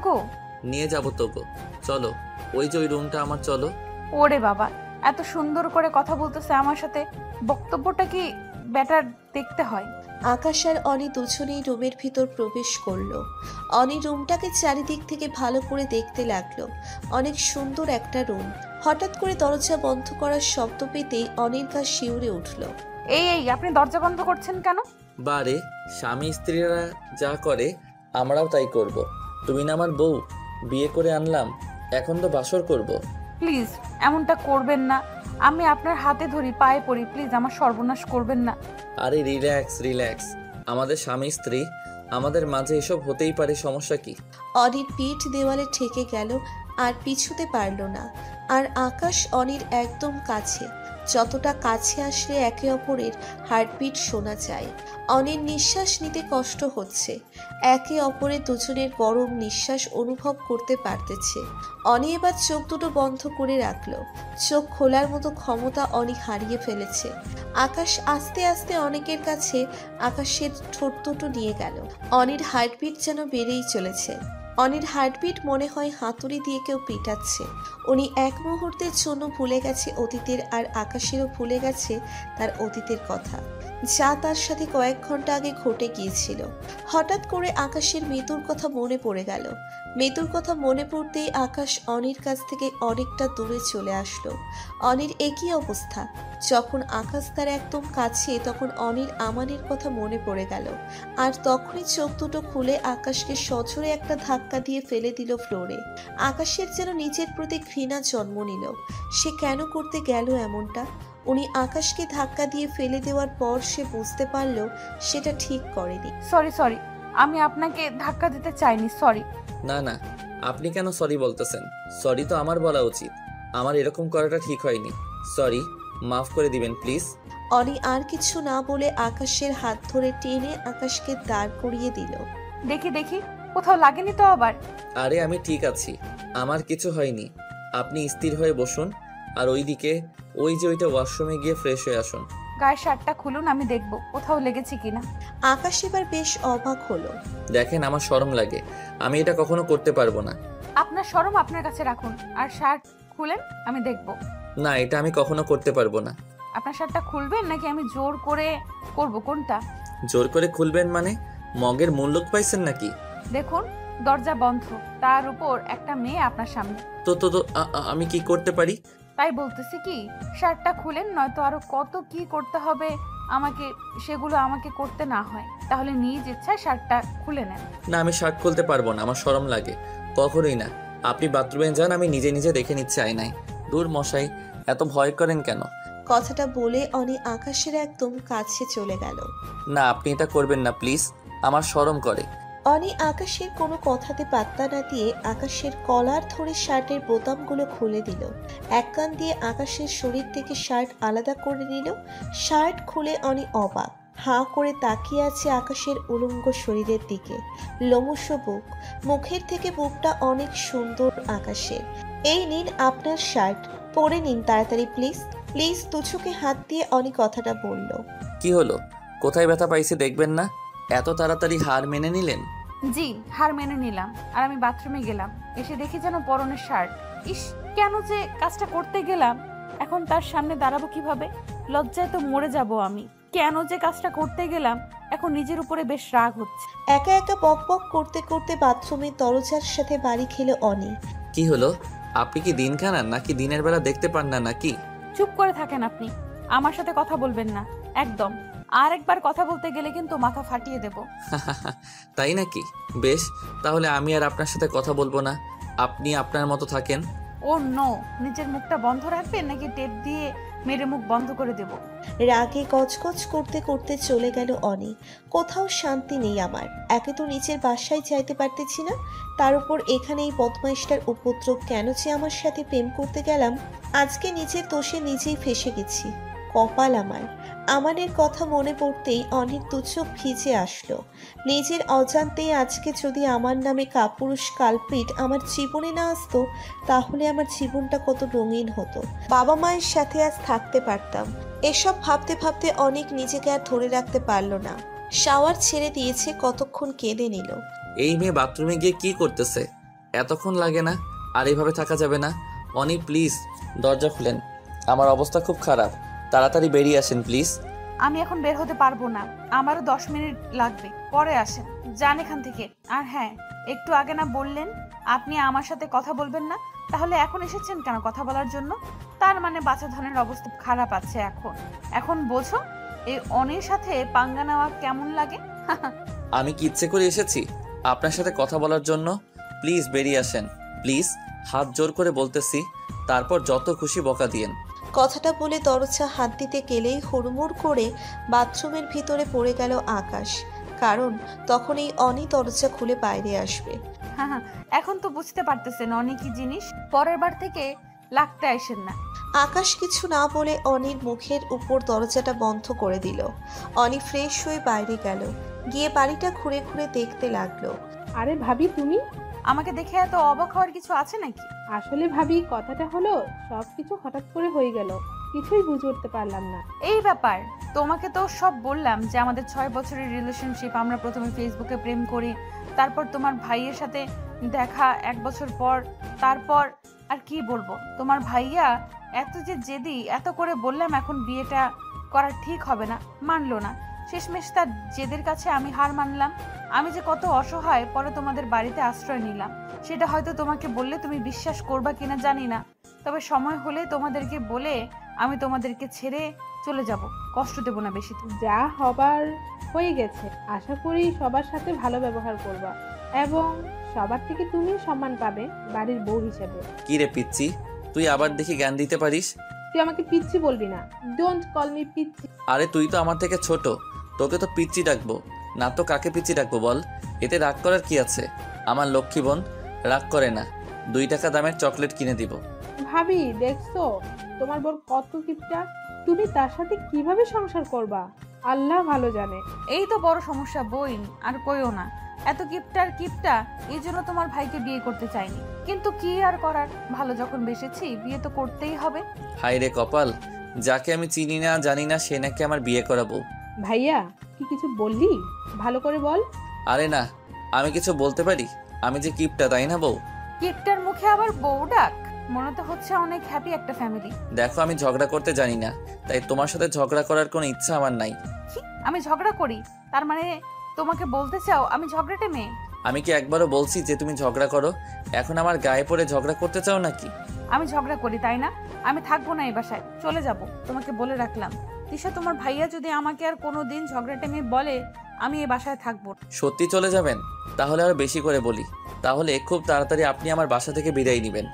গো? নিয়ে যাবো তো গো, চলো। ওই যে ওই রুমটা আমার, চলো। ওরে বাবা, এত সুন্দর করে কথা বলতেছে আমার সাথে, বক্তব্যটা কি বেটার দেখতে হয়? আকাশ আর অনি দুজনেই রুমের ভিতর প্রবেশ করলো। অনি রুমটাকে চারিদিক থেকে ভালো করে দেখতে লাগলো। অনেক সুন্দর একটা রুম। হঠাৎ করে দরজা বন্ধ করার শব্দ পেতেই অনির গা শিউরে উঠল। এই আপনি দরজা বন্ধ করছেন কেন? বারে, স্বামী স্ত্রীরা যা করে আমরাও তাই করব। তুমি না আমার বউ, বিয়ে করে আনলাম, এখন তো বাসর করব। প্লিজ এমনটা করবেন না, আমি আপনার হাতে ধরি, পায়ে পড়ি, প্লিজ আমার সর্বনাশ করবেন না। আরে রিল্যাক্স রিল্যাক্স, আমাদের স্বামী স্ত্রী, আমাদের মাঝে এসব হতেই পারে, সমস্যা কি? অনির পিঠ দেওয়ালে ঠেকে গেল, আর পিছুতে পারল না। আর আকাশ অনির একদম কাছে, যতটা কাছে আসলে একে অপরের হার্টবিট শোনা যায়। অনির নিঃশ্বাস নিতে কষ্ট হচ্ছে, একে অপরের দুজনের গরম নিঃশ্বাস অনুভব করতে পারতেছে। অনি এবার চোখ দুটো বন্ধ করে রাখলো। চোখ খোলার মতো ক্ষমতা অনি হারিয়ে ফেলেছে। আকাশ আস্তে আস্তে অনেকের কাছে আকাশের ঠোঁট দুটো নিয়ে গেল। অনির হার্টবিট যেন বেড়েই চলেছে। অনির হার্টবিট মনে হয় হাতুড়ি দিয়ে কেউ পিটাচ্ছে। উনি এক মুহূর্তের জন্য ভুলে গেছে অতীতের, আর আকাশেরও ভুলে গেছে তার অতীতের কথা, যা তার সাথে কয়েক ঘন্টা আগে ঘটে গিয়েছিল। হঠাৎ করে আকাশের মৃত্যুর কথা মনে পড়ে গেল। মৃত্যুর কথা মনে পড়তেই আকাশ অনির কাছ থেকে অনেকটা দূরে চলে আসলো। অনির একই অবস্থা। যখন আকাশ তার একদম কাছে, তখন অনির আমানের কথা মনে পড়ে গেল। আর তখনই চোখ দুটো খুলে আকাশকে সজোরে একটা ধাক্কা দিয়ে ফেলে দিল ফ্লোরে। আকাশের যেন নিজের প্রতি ঘৃণা জন্ম নিল। সে কেন করতে গেল এমনটা? উনি আকাশকে ধাক্কা দিয়ে ফেলে দেওয়ার পর সে বুঝতে পারল সেটা ঠিক করেনি। সরি, আমি আপনাকে ধাক্কা দিতে চাইনি, সরি। না না, আপনি কেন সরি বলতেছেন? সরি তো আমার বলা উচিত, আমার এরকম করাটা ঠিক হয়নি। সরি, মাফ করে দিবেন প্লিজ। অনি আর কিছু না বলে আকাশের হাত ধরে টেনে আকাশকে দাঁড় করিয়ে দিল। দেখি কোথাও লাগেনি তো আবার? আরে আমি ঠিক আছি, আমার কিছু হয়নি। আপনি স্থির হয়ে বসুন, আর ওইদিকে ওই যে ওইটা ওয়াশরুমে গিয়ে ফ্রেশ হয়ে আসুন। গায়ের শার্টটা খুলুন, আমি দেখব কোথাও লেগেছে কিনা। আকাশ এবার বেশ অবাক হলো। দেখেন, আমার শরম লাগে, আমি এটা কখনো করতে পারবো না। আপনার শরম আপনার কাছে রাখুন, আর শার্ট খুলেন, আমি দেখব। না, এটা আমি কখনো করতে পারবো না। আপনার শার্টটা খুলবেন নাকি আমি জোর করে করব, কোনটা? জোর করে খুলবেন মানে? মগের মূল্য পাইছেন নাকি? দেখুন, দরজা বন্ধ, তার উপর একটা মেয়ে আপনার সামনে। তো তো তো আমি কি করতে পারি? তাই বলতেছি কি, শার্টটা খুলেন, নয়তো আরো কত কি করতে হবে আমাকে, সেগুলো আমাকে করতে না হয়। তাহলে নিজ ইচ্ছায় শার্টটা খুলে নেন। না, আমি শার্ট খুলতে পারবো না, আমার শরম লাগে। কখনোই না। আপনি বাথরুমে যান, আমি নিজে নিজে দেখে নিচ্ছি আয়নায়। দূর মশাই, এত ভয় করেন কেন? কথাটা বলে অনি আকাশের একদম কাছে চলে গেল। না, আপনি এটা করবেন না প্লিজ, আমার শরম করে। অনি আকাশের কোনো কথাতে পাত্তা না দিয়ে আকাশের কলার ধরে শার্টের বোতামগুলো খুলে দিল। এক কান দিয়ে আকাশের শরীর থেকে শার্ট আলাদা করে নিল। শার্ট খুলে অনি অবাক, হাঁ করে তাকিয়ে আছে আকাশের উলঙ্গ শরীরের দিকে। লোমশ বুক, মুখের থেকে বুকটা অনেক সুন্দর আকাশের। এই নিন আপনার শার্ট, পরে নিন তাড়াতাড়ি প্লিজ। প্লিজ, তুচুকে হাত দিয়ে অনি কথাটা বলল। কি হলো? কোথায় ব্যথা পাইছে দেখবেন না? এত তাড়াতাড়ি হার মেনে নিলেন? জি, হার মেনে নিলাম। আর আমি বাথরুমে গেলাম, এসে দেখি যেন পরনের শার্ট। ইস, কেন যে কাজটা করতে গেলাম, এখন তার সামনে দাঁড়াবো কিভাবে? লজ্জায় তো মরে যাব আমি। কেন যে কাজটা করতে গেলাম, এখন নিজের উপরে বেশ রাগ হচ্ছে। একা একা বক বক করতে করতে বাথরুমের দরজার সাথে বাড়ি খেলো অনি। কি হলো? আপনি কি দিন খানান নাকি দিনের বেলা দেখতে পান না নাকি? চুপ করে থাকেন আপনি, আমার সাথে কথা বলবেন না একদম। আর একবার কথা বলতে গেলে কিন্তু মাথা ফাটিয়ে দেব। তাই নাকি? বেশ, তাহলে আমি আর আপনার সাথে কথা বলবো না, আপনি আপনার মতো থাকেন। ও নো, নিজের মুখটা বন্ধ রাখবেন নাকি টেপ দিয়ে মেরে মুখ বন্ধ করে দেব? রাগে গজগজ করতে করতে চলে গেল অনি। কোথাও শান্তি নেই আমার। একে তো নিচের বাসায় যাইতে পারতেছি না, তার উপর এখানে এই বদমাইশটার উপদ্রব। কেন যে আমার সাথে প্রেম করতে গেলাম, আজকে নিজের দোষে নিজেই ফেসে গেছি। কপাল আমার। আমানের কথা মনে পড়তেই অনির দুচোখ ভিজে আসলো। নিজের অজান্তেই আজকে যদি আমার নামে কাপুরুষ কালপ্রিট আমার জীবনে না আসতো, তাহলে আমার জীবনটা কত রঙিন হতো। বাবা মায়ের সাথে আজ থাকতে পারতাম। এসব ভাবতে ভাবতে অনেক নিজেকে আর ধরে রাখতে পারলো না। শাওয়ার ছেড়ে দিয়েছে, কতক্ষণ কেঁদে নিল। এই মেয়ে বাথরুমে গিয়ে কি করতেছে? এতক্ষণ লাগে না, আর এইভাবে থাকা যাবে না। অনি প্লিজ দরজা খুলেন, আমার অবস্থা খুব খারাপ, তাড়াতাড়ি বেরিয়ে আসেন প্লিজ। আমি এখন বের হতে পারবো না, আমারও 10 মিনিট লাগবে, পরে আসেন, যান এখান থেকে। আর হ্যাঁ, একটু আগে না বললেন আপনি আমার সাথে কথা বলবেন না, তাহলে এখন এসেছেন কেন কথা বলার জন্য? তার মানে বাচ্চা ধনের অবস্থা খারাপ আছে এখন। এখন বোঝো এই অনির সাথে পাঙ্গা নেওয়া কেমন লাগে। আমি কি ইচ্ছে করে এসেছি আপনার সাথে কথা বলার জন্য? প্লিজ বেরিয়ে আসেন, প্লিজ, হাত জোর করে বলতেছি, তারপর যত খুশি বকা দিয়েন। কথাটা বলে দরজা হাত দিতে গেলেই হুড়মুড় করে বাথরুমের ভিতরে পড়ে গেল আকাশ, কারণ তখন এই অনি দরজা খুলে বাইরে আসবে। হ্যাঁ, এখন তো বুঝতে পারতেছেন অনি কি জিনিস। পরের বার থেকে লাগতে আসেন না। আকাশ কিছু না বলে অনির মুখের উপর দরজাটা বন্ধ করে দিল। অনি ফ্রেশ হয়ে বাইরে গেল, গিয়ে বাড়িটা ঘুরে ঘুরে দেখতে লাগলো। আরে ভাবি তুমি, আমাকে দেখে এত অবাক হওয়ার কিছু আছে নাকি? আসলে ভাবি কথাটা হলো সবকিছু হঠাৎ করে হয়ে গেল, কিছুই বুঝে উঠতে পারলাম না। এই ব্যাপার, তোমাকে তো সব বললাম যে আমাদের 6 বছরের রিলেশনশিপ, আমরা প্রথমে ফেসবুকে প্রেম করি, তারপর তোমার ভাইয়ের সাথে দেখা 1 বছর পর, তারপর আর কি বলবো, তোমার ভাইয়া এত যে জেদি, এত করে বললাম এখন বিয়েটা করা ঠিক হবে না, মানলো না। শেষমেশ তার জেদের কাছে আমি হার মানলাম। আমি যে কত অসহায়, পরে তোমাদের বাড়িতে আশ্রয় নিলাম। সেটা হয়তো তোমাকে বললে তুমি বিশ্বাস করবা কিনা জানি না, তবে সময় হলে তোমাদেরকে বলে আমি তোমাদেরকে ছেড়ে চলে যাব, কষ্ট দেব না বেশি। যা হবার হয়ে গেছে, আশা করি সবার সাথে ভালো ব্যবহার করবা এবং সবার থেকে তুমি সম্মান পাবে বাড়ির বউ হিসেবে। কি রে পিচ্ছি, তুই আবার দেখি জ্ঞান দিতে পারিস? তুই আমাকে পিচ্ছি বলবি না, ডোন্ট কল মি পিচ্ছি। আরে তুই তো আমার থেকে ছোট, তোকে তো পিচ্ছি ডাকবো না তো কাকে পিচ্ছি ডাকবো বল? এতে রাগ করার কি আছে? আমার লক্ষ্মী বোন রাগ করে না, 2 টাকা দামের চকলেট কিনে দিব। ভাবি দেখছো তোমার বোন কত কিপটা, তুমি তার সাথে কিভাবে সংসার করবা আল্লাহ ভালো জানে। এই তো বড় সমস্যা বইন, আর কইও না। এত কিপটার কিপটা, এই জন্য তোমার ভাইকে বিয়ে করতে চাইনি, কিন্তু কি আর করার, ভালো যখন বেসেছি বিয়ে তো করতেই হবে। হায় রে কপাল, যাকে আমি চিনি না জানি না সে নাকি আমার বিয়ে করাবো। ভাইয়া কি কিছু বললি, ভালো করে বল। আরে না, আমি কিছু বলতে পারি? আমি যে কিপটা, তাই না বউ? কিপটার মুখে আবার বউ ডাক, মনে তো হচ্ছে অনেক হ্যাপি একটা ফ্যামিলি। দেখো আমি ঝগড়া করতে জানি না, তাই তোমার সাথে ঝগড়া করার কোনো ইচ্ছা আমার নাই। কি, আমি ঝগড়া করি? তার মানে তোমাকে বলতে চাও আমি ঝগড়াটে মেয়ে? আমি কি একবারও বলছি যে তুমি ঝগড়া করো? এখন আমার গায়ে পড়ে ঝগড়া করতে চাও নাকি? আমি ঝগড়া করি তাই না? আমি থাকবো না এই বাসায়, চলে যাব, তোমাকে বলে রাখলাম। তিশা, তোমার ভাইয়া যদি আমাকে আর কোনোদিন ঝগড়াটে মেয়ে বলে, আমি এই বাসায় থাকবো। সত্যি চলে যাবেন? তাহলে আরো বেশি করে বলি, তাহলে খুব তাড়াতাড়ি আপনি আমার বাসা থেকে বিদায় নেবেন।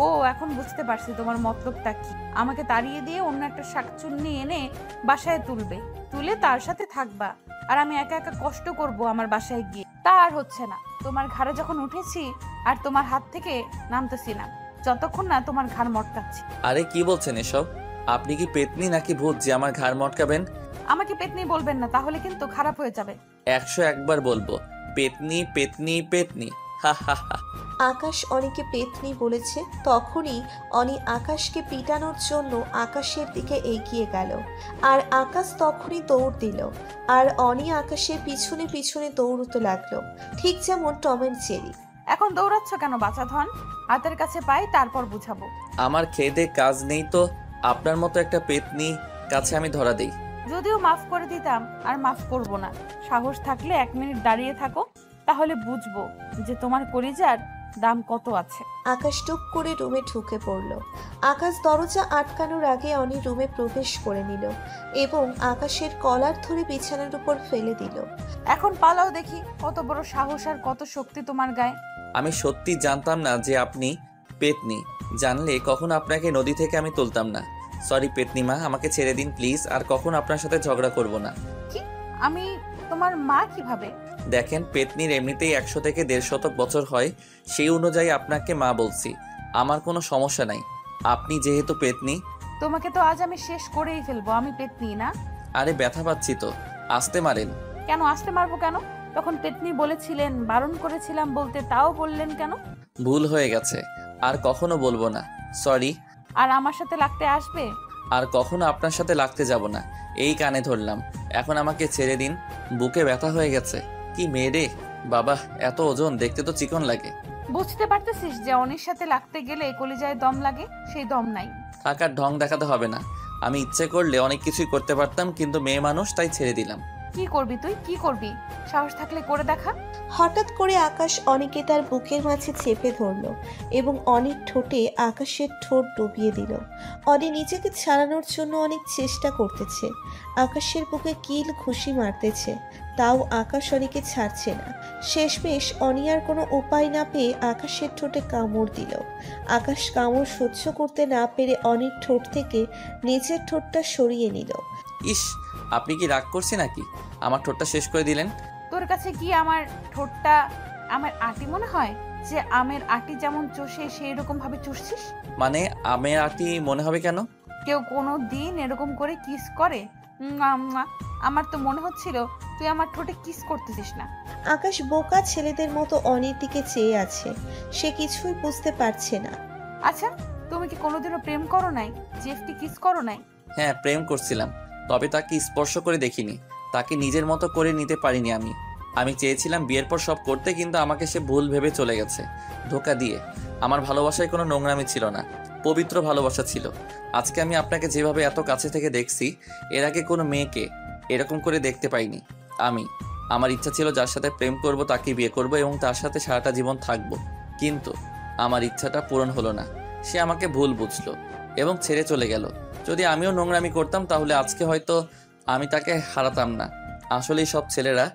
ও, এখন বুঝতে পারছি তোমার মতলবটা কি। আমাকে তাড়িয়ে দিয়ে অন্য একটা শাকচুন্নি এনে বাসায় তুলবে, তুলে তার সাথে থাকবা, আর আমি একা একা কষ্ট করব আমার বাসায় গিয়ে। তা আর হচ্ছে না। তোমার ঘাড়ে যখন উঠেছি আর তোমার হাত থেকে নামতেছি না, যতক্ষণ না তোমার ঘাড় মটকাচ্ছি। আরে কি বলছেন এসব? আপনি কি পেতনি নাকি ভূত যে আমার ঘাড় মটকাবেন? আমাকে পেতনি বলবেন না, তাহলে কিন্তু খারাপ হয়ে যাবে। 101 বার বলবো, পেতনি পেতনি পেতনি, হা হা হা। আকাশ অনিকে পেতনি বলেছে, তখনই অনি আকাশকে পিটানোর জন্য আকাশের দিকে এগিয়ে গেল, আর আকাশ তখনই দৌড় দিল, আর অনি আকাশের পিছনে পিছনে দৌড়তে লাগলো, ঠিক যেমন টম এন্ড জেরি। এখন দৌড়াচ্ছ কেন বাছা ধন? হাতের কাছে পাই, তারপর বুঝাবো। আমার খেদে কাজ নেই তো আপনার মতো একটা পেতনি কাছে আমি ধরা দেই? যদিও মাফ করে দিতাম, আর মাফ করব না। সাহস থাকলে 1 মিনিট দাঁড়িয়ে থাকো, তাহলে বুঝবো যে তোমার কলিজার দাম কত আছে। আকাশ টুপ করে রুমে ঢুকে পড়ল। আকাশ দরজা আটকানোর আগে অনি রুমে প্রবেশ করে নিল এবং আকাশের কলার ধরে বিছানার উপর ফেলে দিল। এখন পালাও দেখি, কত বড় সাহস আর কত শক্তি তোমার গায়ে। আমি সত্যি জানতাম না যে আপনি পেতনি, জানলে কখনো আপনাকে নদী থেকে আমি তুলতাম না। সরি পেতনিমা, আমাকে ছেড়ে দিন প্লিজ, আর কখনো আপনার সাথে ঝগড়া করব না। কি, আমি তোমার মা কিভাবে? দেখেন, পেতনির এমনিতেই 100 থেকে 150 বছর হয়, সেই অনুযায়ী আপনাকে মা বলছি, আমার কোনো সমস্যা নাই। আপনি যেহেতু পেতনি। তোমাকে তো আজ আমি শেষ করেই ফেলবো, আমি পেতনি না। আরে ব্যথা পাচ্ছি তো, আসতে মারেন। কেন আসতে মারবো কেন? তখন পেতনি বলেছিলেন, বারণ করেছিলাম বলতে, তাও বললেন কেন? ভুল হয়ে গেছে, আর কখনো বলবো না, সরি। আর আমার সাথে লাগতে আসবে? আর কখনো আপনার সাথে লাগতে যাব না, এই কানে ধরলাম। এখন আমাকে ছেড়ে দিন, বুকে ব্যথা হয়ে গেছে। কি মেয়ে রে বাবা, এত ওজন, দেখতে তো চিকন লাগে। বুঝতে পারতেছিস যে অনির সাথে লাগতে গেলে কলিজায় দম লাগে, সেই দম নাই। থাকার ঢং দেখাতে হবে না। আমি ইচ্ছে করলে অনেক কিছুই করতে পারতাম, কিন্তু মেয়ে মানুষ, তাই ছেড়ে দিলাম। কি করবি তুই, কি করবি? সাহস থাকলে করে দেখা। হঠাৎ করে আকাশ অনিকে তার বুকের মাঝে চেপে ধরল এবং অনির ঠোঁটে আকাশের ঠোঁট ডুবিয়ে দিল। অনি নিজেকে ছাড়ানোর জন্য অনেক চেষ্টা করতেছে, আকাশের বুকে কিল ঘুষি মারতেছে, তাও আকাশ অনিকে ছাড়ছে না। শেষমেশ অনি আর কোনো উপায় না পেয়ে আকাশের ঠোঁটে কামড় দিল। আকাশ কামড় সহ্য করতে না পেরে অনির ঠোঁট থেকে নিজের ঠোঁটটা সরিয়ে নিল। ইস, আপনি কি রাগ করছেন নাকি? আমার ঠোঁটটা শেষ করে দিলেন। তোর কাছে কি আমার ঠোঁটটা আমার আটি মনে হয়, যে আমের আটি যেমন চষে সেই রকম ভাবে চুষছিস? মানে আমের আটি মনে হবে কেন? কেউ কোনো দিন এরকম করে কিস করে? মুয়া, মুয়া। আমার তো মনে হচ্ছিল তুই আমার ঠোঁটে কিস করতেছিস না। আকাশ বোকা ছেলেদের মতো অনির দিকে চেয়ে আছে, সে কিছুই বুঝতে পারছে না। আচ্ছা, তুমি কি কোনোদিনও প্রেম করো নাই? জেফটি কিস করো নাই? হ্যাঁ, প্রেম করছিলাম, তবে তাকে স্পর্শ করে দেখিনি, তাকে নিজের মতো করে নিতে পারিনি। আমি চেয়েছিলাম বিয়ের পর সব করতে, কিন্তু আমাকে সে ভুল ভেবে চলে গেছে, ধোঁকা দিয়ে। আমার ভালোবাসায় কোনো নোংরামি ছিল না, পবিত্র ভালোবাসা ছিল। আজকে আমি আপনাকে যেভাবে এত কাছে থেকে দেখছি, এর আগে কোনো মেয়েকে এরকম করে দেখতে পাইনি। আমার ইচ্ছা ছিল যার সাথে প্রেম করব তাকে বিয়ে করব এবং তার সাথে সারাটা জীবন থাকব, কিন্তু আমার ইচ্ছাটা পূরণ হলো না। সে আমাকে ভুল বুঝলো এবং ছেড়ে চলে গেল। যদি আমিও নোংরামি করতাম তাহলে আজকে হয়তো আমি তাকে হারাতাম না। আসলেই সব ছেলেরা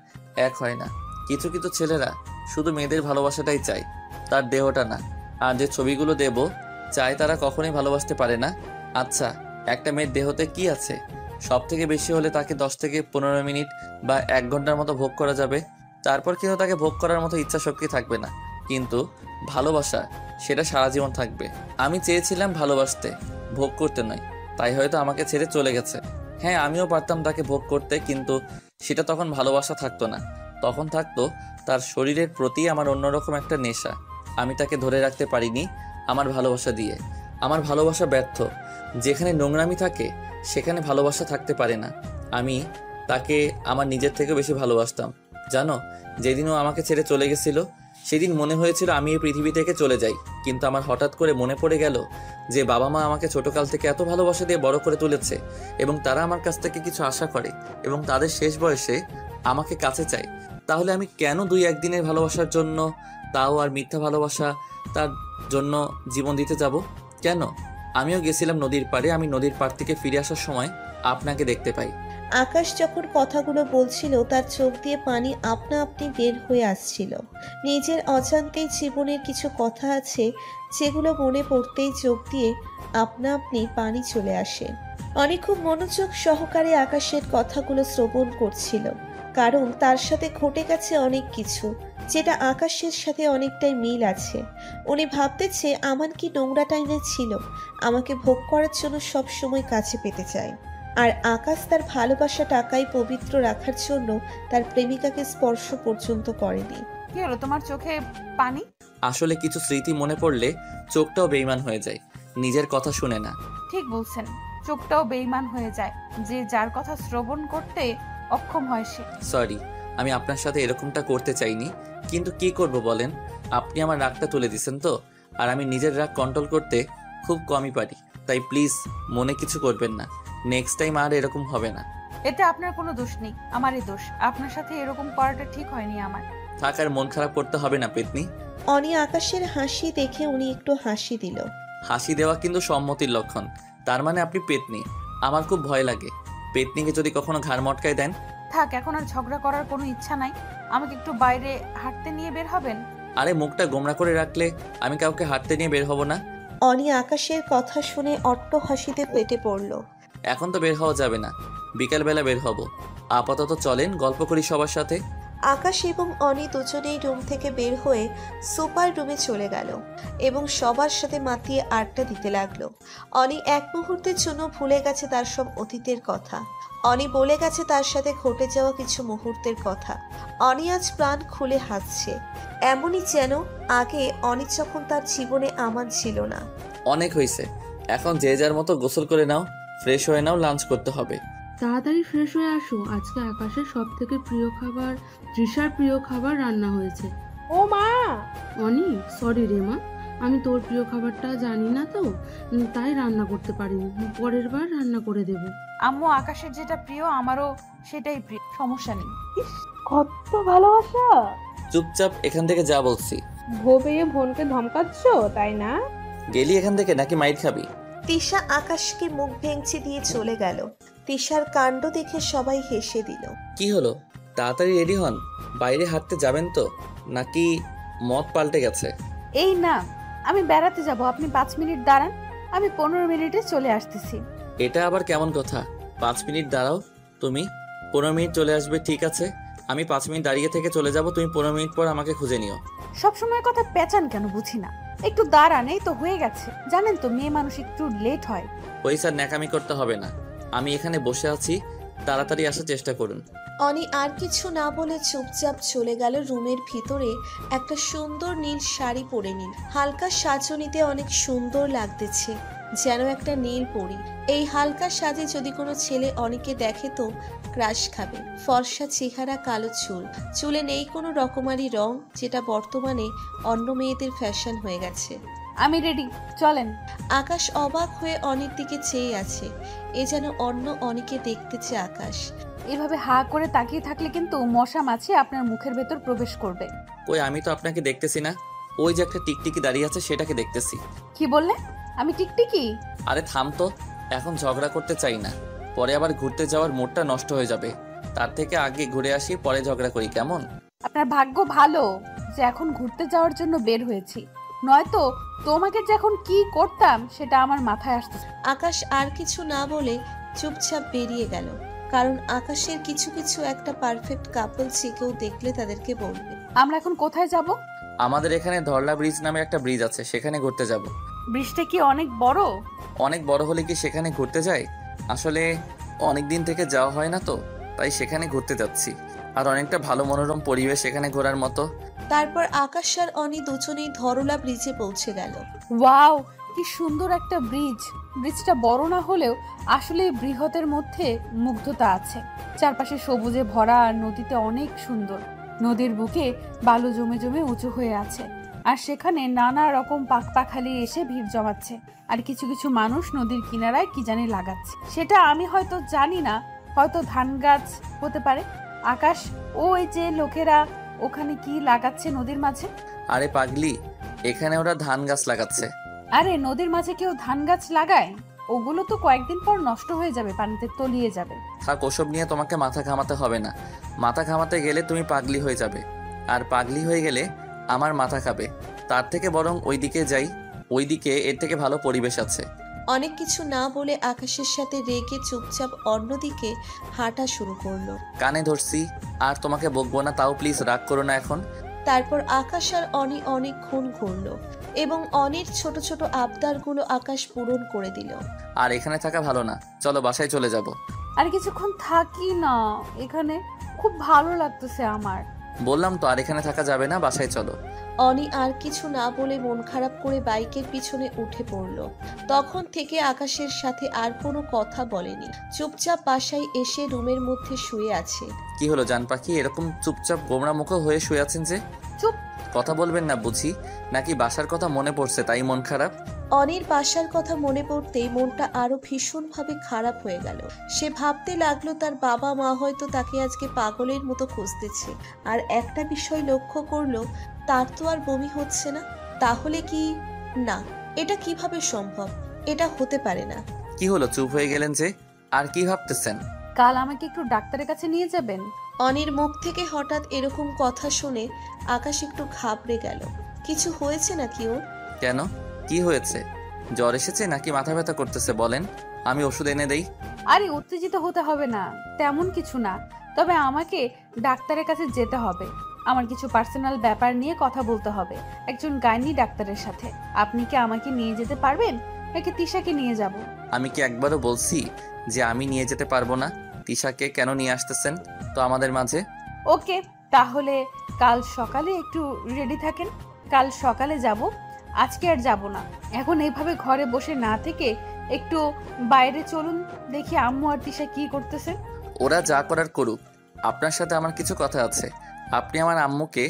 এক হয় না। কিছু কিছু ছেলেরা শুধু মেয়েদের ভালোবাসাটাই চায়, তার দেহটা না। আর যে ছবিগুলো দেব চায়, তারা কখনোই ভালোবাসতে পারে না। আচ্ছা, একটা মেয়ের দেহতে কি আছে? সব থেকে বেশি হলে তাকে 10 থেকে 15 মিনিট বা 1 ঘন্টার মতো ভোগ করা যাবে, তারপর কিন্তু তাকে ভোগ করার মতো ইচ্ছা শক্তি থাকবে না। কিন্তু ভালোবাসা, সেটা সারা জীবন থাকবে। আমি চেয়েছিলাম ভালোবাসতে, ভোগ করতে নয়, তাই হয়তো আমাকে ছেড়ে চলে গেছে। হ্যাঁ, আমিও পারতাম তাকে ভোগ করতে, কিন্তু সেটা তখন ভালোবাসা থাকতো না, তখন থাকতো তার শরীরের প্রতি আমার অন্যরকম একটা নেশা। আমি তাকে ধরে রাখতে পারিনি আমার ভালোবাসা দিয়ে। আমার ভালোবাসা ব্যর্থ। যেখানে নোংরামি থাকে সেখানে ভালোবাসা থাকতে পারে না। আমি তাকে আমার নিজের থেকে বেশি ভালোবাসতাম। জানো, যেদিনও আমাকে ছেড়ে চলে গেছিল সেদিন মনে হয়েছিল আমি এই পৃথিবী থেকে চলে যাই। কিন্তু আমার হঠাৎ করে মনে পড়ে গেল যে বাবা মা আমাকে ছোটকাল থেকে এত ভালোবাসা দিয়ে বড় করে তুলেছে এবং তারা আমার কাছ থেকে কিছু আশা করে এবং তাদের শেষ বয়সে আমাকে কাছে চায়। তাহলে আমি কেন 2-1 দিনের ভালোবাসার জন্য, তাও আর মিথ্যা ভালোবাসা, তার জন্য জীবন দিতে যাব? কেন? আমিও গেছিলাম নদীর পাড়ে। আমি নদীর পাড় থেকে ফিরে আসার সময় আপনাকে দেখতে পাই। আকাশ যখন কথাগুলো বলছিল তার চোখ দিয়ে পানি আপনা আপনি বের হয়ে আসছিল। নিজের অজান্তেই জীবনের কিছু কথা আছে যেগুলো মনে পড়তেই চোখ দিয়ে আপনা আপনি পানি চলে আসে। অনেক খুব মনোযোগ সহকারে আকাশের কথাগুলো শ্রবণ করছিল, কারণ তার সাথে ঘটে গেছে অনেক কিছু যেটা আকাশের সাথে অনেকটাই মিল আছে। উনি ভাবতেছে আমার কি নোংরা টাইনে ছিল, আমাকে ভোগ করার জন্য সব সময় কাছে পেতে চায়। আর আকাশ তার ভালোবাসা টাকায় পবিত্র রাখার জন্য তার প্রেমিকাকে স্পর্শ পর্যন্ত করেনি। কি হলো তোমার চোখে পানি? আসলে কিছু স্মৃতি মনে পড়লে চোখটাও বেইমান হয়ে যায়, নিজের কথা শুনে না। ঠিক বলছেন, চোখটাও বেইমান হয়ে যায়, যে যার কথা শ্রবণ করতে অক্ষম হয় সে। সরি, আমি আপনার সাথে এরকমটা করতে চাইনি, কিন্তু কি করব বলেন? আপনি আমার রাগটা তুলে দিছেন তো, আর আমি নিজের রাগ কন্ট্রোল করতে খুব কমই পারি। তাই প্লিজ মনে কিছু করবেন না, নেক্সট টাইম আর এরকম হবে না। এতে আপনার কোনো দোষ নেই, আমারই দোষ। আপনার সাথে এরকম করাটা ঠিক হয়নি আমার। থাক, আর মন খারাপ করতে হবে না পেতনি। অনি আকাশের হাসি দেখে উনি একটু হাসি দিল। হাসি দেওয়া কিন্তু সম্মতির লক্ষণ। তার মানে আপনি পেতনি? আমার খুব ভয় লাগে। পেতনিকে যদি কখনো ঘাড় মটকায় দেন? থাক, এখন আর ঝগড়া করার কোনো ইচ্ছা নাই। আমাকে একটু বাইরে হাঁটতে নিয়ে বের হবেন? আরে, মুখটা গোমরা করে রাখলে আমি কাউকে হাঁটতে নিয়ে বের হব না। অনি আকাশের কথা শুনে অট্ট হাসিতে পেটে পড়ল। এখন তো বের হওয়া যাবে না, বিকালবেলা বের হব। আপাতত চলেন, গল্প করি সবার সাথে। আকাশ এবং অনি দুজনেই রুম থেকে বের হয়ে সুপার রুমে চলে গেল এবং সবার সাথে মাতিয়ে আড্ডা দিতে লাগলো। অনি এক মুহূর্তের জন্য ভুলে গেছে তার সব অতীতের কথা। অনি বলে গেছে তার সাথে ঘটে যাওয়া কিছু মুহূর্তের কথা। অনি আজ প্রাণ খুলে হাসছে, এমনই যেন আগে অনি যখন তার জীবনে আমান ছিল না। অনেক হয়েছে, এখন যে যার মতো গোসল করে নাও, ফ্রেশ হয়ে নাও, লাঞ্চ করতে হবে। তাড়াতাড়ি ফ্রেশ হয়ে আসো, আজকে আকাশের সব থেকে প্রিয় খাবার, তৃষার প্রিয় খাবার রান্না হয়েছে। ও মা! অনি, সরি রে মা, আমি তোর প্রিয় খাবারটা জানি না তো, তাই রান্না করতে পারিনি। পরের বার রান্না করে দেব। আম্মু আকাশের যেটা প্রিয় আমারও সেটাই প্রিয়, সমস্যা নেই। ইস, কত ভালোবাসা! চুপচাপ এখান থেকে যা বলছি। ভো পেয়ে বোনকে ধমকাচ্ছ, তাই না? গেলি এখান থেকে নাকি মাইর খাবি? তিশা আকাশকে মুখ ভেঙচি দিয়ে চলে গেল। তিশার কাণ্ড দেখে সবাই হেসে দিল। কি হলো, তাড়াতাড়ি রেডি হন। বাইরে হাঁটতে যাবেন তো, নাকি মত পাল্টে গেছে? এই না, আমি বেড়াতে যাব, আপনি 5 মিনিট দাঁড়ান, আমি 15 মিনিটে চলে আসতেছি। এটা আবার কেমন কথা? 5 মিনিট দাঁড়াও, তুমি 15 মিনিট চলে আসবে, ঠিক আছে। আমি 5 মিনিট দাঁড়িয়ে থেকে চলে যাব, তুমি 15 মিনিট পর আমাকে খুঁজে নিও। সবসময় কথা পেঁচান কেন বুঝি না, একটু দাঁড়ান, এই তো হয়ে গেছে। জানেন তো মেয়ে মানুষ একটু লেট হয়। ওই স্যার, ন্যাকামি করতে হবে না, আমি এখানে বসে আছি, তাড়াতাড়ি আসার চেষ্টা করুন। অনি আর কিছু না বলে চুপচাপ চলে গেল রুমের ভিতরে। একটা সুন্দর নীল শাড়ি পরে নিল। হালকা সাজনিতে অনেক সুন্দর লাগতেছে, যেন একটা নীল পরি। এই হালকা সাজে যদি কোনো ছেলে অনিকে দেখে তো ক্রাশ খাবে। ফর্সা চেহারা, কালো চুল, চুলে নেই কোনো রকমারি রং, যেটা বর্তমানে অন্য মেয়েদের ফ্যাশন হয়ে গেছে। আমি রেডি, চলেন। আকাশ অবাক হয়ে অনির দিকে চেয়ে আছে। এ যেন অন্য অনিকে দেখতেছে আকাশ। এভাবে হা করে তাকিয়ে থাকলে কিন্তু মশা মাছি আপনার মুখের ভেতর প্রবেশ করবে। কই, আমি তো আপনাকে দেখতেছি না। ওই যে একটা টিকটিকি দাঁড়িয়ে আছে, সেটাকে দেখতেছি। কি বললে? আমি টিকটিকি? আরে থাম তো, এখন ঝগড়া করতে চাই না, পরে আবার ঘুরতে যাওয়ার মুডটা নষ্ট হয়ে যাবে। তার থেকে আগে ঘুরে আসি, পরে ঝগড়া করি, কেমন? আপনার ভাগ্য ভালো যে এখন ঘুরতে যাওয়ার জন্য বের হয়েছি, নয়তো তোমাকে যে এখন কি করতাম সেটা আমার মাথায় আসতেছে। আকাশ আর কিছু না বলে চুপচাপ বেরিয়ে গেল, কারণ আকাশের কিছু কিছু একটা পারফেক্ট কাপল যে কেউ দেখলে তাদেরকে বলবে। আমরা এখন কোথায় যাব? আমাদের এখানে ধরলা ব্রিজ নামে একটা ব্রিজ আছে, সেখানে ঘুরতে যাব। ব্রিজটা কি অনেক বড়? অনেক বড় হলে কি সেখানে ঘুরতে যাই? আসলে অনেক দিন থেকে যাওয়া হয় না তো, তাই সেখানে ঘুরতে যাচ্ছি। আর অনেকটা ভালো মনোরম পরিবেশ সেখানে ঘোরার মতো। তারপর আকাশ আর অনি দুজনেই ধরলা ব্রিজে পৌঁছে গেল। ওয়াও, কি সুন্দর একটা ব্রিজ। ব্রিজটা বড় না হলেও আসলে বৃহতের মধ্যে মুগ্ধতা আছে। চারপাশে সবুজে ভরা আর নদীতে অনেক সুন্দর। নদীর বুকে বালু জমে জমে উঁচু হয়ে আছে, আর সেখানে নানা রকম পাখপাখালি এসে ভিড় জমাচ্ছে। আর কিছু কিছু মানুষ নদীর কিনারায় কি জানি লাগাচ্ছে, সেটা আমি হয়তো জানি না, হয়তো ধান গাছ হতে পারে। আকাশ, ওই যে লোকেরা ওখানে কি লাগাচ্ছে নদীর মাঝে? আরে পাগলি, এখানে ওরা ধান গাছ লাগাচ্ছে। আরে নদীর মাঝে কেউ ধান গাছ লাগায়? ওগুলো তো কয়েকদিন পর নষ্ট হয়ে যাবে, পানিতে তলিয়ে যাবে। থাক, ওসব নিয়ে তোমাকে মাথা ঘামাতে হবে না। মাথা ঘামাতে গেলে তুমি পাগলি হয়ে যাবে, আর পাগলি হয়ে গেলে আমার মাথা খাবে। তার থেকে বরং ওইদিকে যাই, ওইদিকে এর থেকে ভালো পরিবেশ আছে। অনেক কিছু না বলে আকাশের সাথে রেগে চুপচাপ অন্যদিকে হাঁটা শুরু করলো। কানে ধরছি, আর তোমাকে বকবো না, তাও প্লিজ রাগ করো না এখন। তারপর আকাশ আর অনি অনেকক্ষণ ঘুরলো এবং অনির ছোট ছোট আবদারগুলো আকাশ পূরণ করে দিল। আর এখানে থাকা ভালো না, চলো বাসায় চলে যাব। আর কিছুক্ষণ থাকি না এখানে, খুব ভালো লাগতেছে আমার। বললাম তো আর এখানে থাকা যাবে না, বাসায় চলো। অনি আর কিছু না বলে মন খারাপ করে বাইকের পিছনে উঠে পড়ল। তখন থেকে আকাশের সাথে আর কোনো কথা বলেনি, চুপচাপ বাসায় এসে রুমের মধ্যে শুয়ে আছে। কি হলো জান পাখি, এরকম চুপচাপ গোমরা মুখ হয়ে শুয়ে আছেন যে? চুপ। কথা বলবেন না বুঝি, নাকি বাসার কথা মনে পড়ছে তাই মন খারাপ? অনির বাসার কথা মনে পড়তেই মনটা আরো ভীষণভাবে খারাপ হয়ে গেল। সে ভাবতে লাগলো তার বাবা মা হয়তো তাকে আজকে পাগলের মতো খুঁজতেছে। আর একটা বিষয় লক্ষ্য করলো, তার তো আর বমি হচ্ছে না। তাহলে কি? না, এটা কিভাবে সম্ভব? এটা হতে পারে না। কি হলো, চুপ হয়ে গেলেন যে? আর কি ভাবতেছেন? কাল আমাকে একটু ডাক্তারের কাছে নিয়ে যাবেন? অনির মুখ থেকে হঠাৎ এরকম কথা শুনে আকাশ একটু ঘাবড়ে গেল। কিছু হয়েছে নাকি ওর? কেন, কি হয়েছে? জ্বর এসেছে নাকি মাথা ব্যথা করতেছে বলেন, আমি ওষুধ এনে দেই। আরে উত্তেজিত হতে হবে না, তেমন কিছু না। তবে আমাকে ডাক্তারের কাছে যেতে হবে, আমার কিছু পার্সোনাল ব্যাপার নিয়ে কথা বলতে হবে একজন গাইনি ডাক্তারের সাথে। আপনি কি আমাকে নিয়ে যেতে পারবেন, নাকি তিশাকে নিয়ে যাব? আমি কি একবারও বলছি যে আমি নিয়ে যেতে পারবো না? তিশাকে কেন নিয়ে আসতেছেন তো আমাদের মাঝে? ওকে, তাহলে কাল সকালে একটু রেডি থাকেন। কাল সকালে যাব, আজকে আর যাব না। এখন এইভাবে ঘরে বসে না থেকে একটু বাইরে চলুন, দেখি আম্মু আর তিশা কি করতেছে। ওরা যা করার করুক, আপনার সাথে আমার কিছু কথা আছে। আপনি আমার আম্মুকে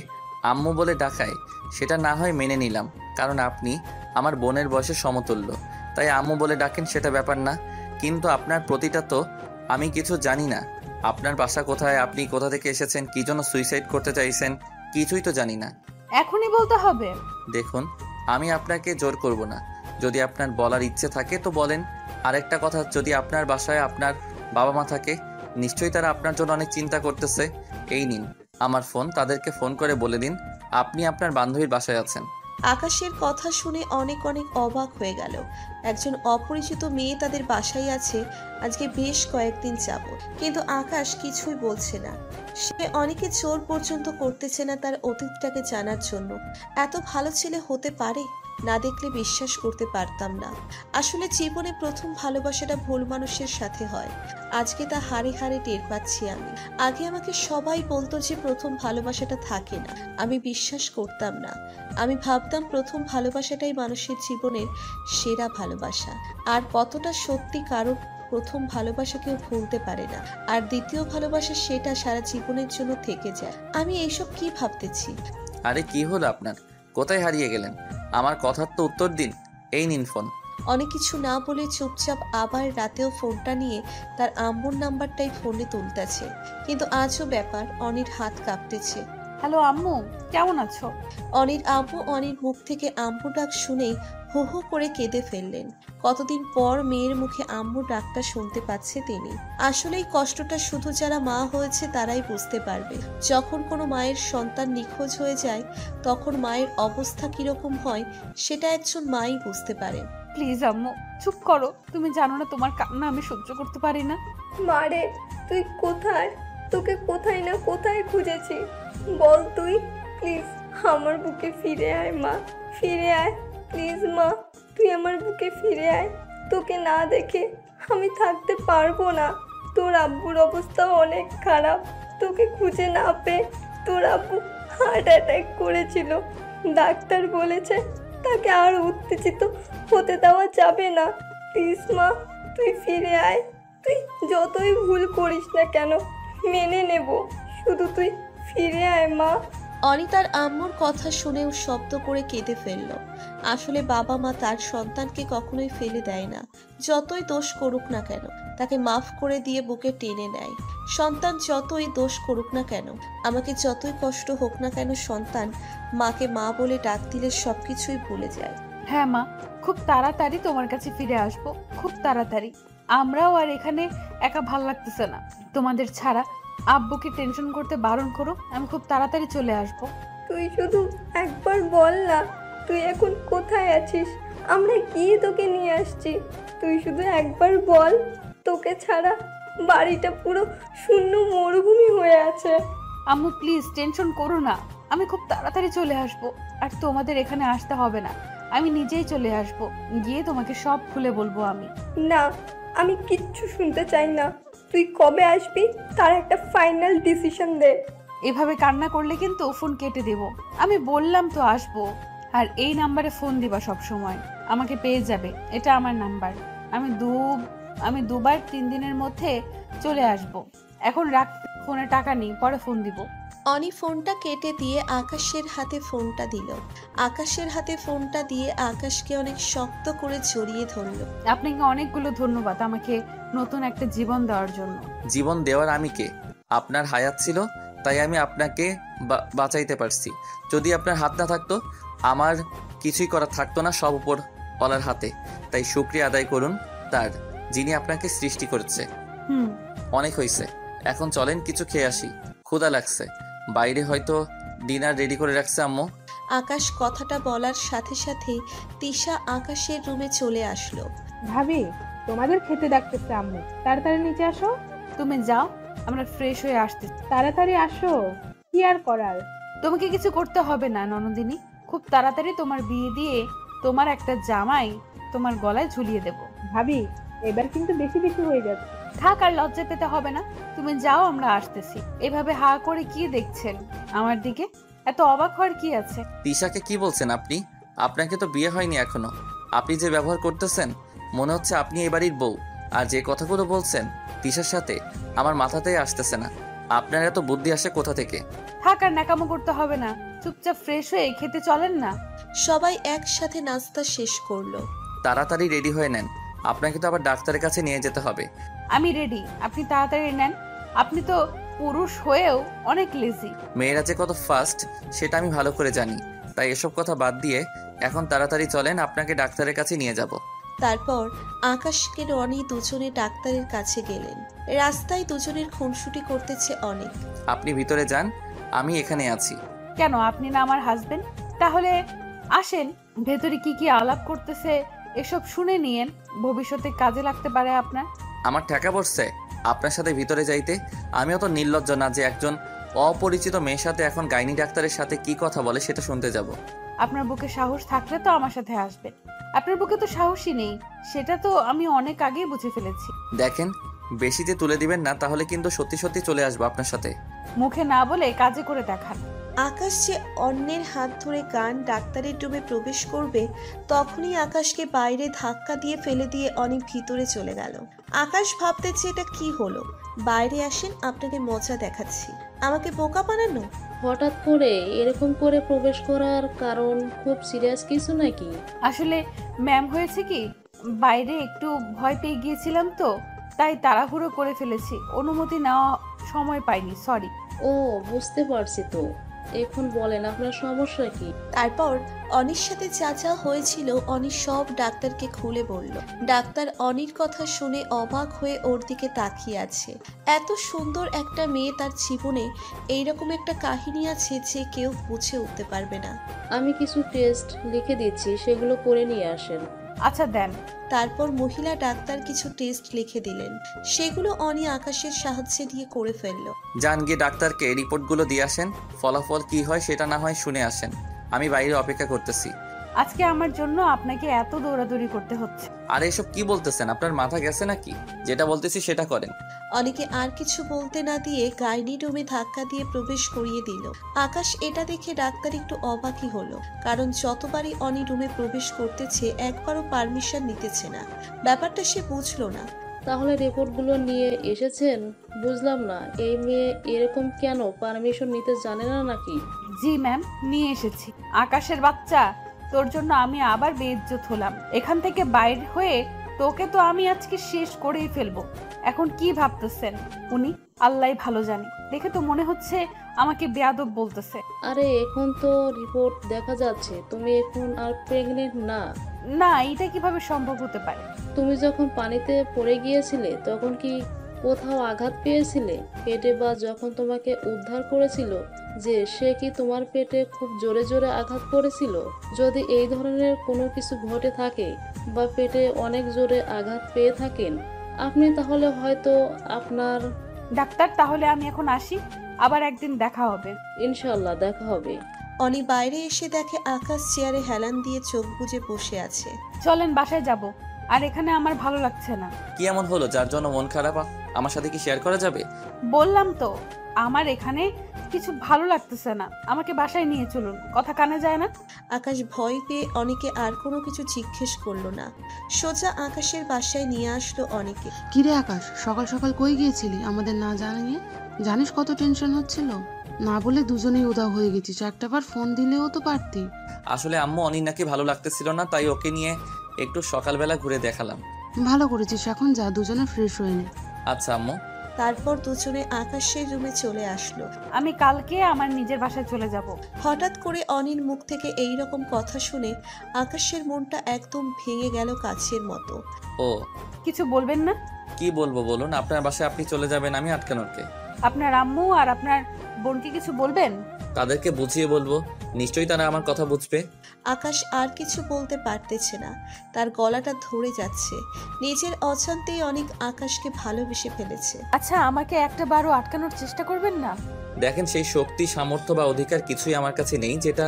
আম্মু বলে ডাকায় সেটা না হয় মেনে নিলাম, কারণ আপনি আমার বোনের বয়সের সমতুল্য, তাই আম্মু বলে ডাকেন সেটা ব্যাপার না। কিন্তু আপনার প্রতিটা তো আমি কিছু জানি না। আপনার বাসা কোথায়, আপনি কোথা থেকে এসেছেন, কী জন্য সুইসাইড করতে চাইছেন, কিছুই তো জানি না। এখনই বলতে হবে? দেখুন, আমি আপনাকে জোর করব না। যদি আপনার বলার ইচ্ছে থাকে তো বলেন। আরেকটা কথা, যদি আপনার বাসায় আপনার বাবা মা থাকে, নিশ্চয়ই তারা আপনার জন্য অনেক চিন্তা করতেছে। এই নিন আমার ফোন, তাদেরকে ফোন করে বলে দিন আপনি আপনার বান্ধবীর বাসায় আছেন। আকাশের কথা শুনে অনেক অনেক অবাক হয়ে গেল। একজন অপরিচিত মেয়ে তাদের বাসায় আছে আজকে বেশ কয়েকদিন যাবত, কিন্তু আকাশ কিছুই বলছে না। সে অনেকে জোর পর্যন্ত করতেছে না তার অতীতটাকে জানার জন্য। এত ভালো ছেলে হতে পারে? না দেখলে বিশ্বাস করতে পারতাম না। আসলে জীবনে প্রথম ভালোবাসাটা ভুল মানুষের সাথে হয়। আজকে তা হাড়ে হাড়ে টের পাচ্ছি আমি। আগে আমাকে সবাই বলতো যে প্রথম ভালোবাসাটা থাকে না। আমি বিশ্বাস করতাম না। আমি ভাবতাম প্রথম ভালোবাসাটাই মানুষের জীবনের সেরা ভালোবাসা। আর কতটা সত্যি, কারণ প্রথম ভালোবাসা কেউ ভুলতে পারে না, আর দ্বিতীয় ভালোবাসা সেটা সারা জীবনের জন্য থেকে যায়। আমি এইসব কি ভাবতেছি? আরে কি হলো আপনার? কোথায় হারিয়ে গেলেন? আমার কথার তো উত্তর দিন। এই নিন ফোন। অনেক কিছু না বলে চুপচাপ আবার রাতেও ফোনটা নিয়ে তার আম্মুর নাম্বারটাই ফোনে তুলতেছে। কিন্তু আজও ব্যাপার, অনির হাত কাঁপতেছে। হ্যালো আম্মু, কেমন আছো? অনির আব্বু অনির মুখ থেকে আম্মু ডাক শুনেই হো হো করে কেঁদে ফেললেন। কতদিন পর মেয়ের মুখে আম্মু ডাকটা শুনতে পাচ্ছে তিনি। আসলেই কষ্টটা শুধু যারা মা হয়েছে তারাই বুঝতে পারবে। যখন কোনো মায়ের সন্তান নিখোঁজ হয়ে যায় তখন মায়ের অবস্থা কিরকম হয় সেটা একজন মাই বুঝতে পারে। প্লিজ আম্মু চুপ করো, তুমি জানো না তোমার কান্না আমি সহ্য করতে পারি না। মারে, তুই কোথায়? তোকে কোথায় না কোথায় খুঁজেছি, বল তুই। প্লিজ আমার বুকে ফিরে আয় মা, ফিরে আয় প্লিজ মা, তুই আমার বুকে ফিরে আয়। তোকে না দেখে আমি থাকতে পারবো না। তোর আব্বুর অবস্থা অনেক খারাপ। তোকে খুঁজে না পেয়ে তোর আব্বু হার্ট অ্যাটাক করেছিল। ডাক্তার বলেছে তাকে আর উত্তেজিত হতে দেওয়া যাবে না। প্লিজ মা, তুই ফিরে আয়। তুই যতই ভুল করিস না কেন মেনে নেব, শুধু তুই ফিরে আয় মা। অনিতার আম্মুর কথা শুনেও শব্দ করে কেঁদে ফেলল। আসলে বাবা মা তার সন্তানকে কখনোই ফেলে দেয় না। যতই দোষ করুক না কেন তাকে মাফ করে দিয়ে বুকে টেনে নেয়। সন্তান যতই দোষ করুক না কেন, আমাকে যতই কষ্ট হোক না কেন, সন্তান মাকে মা বলে ডাক দিলে সবকিছুই ভুলে যায়। হ্যাঁ মা, খুব তাড়াতাড়ি তোমার কাছে ফিরে আসবো, খুব তাড়াতাড়ি। আমরাও আর এখানে একা ভাল লাগতেছে না তোমাদের ছাড়া। আব্বুকে টেনশন করতে বারণ করো, আমি খুব তাড়াতাড়ি চলে আসবো। তুই শুধু একবার বল না তুই এখন কোথায় আছিস, আমরা গিয়ে তোকে নিয়ে আসছি। তুই শুধু একবার বল, তোকে ছাড়া বাড়িটা পুরো শূন্য মরুভূমি হয়ে আছে। আম্মু প্লিজ টেনশন করো না, আমি খুব তাড়াতাড়ি চলে আসবো। আর তোমাদের এখানে আসতে হবে না, আমি নিজেই চলে আসবো। গিয়ে তোমাকে সব খুলে বলবো আমি। না, আমি কিচ্ছু শুনতে চাই না। তুই কবে আসবি তার একটা ফাইনাল ডিসিশন দে। এভাবে কান্না করলে কিন্তু ফোন কেটে দেব। আমি বললাম তো আসবো। আর এই নাম্বারে ফোন দিবা সব সময়, আমাকে পেয়ে যাবে। এটা আমার নাম্বার। আমি দুবার 3 দিনের মধ্যে চলে আসব। এখন রাখ, ফোনে টাকা নেই, পরে ফোন দিব। অনি ফোনটা কেটে দিয়ে আকাশের হাতে ফোনটা দিল। আকাশের হাতে ফোনটা দিয়ে আকাশকে অনেক শক্ত করে জড়িয়ে ধরল। আপনাকে অনেকগুলো ধন্যবাদ আমাকে নতুন একটা জীবন দেওয়ার জন্য। জীবন দেওয়ার আমি কে? আপনার হায়াত ছিল তাই আমি আপনাকে বাঁচাইতে পারছি। যদি আপনার হাত না থাকতো আমার কিছুই করা থাকতো না, সব উপর ওলার হাতে। তাই শুকরিয়া আদায় করুন তার, যিনি আপনাকে সৃষ্টি করেছে। অনেক হয়েছে, এখন চলেন কিছু খেয়ে আসি, ক্ষুধা লাগছে। বাইরে হয়তো ডিনার রেডি করে রাখছে আম্মু। আকাশ কথাটা বলার সাথে সাথে তিশা আকাশের রুমে চলে আসলো। ভাবি, তোমাদের খেতে ডাকতেছে আম্মু, তাড়াতাড়ি নিচে আসো। তুমি যাও, আমরা ফ্রেশ হয়ে আসতে। তাড়াতাড়ি আসো, কি আর করার। তোমাকে কিছু করতে হবে না ননদিনী, খুব তাড়াতাড়ি তোমার বিয়ে দিয়ে তোমার একটা জামাই তোমার গলায় ঝুলিয়ে দেব। ভাবি, এবার কিন্তু বেশি বেশি হয়ে যাচ্ছে। থাক, আর লজ্জা পেতে হবে না। তুমি যাও, আমরা আসতেছি। এভাবে হা করে কি দেখছেন আমার দিকে? এত অবাক হওয়ার কি আছে? তিশাকে কি বলছেন আপনি? আপনাকে তো বিয়ে হয়নি এখনো। আপনি যে ব্যবহার করতেছেন মনে হচ্ছে আপনি এই বাড়ির বউ। আর যে কথাগুলো বলছেন তিশার সাথে, আমার মাথাতেই আসতেছে না। আপনার এত বুদ্ধি আসে কোথা থেকে? থাক, আর ন্যাকামো করতে হবে না। চুপচাপ ফ্রেশ হয়ে খেতে চলেন না। সবাই একসাথে নাস্তা শেষ করলো। তাড়াতাড়ি রেডি হয়ে নেন, আপনাকে তো আবার ডাক্তারের কাছে নিয়ে যেতে হবে। আমি রেডি, আপনি তাড়াতাড়ি নেন। আপনি তো পুরুষ হয়েও অনেক লেজি। মেয়েরা যে কত ফাস্ট সেটা আমি ভালো করে জানি, তাই এসব কথা বাদ দিয়ে এখন তাড়াতাড়ি চলেন, আপনাকে ডাক্তারের কাছে নিয়ে যাব। তারপর আকাশকে রনি দুজনে ডাক্তারের কাছে গেলেন। রাস্তায় দুজনের খুনসুটি করতেছে অনেক। আপনি ভিতরে যান, আমি এখানে আছি। কেন, আপনি না আমার হাজবেন্ড? তাহলে আসেন, ভেতরে কি কি আলাপ করতেছে এসব শুনে নিয়েন, ভবিষ্যতে কাজে লাগতে পারে আপনার। আমার ঠেকা পড়ছে আপনার সাথে ভিতরে যাইতে? আমিও তো নির্লজ্জ না যে একজন অপরিচিত মেয়ের সাথে এখন গাইনি ডাক্তারের সাথে কি কথা বলে সেটা শুনতে যাব। আপনার বুকে সাহস থাকলে তো আমার সাথে আসবেন। আপনার বুকে তো সাহসই নেই, সেটা তো আমি অনেক আগেই বুঝে ফেলেছি। দেখেন, বেশি যে তুলে দিবেন না, তাহলে কিন্তু সত্যি সত্যি চলে আসবো আপনার সাথে। মুখে না বলে কাজে করে দেখান। আকাশ যে অন্যের হাত ধরে গান ডাক্তারের রুমে প্রবেশ করবে, তখনই আকাশকে বাইরে ধাক্কা দিয়ে ফেলে দিয়ে অনেক ভিতরে চলে গেল। আকাশ ভাবতেছে এটা কি হলো, বাইরে আসেন, আপনাকে মজা দেখাচ্ছি। আমাকে বোকা বানানো? হঠাৎ করে এরকম করে প্রবেশ করার কারণ খুব সিরিয়াস কিছু নাকি? আসলে ম্যাম, হয়েছে কি, বাইরে একটু ভয় পেয়ে গিয়েছিলাম তো, তাই তাড়াহুড়ো করে ফেলেছি, অনুমতি নেওয়া সময় পাইনি, সরি। ও, বুঝতে পারছি তো। এখন বলেন আপনার সমস্যা কি? তারপর অনির সাথে যা যা হয়েছিল অনি সব ডাক্তারকে খুলে বলল। ডাক্তার অনির কথা শুনে অবাক হয়ে ওর দিকে তাকিয়ে আছে। এত সুন্দর একটা মেয়ে, তার জীবনে এইরকম একটা কাহিনী আছে যে কেউ বুঝে উঠতে পারবে না। আমি কিছু টেস্ট লিখে দিচ্ছি, সেগুলো করে নিয়ে আসেন। আচ্ছা দেন। তারপর মহিলা ডাক্তার কিছু টেস্ট লিখে দিলেন, সেগুলো অনি আকাশের সাহায্যে দিয়ে করে ফেলল। যান গিয়ে ডাক্তারকে রিপোর্টগুলো দিয়ে আসেন, ফলাফল কি হয় সেটা না হয় শুনে আসেন। আমি বাইরে অপেক্ষা করতেছি। আজকে আমার জন্য আপনাকে এত দৌড়াদৌড়ি করতে হচ্ছে। আর এসব কি বলতেছেন? আপনার মাথা গেছে নাকি? যেটা বলতেছি সেটা করেন। অনেকে আর কিছু বলতে না দিয়ে গাইনি রুমে ধাক্কা দিয়ে প্রবেশ করিয়ে দিল। আকাশ এটা দেখে ডাক্তার একটু অবাকই হলো, কারণ যতবারই অনি রুমে প্রবেশ করতেছে একবারও পারমিশন নিতেছে না। ব্যাপারটা সে বুঝলো না। তাহলে রিপোর্টগুলো নিয়ে এসেছেন? বুঝলাম না, এই মেয়ে এরকম কেন, পারমিশন নিতে জানে না নাকি? জি ম্যাম, নিয়ে এসেছি। আকাশের বাচ্চা, তোর জন্য আমি আবার বেইজ্জত হলাম। এখান থেকে বাইর হয়ে তোকে তো আমি আজকে শেষ করেই ফেলবো। এখন কি ভাবতেছেন উনি? আল্লাহ ভালো জানে, দেখে তো মনে হচ্ছে আমাকে বেয়াদব বলতেছে। আরে এখন তো রিপোর্ট দেখা যাচ্ছে তুমি এখন আর প্রেগনেন্ট না। না, এটা কিভাবে সম্ভব হতে পারে? তুমি যখন পানিতে পড়ে গিয়েছিলে তখন কি কোথাও আঘাত পেয়েছিলে পেটে, বা যখন তোমাকে উদ্ধার করেছিল যে সে কি তোমার পেটে খুব জোরে জোরে আঘাত করেছিল? যদি এই ধরনের কোনো কিছু ঘটে থাকে বা পেটে অনেক জোরে আঘাত পেয়ে থাকেন আপনি, তাহলে হয়তো আপনার। ডাক্তার, তাহলে আমি এখন আসি, আবার একদিন দেখা হবে। ইনশাল্লাহ দেখা হবে। অনি বাইরে এসে দেখে আকাশ চেয়ারে হেলান দিয়ে চোখ বুজে বসে আছে। চলেন বাসায় যাব, আর এখানে আমার ভালো লাগছে না। কি এমন হলো যার জন্য মন খারাপ? আমার সাথে কি শেয়ার করা যাবে? বললাম তো, আমার এখানে কিছু ভালো লাগতেছে না, আমাকে বাসায় নিয়ে চলুন। কথা কানে যায় না? আকাশ ভয় পেয়ে অনেকে আর কোনো কিছু জিজ্ঞেস করলো না, সোজা আকাশের বাসায় নিয়ে আসলো অনেকে। কিরে আকাশ, সকাল সকাল কই গিয়েছিলি আমাদের না জানিয়ে? জানিস কত টেনশন হচ্ছিল? না বলে দুজনেই উধাও হয়ে গেছিস, একটাবার ফোন দিলেও তো পারতি। আসলে আম্মু অনির নাকি ভালো লাগতেছিল না, তাই ওকে নিয়ে একটু সকালবেলা ঘুরে দেখালাম। ভালো করেছিস, এখন যা দুজনে ফ্রেশ হয়ে নে। আচ্ছা আম্মু। তারপর দুজনে আকাশের রুমে চলে আসলো। আমি কালকে আমার নিজের বাসায় চলে যাব। হঠাৎ করে অনির মুখ থেকে এই রকম কথা শুনে আকাশের মনটা একদম ভেঙে গেল কাছের মতো। ও, কিছু বলবেন না? কি বলবো বলুন? আপনার বাসায় আপনি চলে যাবেন, আমি আটকানোর কে? আপনার আম্মু আর আপনার বোনকে কিছু বলবেন? তাদেরকে বুঝিয়ে বলবো, নিশ্চয়ই তারা আমার কথা বুঝবে। আকাশ আর কিছু বলতে পারতেছে না, তার গলাটা ধরে যাচ্ছে। নিজের অজান্তেই অনেক আকাশকে ভালোবেসে ফেলেছে। আচ্ছা, আমাকে একটা বারও আটকানোর চেষ্টা করবেন না। দেখেন, সেই শক্তি, সামর্থ্য বা অধিকার কিছুই আমার কাছে নেই যেটা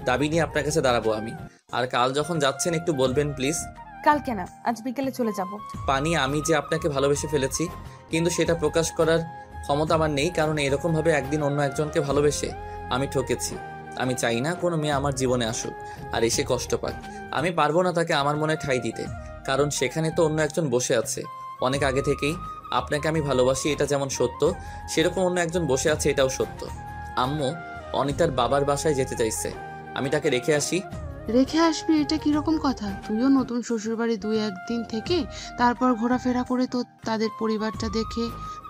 দাবি নিয়ে আপনার কাছে দাঁড়াবো আমি। আর কাল যখন যাচ্ছেন একটু বলবেন প্লিজ। কালকে না, আজ বিকেলে চলে যাব। পানি, আমি যে আপনাকে ভালোবেসে ফেলেছি, কিন্তু সেটা প্রকাশ করার ক্ষমতা আমার নেই, কারণ এরকমভাবে একদিন অন্য একজনকে ভালোবেসে আমি ঠকেছি। আমি চাই না কোনো মেয়ে আমার জীবনে আসুক আর এসে কষ্ট পাক। আমি পারবো না তাকে আমার মনে ঠাঁই দিতে, কারণ সেখানে তো অন্য একজন বসে আছে অনেক আগে থেকেই। আপনাকে আমি ভালোবাসি, এটা যেমন সত্য, সেরকম অন্য একজন বসে আছে, এটাও সত্য। আম্মু, অনিতার বাবার বাসায় যেতে চাইছে, আমি তাকে রেখে আসি। রেখে আসবি এটা কিরকম কথা? তুইও নতুন শ্বশুরবাড়ি 2-1 দিন থেকে তারপর ঘোরাফেরা করে তো তাদের পরিবারটা দেখে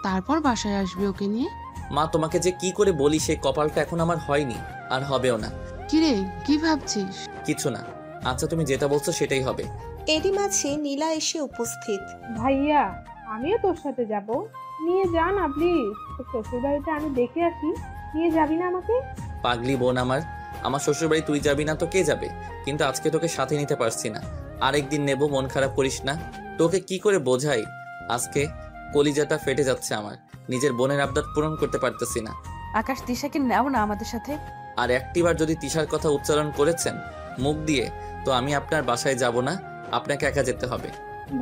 তারপর বাসায় আসবি ওকে নিয়ে। মা, তোমাকে যে কি করে বলি সেই কপালটা এখন আমার হয়নি, আর হবেও না। কিরে, কি ভাবছিস? কিছু না। আচ্ছা, তুমি যেটা বলছো সেটাই হবে। এরই মাঝে নীলা এসে উপস্থিত। ভাইয়া, আমিও তোর সাথে যাব। নিয়ে যা না প্লিজ, তোর শ্বশুরবাড়িটা আমি দেখে আসি। নিয়ে যাবি না আমাকে? পাগলি বোন আমার শ্বশুরবাড়ি তুই যাবি না তো কে যাবে? কিন্তু আজকে তোকে সাথে নিতে পারছি না, আরেকদিন নেব, মন খারাপ করিস না। তোকে কি করে বোঝাই, আজকে কলিজাটা ফেটে যাচ্ছে আমার, নিজের বোনের আবদার পূরণ করতে পারতেছি না। আকাশ, তিশাকে নেও না আমাদের সাথে। আর একটিবার যদি তিশার কথা উচ্চারণ করেছেন মুখ দিয়ে, তো আমি আপনার বাসায় যাব না, আপনাকে একা যেতে হবে।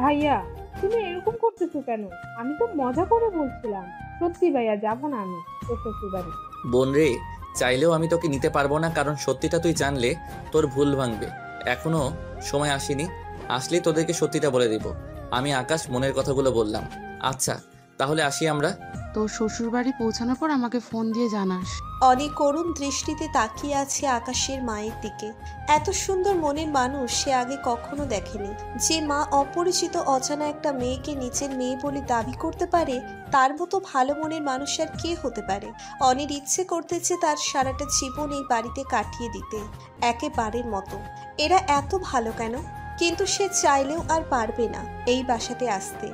ভাইয়া, তুমি এরকম করতেছো কেন? আমি তো মজা করে বলছিলাম। সত্যি ভাইয়া, যাবো না আমি তোর শ্বশুরবাড়ি। বোন রে, চাইলেও আমি তোকে নিতে পারবো না, কারণ সত্যিটা তুই জানলে তোর ভুল ভাঙবে। এখনো সময় আসেনি, আসলেই তোদেরকে সত্যিটা বলে দিব। আমি আকাশ মনের কথাগুলো বললাম। আচ্ছা, তাহলে আসি আমরা। তোর শ্বশুরবাড়ি পৌঁছানোর পর আমাকে ফোন দিয়ে জানাস। অনেক করুণ দৃষ্টিতে তাকিয়ে আছে আকাশের মায়ের দিকে। এত সুন্দর মনের মানুষ সে আগে কখনো দেখেনি। যে মা অপরিচিত অজানা একটা মেয়েকে নিজের মেয়ে বলে দাবি করতে পারে, তার মতো ভালো মনের মানুষ আর কে হতে পারে। অনেক ইচ্ছে করতেছে তার সারাটা জীবন এই বাড়িতে কাটিয়ে দিতে, একেবারের মতো। এরা এত ভালো কেন? কিন্তু সে চাইলেও আর পারবে না এই বাসাতে আসতে।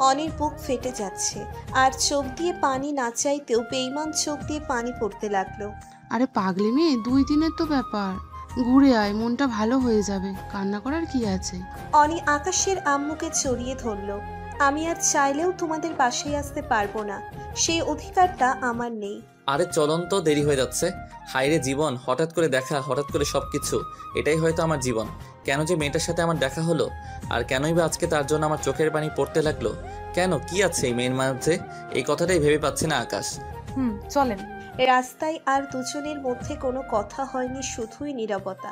অনির বুক ফেটে যাচ্ছে, আর চোখ দিয়ে পানি না চাইতেও বেইমান চোখ দিয়ে পানি পড়তে লাগলো। আরে পাগলি মেয়ে, 2 দিনের তো ব্যাপার, ঘুরে আয়, মনটা ভালো হয়ে যাবে, কান্না করার কি আছে? অনি আকাশের আম্মুকে জড়িয়ে ধরল। আমি আর চাইলেও তোমাদের বাসায় আসতে পারবো না, সেই অধিকারটা আমার নেই। আরে চলন তো, দেরি হয়ে যাচ্ছে। হায়রে জীবন, হঠাৎ করে দেখা, হঠাৎ করে সবকিছু, এটাই হয়তো আমার জীবন। কেন যে মেয়েটার সাথে আমার দেখা হলো, আর কেনই বা আজকে তার জন্য আমার চোখের পানি পড়তে লাগলো? কেন, কি আছে এই মেয়ের মাঝে? এই কথাটাই ভেবে পাচ্ছে না আকাশ। চলেন। রাস্তায় আর দুজনের মধ্যে কোনো কথা হয়নি, শুধুই নীরবতা।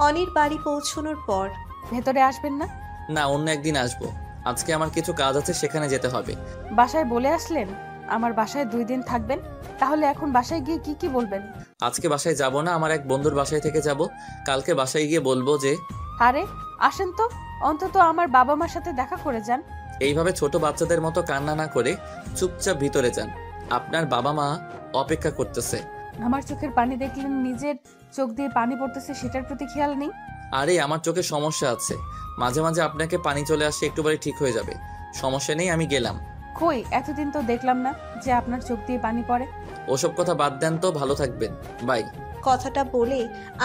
অনির বাড়ি পৌঁছানোর পর, ভেতরে আসবেন না? না, অন্য একদিন আসবো। আজকে আমার কিছু কাজ আছে, সেখানে যেতে হবে। বাসায় বলে আসলেন আমার বাসায় 2 দিন থাকবেন, তাহলে এখন বাসায় গিয়ে কি কি বলবেন? আজকে বাসায় যাব না, আমার এক বন্ধুর বাসায় থেকে যাব। কালকে বাসায় গিয়ে বলবো যে। আরে আসেন তো, অন্তত আমার বাবা মার সাথে দেখা করে যান। এইভাবে ছোট বাচ্চাদের মতো কান্না না করে চুপচাপ ভিতরে যান, আপনার বাবা মা অপেক্ষা করতেছে। আমার চোখের পানি দেখলেন, নিজের চোখ দিয়ে পানি পড়তেছে, সেটার প্রতি খেয়াল নেই? আরে আমার চোখে সমস্যা আছে, মাঝে মাঝে আপনাকে পানি চলে আসে, একটুবারে ঠিক হয়ে যাবে, সমস্যা নেই, আমি গেলাম। কই, এতদিন তো দেখলাম না যে আপনার চোখ দিয়ে পানি পড়ে। ওসব কথা বাদ দেন তো, ভালো থাকবেন, বাই। কথাটা বলে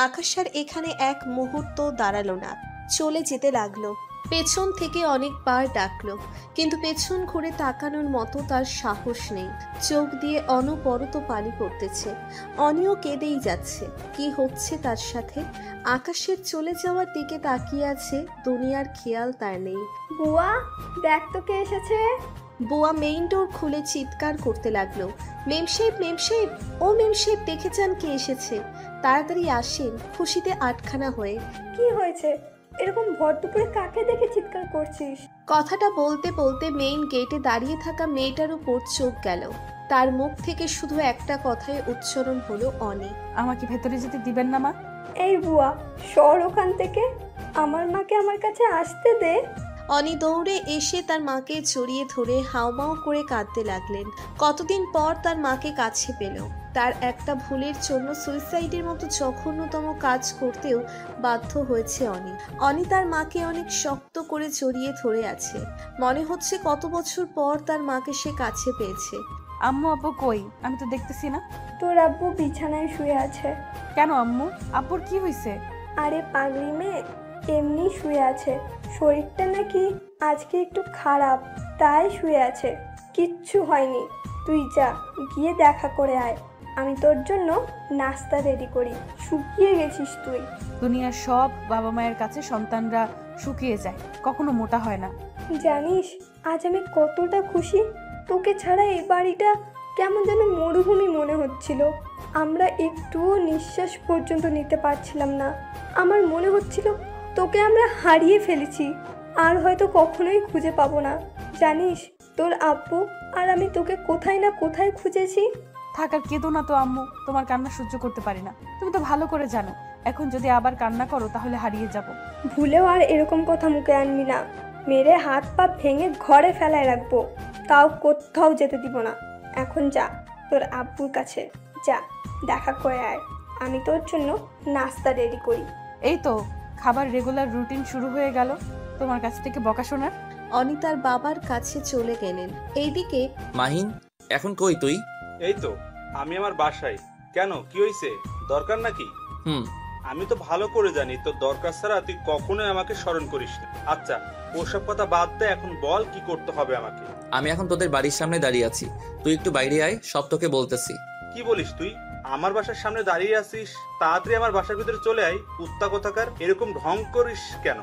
আকাশ আর এখানে এক মুহূর্ত দাঁড়ালো না, চলে যেতে লাগলো। পেছন থেকে অনেকবার ডাকলো, কিন্তু পেছন ঘুরে তাকানোর মতো তার সাহস নেই। চোখ দিয়ে অনবরত পানি পড়তেছে, অনিও কেঁদেই যাচ্ছে। কি হচ্ছে তার সাথে? আকাশের চলে যাওয়ার দিকে তাকিয়ে আছে, দুনিয়ার খেয়াল তার নেই। বুয়া, দেখ তো কে এসেছে। বুয়া মেইন ডোর খুলে চিৎকার করতে লাগলো, মেম সাহেব, মেম সাহেব, ও মেম সাহেব, দেখে যান কে এসেছে, তাড়াতাড়ি আসেন। খুশিতে আটখানা হয়ে, কি হয়েছে? এরকম ভর দুপুরে কাকে দেখে চিৎকার করছিস? কথাটা বলতে বলতে মেইন গেটে দাঁড়িয়ে থাকা মেয়েটার উপর চোখ গেল। তার মুখ থেকে শুধু একটা কথাই উচ্চারণ হলো, অনি। আমাকে ভেতরে যেতে দিবেন না মা? এই বুয়া, সর ওখান থেকে, আমার মাকে আমার কাছে আসতে দে। অনি দৌড়ে এসে তার মাকে জড়িয়ে ধরে হাউমাউ করে কাঁদতে লাগলেন। কতদিন পর তার মাকে কাছে পেল। তার একটা ভুলের জন্য সুইসাইডের মতো জঘন্যতম কাজ করতেও বাধ্য হয়েছে অনি। অনি তার মাকে অনেক শক্ত করে জড়িয়ে ধরে আছে, মনে হচ্ছে কত বছর পর তার মাকে সে কাছে পেয়েছে। আম্মু আব্বু কই? আমি তো দেখতেছি না। তোর আব্বু বিছানায় শুয়ে আছে। কেন আম্মু, আব্বুর কি হয়েছে? আরে পাগলি মেয়ে, এমনি শুয়ে আছে, শরীরটা নাকি আজকে একটু খারাপ, তাই শুয়ে আছে, কিচ্ছু হয়নি। তুই যা, গিয়ে দেখা করে আয়, আমি তোর জন্য নাস্তা রেডি করি। শুকিয়ে গেছিস তুই। দুনিয়ার সব বাবা মায়ের কাছে সন্তানরা শুকিয়ে যায়, কখনো মোটা হয় না। জানিস আজ আমি কতটা খুশি। তোকে ছাড়া এই বাড়িটা কেমন যেন মরুভূমি মনে হচ্ছিল। আমরা একটুও নিঃশ্বাস পর্যন্ত নিতে পারছিলাম না। আমার মনে হচ্ছিল তোকে আমরা হারিয়ে ফেলেছি, আর হয়তো কখনোই খুঁজে পাবো না। জানিস তোর আব্বু আর আমি তোকে কোথায় না কোথায় খুঁজেছি। থাক আর কেঁদো না তো আম্মু, তোমার কান্না সহ্য করতে পারি না। তুমি তো ভালো করে জানো এখন যদি আবার কান্না করো তাহলে হারিয়ে যাব। ভুলেও আর এরকম কথা মুখে আনবি না। মেরে হাত পা ভেঙে ঘরে ফেলায় রাখবো, তাও কোথাও যেতে দিব না। এখন যা তোর আব্বুর কাছে, যা দেখা করে আয়। আমি তোর জন্য নাস্তা রেডি করি। এই তো খাবার রেগুলার রুটিন শুরু হয়ে গেল তোমার কাছ থেকে বকা শোনার। অনিতার বাবার কাছে চলে গেলেন। এইদিকে মাহিন, এখন কই তুই? এই তো আমি আমার বাসায়। কেন, কি হয়েছে? দরকার নাকি? হুম। আমি তো ভালো করে জানি তোর দরকার ছাড়া তুই কখনোই আমাকে স্মরণ করিস না। আচ্ছা, ওসব কথা বাদ দে, এখন বল কি করতে হবে আমাকে। আমি এখন তোদের বাড়ির সামনে দাঁড়িয়ে আছি, তুই একটু বাইরে আয়, সব তোকে বলতেছি। কি বলিস তুই? আমার বাসার সামনে দাঁড়িয়ে আছিস, তাড়াতাড়ি আমার বাসার ভিতরে চলে আয়। কুত্তা কোথাকার, এরকম ঢং করিস কেন?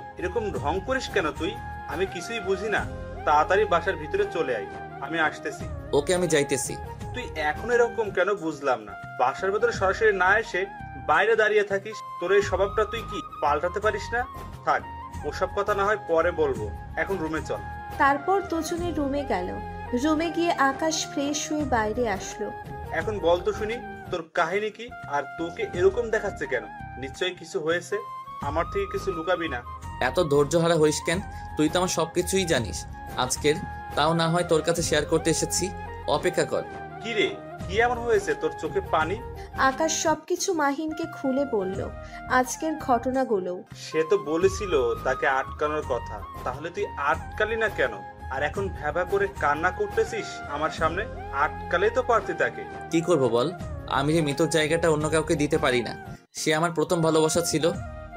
তুই? আমি কিছুই বুঝি না। তাড়াতাড়ি বাসার ভিতরে চলে আয়, আমি আসতেছি। ওকে, আমি যাইতেছি। তুই এখন এরকম কেন বুঝলাম না। বাসার ভিতরে সরাসরি না এসে বাইরে দাঁড়িয়ে থাকিস। তোর এই স্বভাবটা তুই কি পাল্টাতে পারিস না? থাক, ওসব কথা না হয় পরে বলবো, এখন রুমে চল। তারপর দুজনে রুমে গেল। রুমে গিয়ে আকাশ ফ্রেশ হয়ে বাইরে আসলো। এখন বল তো শুনি, তোর কাহিনী কি? আর তোকে এরকম দেখাচ্ছে কেন? নিশ্চয়ই কিছু হয়েছে, আমার থেকে কিছু লুকাবি না। এত ধৈর্য হারা হইস কেন? তুই তো আমার সবকিছুই জানিস। আজকের তাও না হয় তোর কাছে শেয়ার করতে এসেছি, অপেক্ষা কর। কি রে, কি এমন হয়েছে তোর চোখে পানি? আকাশ সবকিছু মাহিনকে খুলে বলল, আজকের ঘটনাগুলো। সে তো বলেছিল তাকে আটকানোর কথা, তাহলে তুই আটকালি না কেন? আর এখন ভ্যাবা করে কান্না করতেছিস আমার সামনে? আটকালে তো পারতি তাকে। কি করব বল, আমি যে মৃতর জায়গাটা অন্য কাউকে দিতে পারি না। সে আমার প্রথম ভালোবাসা ছিল।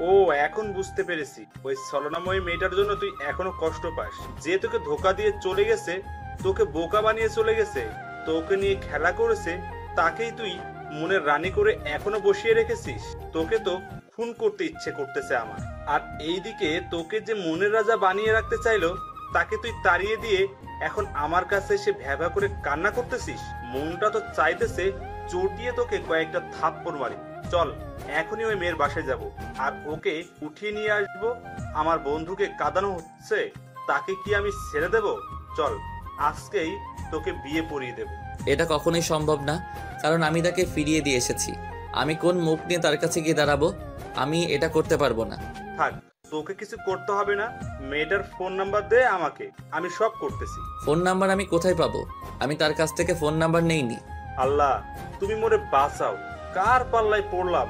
ও, এখন বুঝতে পেরেছি। ওই ছলনাময়ী মেয়েটার জন্য তুই এখনো কষ্ট পাস। যে তোকে ধোকা দিয়ে চলে গেছে, তোকে বোকা বানিয়ে চলে গেছে, তোকে নিয়ে খেলা করেছে, তাকেই তুই মনের রানী করে এখনো বসিয়ে রেখেছিস। তোকে তো খুন করতে ইচ্ছে করতেছে আমার। আর এইদিকে তোকে যে মনের রাজা বানিয়ে রাখতে চাইলো, তাকে তুই তাড়িয়ে দিয়ে এখন আমার কাছে এসে ভ্যাভা করে কান্না করতেছিস। মনটা তো চাইতেছে চটিয়ে তোকে কয়েকটা থাপ্পড় মারি। চল, এখনই ওই মেয়ের বাসায় যাব, আর ওকে উঠিয়ে নিয়ে আসবো। আমার বন্ধুকে কাঁদানো হচ্ছে, তাকে কি আমি ছেড়ে দেব? চল, আজকেই তোকে বিয়ে পড়িয়ে দেব। এটা কখনোই সম্ভব না, কারণ আমি তাকে ফিরিয়ে দিয়ে এসেছি। আমি কোন মুখ নিয়ে তার কাছে গিয়ে দাঁড়াবো? আমি এটা করতে পারবো না। থাক, তোকে কিছু করতে হবে না। মেয়েটার ফোন নাম্বার দে আমাকে, আমি সব করতেছি। ফোন নাম্বার আমি কোথায় পাবো? আমি তার কাছ থেকে ফোন নাম্বার নেইনি। আল্লাহ, তুমি মোরে বাঁচাও, কার পাল্লায় পড়লাম।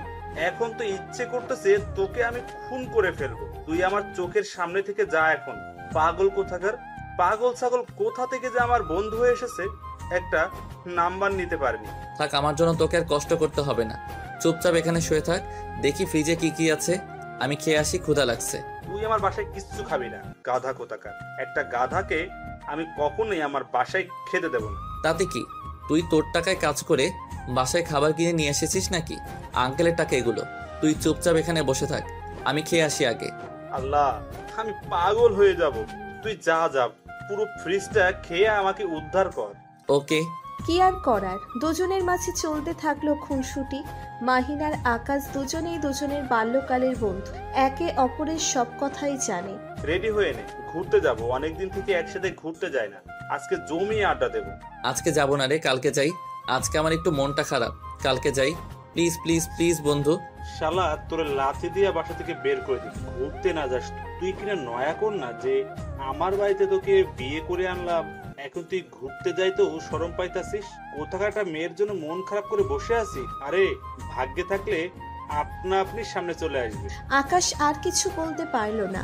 এখন তো ইচ্ছে করতেছে তোকে আমি খুন করে ফেলবো। তুই আমার চোখের সামনে থেকে যা এখন। পাগল কোথাকার, পাগল ছাগল কোথা থেকে যে আমার বন্ধু হয়ে এসেছে, একটা নাম্বার নিতে পারেনি। থাক, আমার জন্য তোকে আর কষ্ট করতে হবে না। চুপচাপ এখানে শুয়ে থাক, দেখি ফ্রিজে কি কি আছে। আমি খেয়ে আসি, ক্ষুধা লাগছে। তুই আমার বাসায় কিচ্ছু খাবি না, গাধা কোথাকার। একটা গাধাকে আমি কখনোই আমার বাসায় খেতে দেব না। তাতে কি, তুই তোর টাকায় কাজ করে বাসায় খাবার কিনে নিয়ে এসেছিস নাকি? আঙ্কেলের টাকা এগুলো। তুই চুপচাপ এখানে বসে থাক, আমি খেয়ে আসি আগে। আল্লাহ, আমি পাগল হয়ে যাব। তুই যা যা, পুরো ফ্রিজটা খেয়ে আমাকে উদ্ধার কর। ওকে। কি আর করার, দুজনের মাঝে চলতে থাকলো খুনসুটি। মাহিন আর আকাশ দুজনেই দুজনের বাল্যকালের বন্ধু, একে অপরের সব কথাই জানে। রেডি হয়ে নে, ঘুরতে যাব। অনেকদিন থেকে একসাথে ঘুরতে যাই না, আজকে জমিয়ে আড্ডা দেব। আজকে যাব না রে, কালকে যাই। আজকে আমার একটু মনটা খারাপ, কালকে যাই। প্লিজ প্লিজ প্লিজ বন্ধু। শালা, তোর লাথি দিয়ে বাসা থেকে বের করে দিবি। ঘুরতে না যাস তুই? কিনা নয়া কর না যে আমার বাড়িতে তোকে বিয়ে করে আনলাম, এখন তুই ঘুরতে যাই তো শরম পাইতাছিস? কোথাকার একটা মেয়ের জন্য মন খারাপ করে বসে আছি? আরে ভাগ্যে থাকলে আপনা আপনি সামনে চলে আসবে। আকাশ আর কিছু বলতে পারল না,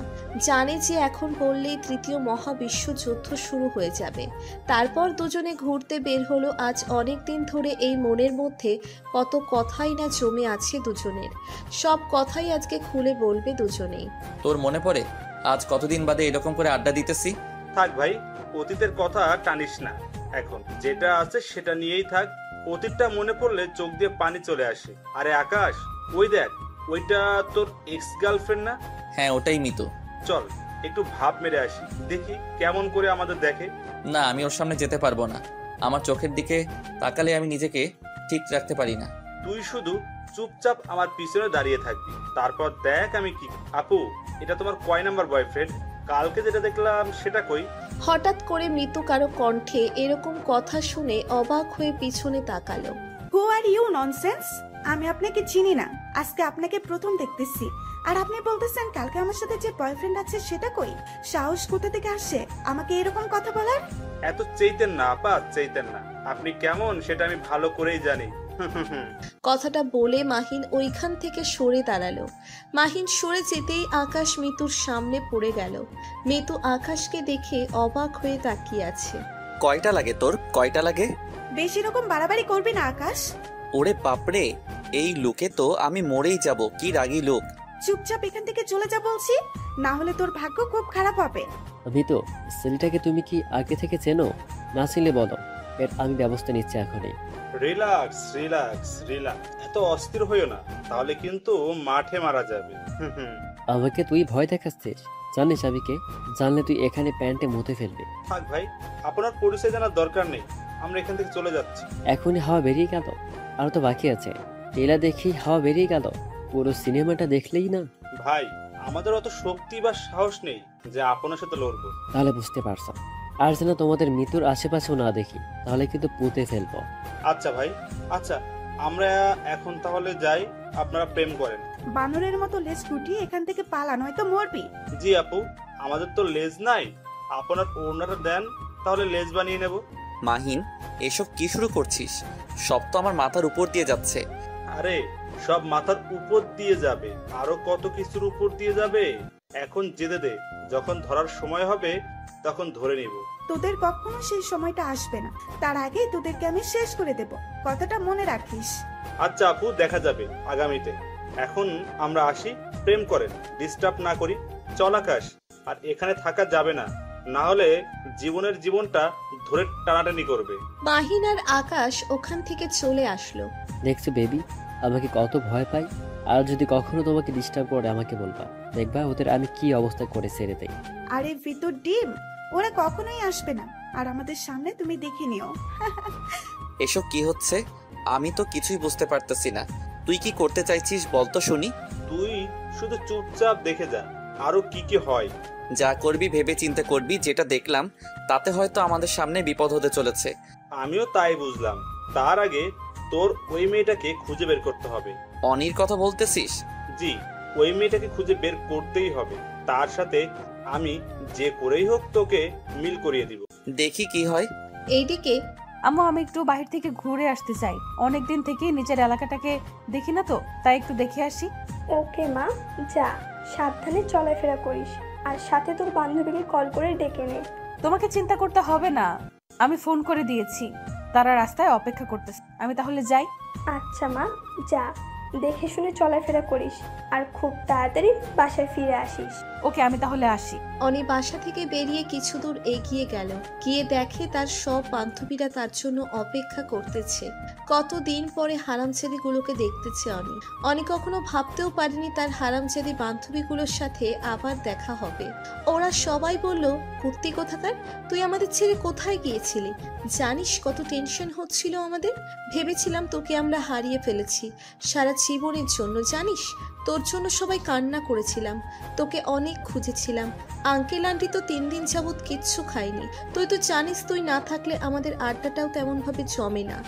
জানে যে এখন বললেই তৃতীয় মহাবিশ্বযুদ্ধ শুরু হয়ে যাবে। তারপর দুজনে ঘুরতে বের হলো। আজ অনেক দিন ধরে এই মনের মধ্যে কত কথাই না জমে আছে দুজনের, সব কথাই আজকে খুলে বলবে দুজনেই। তোর মনে পড়ে আজ কতদিন বাদে এরকম করে আড্ডা দিতেছি? থাক ভাই, অতীতের কথা টানিস না। এখন যেটা আছে সেটা নিয়েই থাক। অতীতটা মনে পড়লে চোখ দিয়ে পানি চলে আসে। আরে আকাশ, ওই দেখ, ওইটা তোর এক্স গার্লফ্রেন্ড না? হ্যাঁ, ওটাই মিতু। চল একটু ভাব মেরে আসি, দেখি কেমন করে আমাদের দেখে। না, আমি ওর সামনে যেতে পারবো না। আমার চোখের দিকে তাকালে আমি নিজেকে ঠিক রাখতে পারি না। তুই শুধু চুপচাপ আমার পিছনে দাঁড়িয়ে থাকবি, তারপর দেখ আমি কি। আপু, এটা তোমার কয় নাম্বার বয়ফ্রেন্ড? কালকে যেটা দেখলাম সেটা কই? হঠাৎ করে মৃত্যু কারো কণ্ঠে এরকম কথা শুনে অবাক হয়ে পিছনে তাকালো। হু আর ইউ ননসেন্স? আমি আপনাকে চিনি না, আজকে আপনাকে প্রথম দেখতেছি। আর আপনি বলতেছেন কালকে আমার সাথে যে বয়ফ্রেন্ড আছে সেটা কই? সাহস কোথা থেকে আসে আমাকে এরকম কথা বলার? এত চেইতেন না আপা, চেইতেন না। আপনি কেমন সেটা আমি ভালো করেই জানি। কথাটা বলে মাহিন ওইখান থেকে সরে দাঁড়ালো। মাহিন সরে যেতেই আকাশ মিতুর সামনে পড়ে গেল। মিতু আকাশকে দেখে অবাক হয়ে তাকিয়ে আছে। কয়টা লাগে তোর, কয়টা লাগে? বেশি রকম বাড়াবাড়ি করবি না আকাশ। ওরে বাপরে, এই লোকে তো আমি মরেই যাব। কি রাগী লোক। চুপচাপ এখান থেকে চলে যা বলছি, না হলে তোর ভাগ্য খুব খারাপ হবে। মিতু, ছেলেটাকে তুমি কি আগে থেকে চেনো? না চিনলে বলো, এর আমি ব্যবস্থা নিচ্ছি এখনই। রিল্যাক্স রিল্যাক্স রিল্যাক্স, এত অস্থির হইও না, তাহলে কিন্তু মাঠে মারা যাবে। আমাকে তুই ভয় দেখাচ্ছিস? জানিস আমি কে? জানলে তুই এখানে প্যান্টে মুতে ফেলবি। থাক ভাই, আপনার পরিচয় জানার দরকার নেই, আমরা এখান থেকে চলে যাচ্ছি। এখনই হাওয়া বেরিয়ে গেল, আর তো বাকি আছে। টেলা দেখি হাওয়া বেরিয়ে গেল, পুরো সিনেমাটা দেখলেই না। ভাই, আমাদের অত শক্তি বা সাহস নেই যে আপনার সাথে লড়বো। তাহলে বুঝতে পারছো। আর যেন তোমাদের মৃত্যুর আশেপাশেও না দেখি, তাহলে কিন্তু পুঁতে ফেলবো। আচ্ছা ভাই, আচ্ছা আমরা এখন তাহলে যাই, আপনারা প্রেম করেন। বানরের মতো লেজ গুটিয়ে এখান থেকে পালা, নয়তো মরবি। জি আপু, আমাদের তো লেজ নাই, আপনার ওড়নাটা দেন, তাহলে লেজ বানিয়ে নেব। মাহিন, এসব কি শুরু করছিস? সব তো আমার মাথার উপর দিয়ে যাচ্ছে। আরে সব মাথার উপর দিয়ে যাবে, আরো কত কিছুর উপর দিয়ে যাবে। এখন যেতে দে, যখন ধরার সময় হবে তখন ধরে নিব। তোদের কখনো সেই সময়টা আসবে না, তার আগেই তোদেরকে আমি শেষ করে দেব, কথাটা মনে রাখিস। আচ্ছা আপু, দেখা যাবে আগামীতে। এখন আমরা আসি, প্রেম করেন, ডিস্টার্ব না করি। চল আকাশ, আর এখানে থাকা যাবে না, না হলে জীবনটা ধরে টানাটানি করবে। মাহিন আর আকাশ ওখান থেকে চলে আসলো। দেখছো বেবি, আমাকে কত ভয় পাই। আর যদি কখনো তোমাকে ডিস্টার্ব করে আমাকে বলবা, দেখবা ওদের আমি কি অবস্থা করে ছেড়ে দেই। আরে ভিতর ডিম, ওরা কখনোই আসবে না, আর আমাদের সামনে তুমি দেখে নিও। এসব কি হচ্ছে? আমি তো কিছুই বুঝতে পারতেছি না। তুই কি করতে চাইছিস বলতো শুনি। তুই শুধু চুপচাপ দেখে যা, আরো কি কি হয়। যা করবি ভেবে চিন্তে করবি। যেটা দেখলাম তাতে হয়তো আমাদের সামনে বিপদ হতে চলেছে। আমিও তাই বুঝলাম। তার আগে তোর ওই মেয়েটাকে খুঁজে বের করতে হবে। অনির কথা বলতেছিস? জি, ওই মেয়েটাকে খুঁজে বের করতেই হবে। তার সাথে আমি যে করেই হোক তোকে মিল করিয়ে দিব। দেখি কি হয়। এইদিকে আম্মু, আমি একটু বাহির থেকে ঘুরে আসতে চাই। অনেকদিন থেকে নিজের এলাকাটাকে দেখি না তো, তাই একটু দেখে আসি। ওকে মা, যা, সাবধানে চলাফেরা করিস, আর সাথে তোর বান্ধবীকে কল করে ডেকে নে। তোমাকে চিন্তা করতে হবে না, আমি ফোন করে দিয়েছি, তারা রাস্তায় অপেক্ষা করতেছে। আমি তাহলে যাই। আচ্ছা মা, যা, দেখে শুনে চলাফেরা করিস, আর খুব তাড়াতাড়ি বাসায় ফিরে আসিস। ওকে, আমি তাহলে আসি। অনি বাসা থেকে বেরিয়ে কিছু দূর এগিয়ে গেল, গিয়ে দেখে তার সব বান্ধবীরা তার জন্য অপেক্ষা করতেছে। কতদিন পরে হারামজাদিগুলোকে দেখতেছে অনি। অনি কখনো ভাবতেও পারেনি তার হারামজাদি বান্ধবীগুলোর সাথে আবার দেখা হবে। ওরা সবাই বলল, কুত্তি কোথাকার, তুই আমাদের ছেড়ে কোথায় গিয়েছিলি? জানিস কত টেনশন হচ্ছিল আমাদের, ভেবেছিলাম তোকে আমরা হারিয়ে ফেলেছি সারা জীবনের জন্য। জানিস, তোর জন্য সবাই কান্না করেছিলাম, তোকে অনেক খুঁজেছিলাম। আঙ্কেল আন্টি তো 3 দিন যাবৎ কিচ্ছু খায়নি। তুই তো জানিস, তুই না থাকলে আমাদের আড্ডাটাও তেমনভাবে জমে না।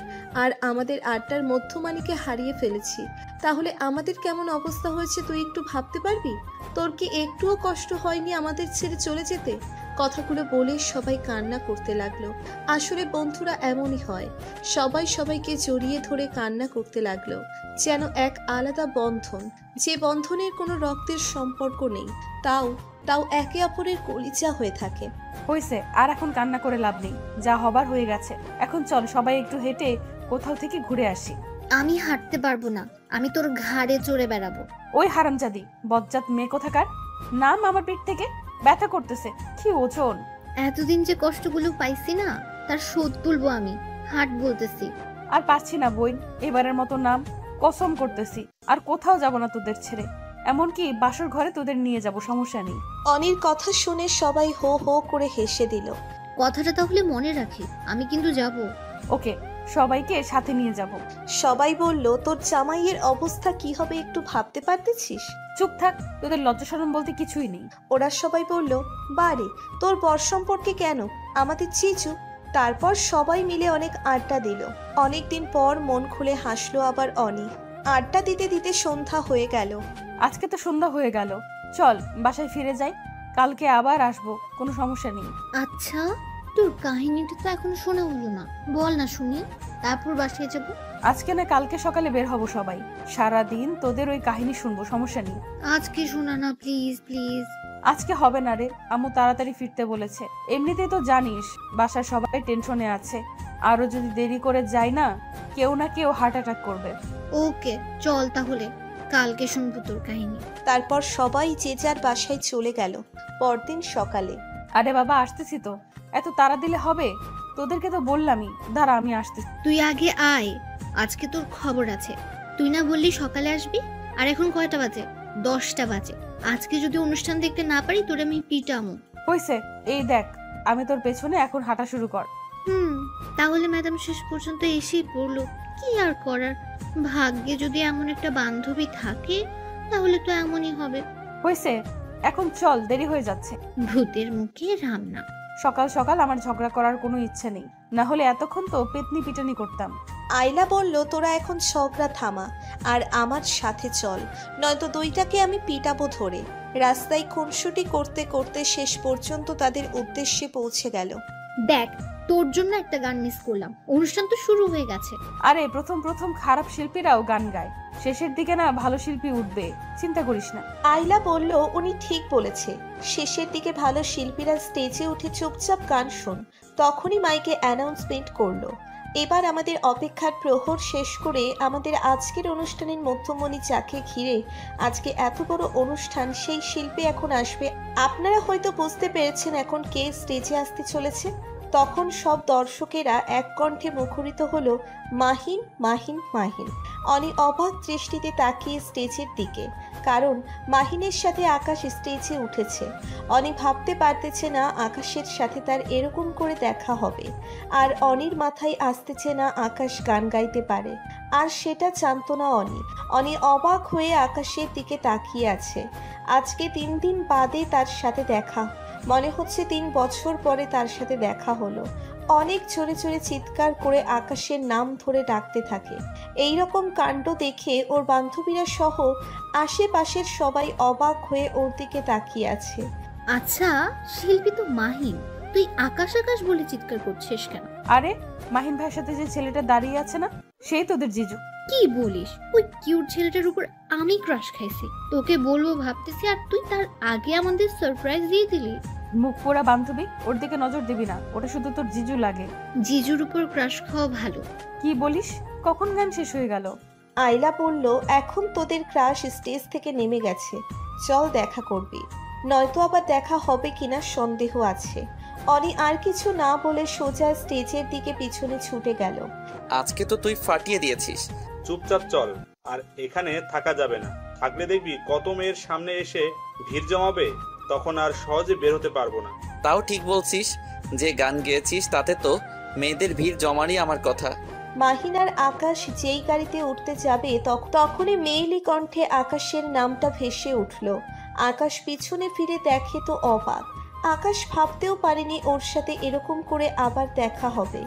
আর আমাদের আড্ডার মধ্যমানিকে হারিয়ে ফেলেছি, তাহলে আমাদের কেমন অবস্থা হয়েছে তুই একটু ভাবতে পারবি? তোর কি একটুও কষ্ট হয়নি আমাদের ছেড়ে চলে যেতে? কথাগুলো বলে সবাই কান্না করতে লাগলো। আসলে বন্ধুরা এমনই হয়, সবাই সবাইকে জড়িয়ে ধরে কান্না করতে লাগলো, যেন এক আলাদা বন্ধন, যে বন্ধনের কোনো রক্তের সম্পর্ক নেই, তাও একে অপরের কলিজা হয়ে থাকে। হয়েছে, আর এখন কান্না করে লাভ নেই, যা হবার হয়ে গেছে। এখন চল সবাই একটু হেঁটে কোথাও থেকে ঘুরে আসি। আমি হাঁটতে পারবো না, আমি তোর ঘাড়ে চড়ে বেড়াবো। ওই হারামজাদি বজ্জাত মেয়ে কোথাকার, নাম আমার পিঠ থেকে, ব্যথা করতেছে, কি ওজন। এতদিন যে কষ্টগুলো পাইছি না, তার শোধ তুলবো আমি। হাঁট বলতেছি। আর পারছি না বই, এবারের মতো নাম, কসম করতেছি আর কোথাও যাব না তোদের ছেড়ে, এমনকি বাসর ঘরে তোদের নিয়ে যাব, সমস্যা নেই। অনির কথা শুনে সবাই হো হো করে হেসে দিল। কথাটা তাহলে মনে রাখি, আমি কিন্তু যাব। ওকে, সবাইকে সাথে নিয়ে যাব। সবাই বলল, তোর জামাইয়ের অবস্থা কি হবে একটু ভাবতে পারতেছিস? চুপ থাক, তোদের লজ্জা শরম বলতে কিছুই নেই। ওরা সবাই বলল, বারে তোর বর সম্পর্কে কেন? আমাদের চিচু তারপর সবাই মিলে অনেক আড্ডা দিল। অনেকদিন পর মন খুলে হাসলো আবার অনি। আড্ডা দিতে দিতে সন্ধ্যা হয়ে গেল। আজকে তো সন্ধ্যা হয়ে গেল, চল বাসায় ফিরে যাই, কালকে আবার আসবো, কোনো সমস্যা নেই। আচ্ছা, তোর কাহিনীটা তো এখনো শোনা হলো না, বল না শুনি, তারপর বাসায় যাব। আজকে না কালকে সকালে বের হব সবাই, সারা দিন তোদের ওই কাহিনী শুনবো, সমস্যা নেই। আজকে শোনা না প্লিজ প্লিজ। আজকে হবে না রে, আম্মু তাড়াতাড়ি ফিরতে বলেছে। এমনিতেই তো জানিস বাসায় সবাই টেনশনে আছে, আরো যদি দেরি করে যাই না কেউ না কেউ হার্ট অ্যাটাক করবে। ওকে চল তাহলে, কালকে শুনবো তোর কাহিনী। তারপর সবাই যে যার বাসায় চলে গেল। পরদিন সকালে। আরে বাবা আসতেছি তো, এত তাড়া দিলে হবে? তোদেরকে তো বললামই, দাঁড়া আমি আসতেছি। তুই আগে আয়, আজকে তোর খবর আছে। তুই না বললি সকালে আসবি, আর এখন কয়টা বাজে? 10টা বাজে। আজকে যদি অনুষ্ঠান দেখতে না পারি তোরে আমি পিটামো। হইছে, এই দেখ আমি তোর পেছনে, এখন হাঁটা শুরু কর। তাহলে ম্যাডাম শেষ পর্যন্ত এসেই পড়লো, কি আর করার। ভাগ্যে যদি এমন একটা বান্ধবী থাকে তাহলে তো এমনই হবে। হইছে, এখন চল, দেরি হয়ে যাচ্ছে। ভূতের মুখে রাম না। সকাল সকাল আমার ঝগড়া করার কোনো ইচ্ছে নেই, না হলে এতক্ষণ তো পেতনি পিটানি করতাম। আইলা বলল, তোরা এখন ঝগড়া থামা আর আমার সাথে চল, নয়তো দুইটাকে আমি পিটাবো ধরে। রাস্তায় খুনসুটি করতে করতে শেষ পর্যন্ত তাদের উদ্দেশ্যে পৌঁছে গেল। দেখ তোর জন্য একটা গান মিস করলাম, অনুষ্ঠান তো শুরু হয়ে গেছে। আরে প্রথম প্রথম খারাপ শিল্পীরাও গান গায়, শেষের দিকে না ভালো শিল্পী উঠবে, চিন্তা করিস না। আইলা বলল, উনি ঠিক বলেছে, শেষের দিকে ভালো শিল্পীরা স্টেজে উঠে চুপচাপ গান শোন। তখনই মাইকে অ্যানাউন্সমেন্ট করলো, এবার আমাদের অপেক্ষার প্রহর শেষ করে আমাদের আজকের অনুষ্ঠানের মধ্যমণি যাকে ঘিরে আজকে এত বড় অনুষ্ঠান, সেই শিল্পী এখন আসবে। আপনারা হয়তো বুঝতে পেরেছেন এখন কে স্টেজে আসতে চলেছে। তখন সব দর্শকেরা এক কণ্ঠে মুখরিত হলো, মাহিন মাহিন মাহিন। অনি অবাক দৃষ্টিতে তাকিয়ে স্টেজের দিকে, কারণ মাহিনের সাথে আকাশ স্টেজে উঠেছে। অনি ভাবতে পারতেছে না আকাশের সাথে তার এরকম করে দেখা হবে, আর অনির মাথায় আসতেছে না আকাশ গান গাইতে পারে, আর সেটা জানতো না অনি। অনি অবাক হয়ে আকাশের দিকে তাকিয়ে আছে। আজকে 3 দিন বাদে তার সাথে দেখা, মনে হচ্ছে 3 বছর পরে তার সাথে দেখা হলো। অনেক জোরে জোরে চিৎকার করে আকাশের নাম ধরে ডাকতে থাকে। এই রকম কাণ্ড দেখে ওর বান্ধবীরা সহ আশেপাশের সবাই অবাক হয়ে ওর দিকে তাকিয়ে আছে। আচ্ছা শিল্পী তো মাহিন, তুই আকাশ আকাশ বলে চিৎকার করছিস কেন? আরে মাহিন ভাইয়ের সাথে যে ছেলেটা দাঁড়িয়ে আছে না, সেই তোদের জিজু। কি বলিস? ওই কিউট ছেলেটার উপর আমি ক্রাশ খাইছি, তোকে বলবো ভাবতেছি, আর তুই তার আগে আমাদের সারপ্রাইজ দিয়ে দিলি। মুখ পোড়া বান্ধবী, ওর দিকে নজর দিবি না, ওটা শুধু তোর জিজু লাগে। জিজুর উপর ক্রাশ খাওয়া ভালো। কি বলিস? কখন গান শেষ হয়ে গেল? আইলা বলল, এখন তোদের ক্রাশ স্টেজ থেকে নেমে গেছে, চল দেখা করবি, নয়তো আবার দেখা হবে কিনা সন্দেহ আছে। অনি আর কিছু না বলে সোজা স্টেজের দিকে পিছনে ছুটে গেল। আজকে তো তুই ফাটিয়ে দিয়েছিস। চুপচাপ চল, আর এখানে থাকা যাবে না, থাকলে দেখবি কত মেয়ের সামনে এসে ভিড় জমাবে, তখন আর সহজে বের হতে পারবো না। তাও ঠিক বলছিস, যে গান গেয়েছিস তাতে তো মেয়েদের ভিড় জমারই আমার কথা। মাহিনার আকাশ যেই গাড়িতে উঠতে যাবে তখনই মেয়েলি কণ্ঠে আকাশের নামটা ভেসে উঠল। আকাশ পিছনে ফিরে দেখে তো অবাক। আকাশ ভাবতেও পারেনি ওর সাথে এরকম করে আবার দেখা হবে।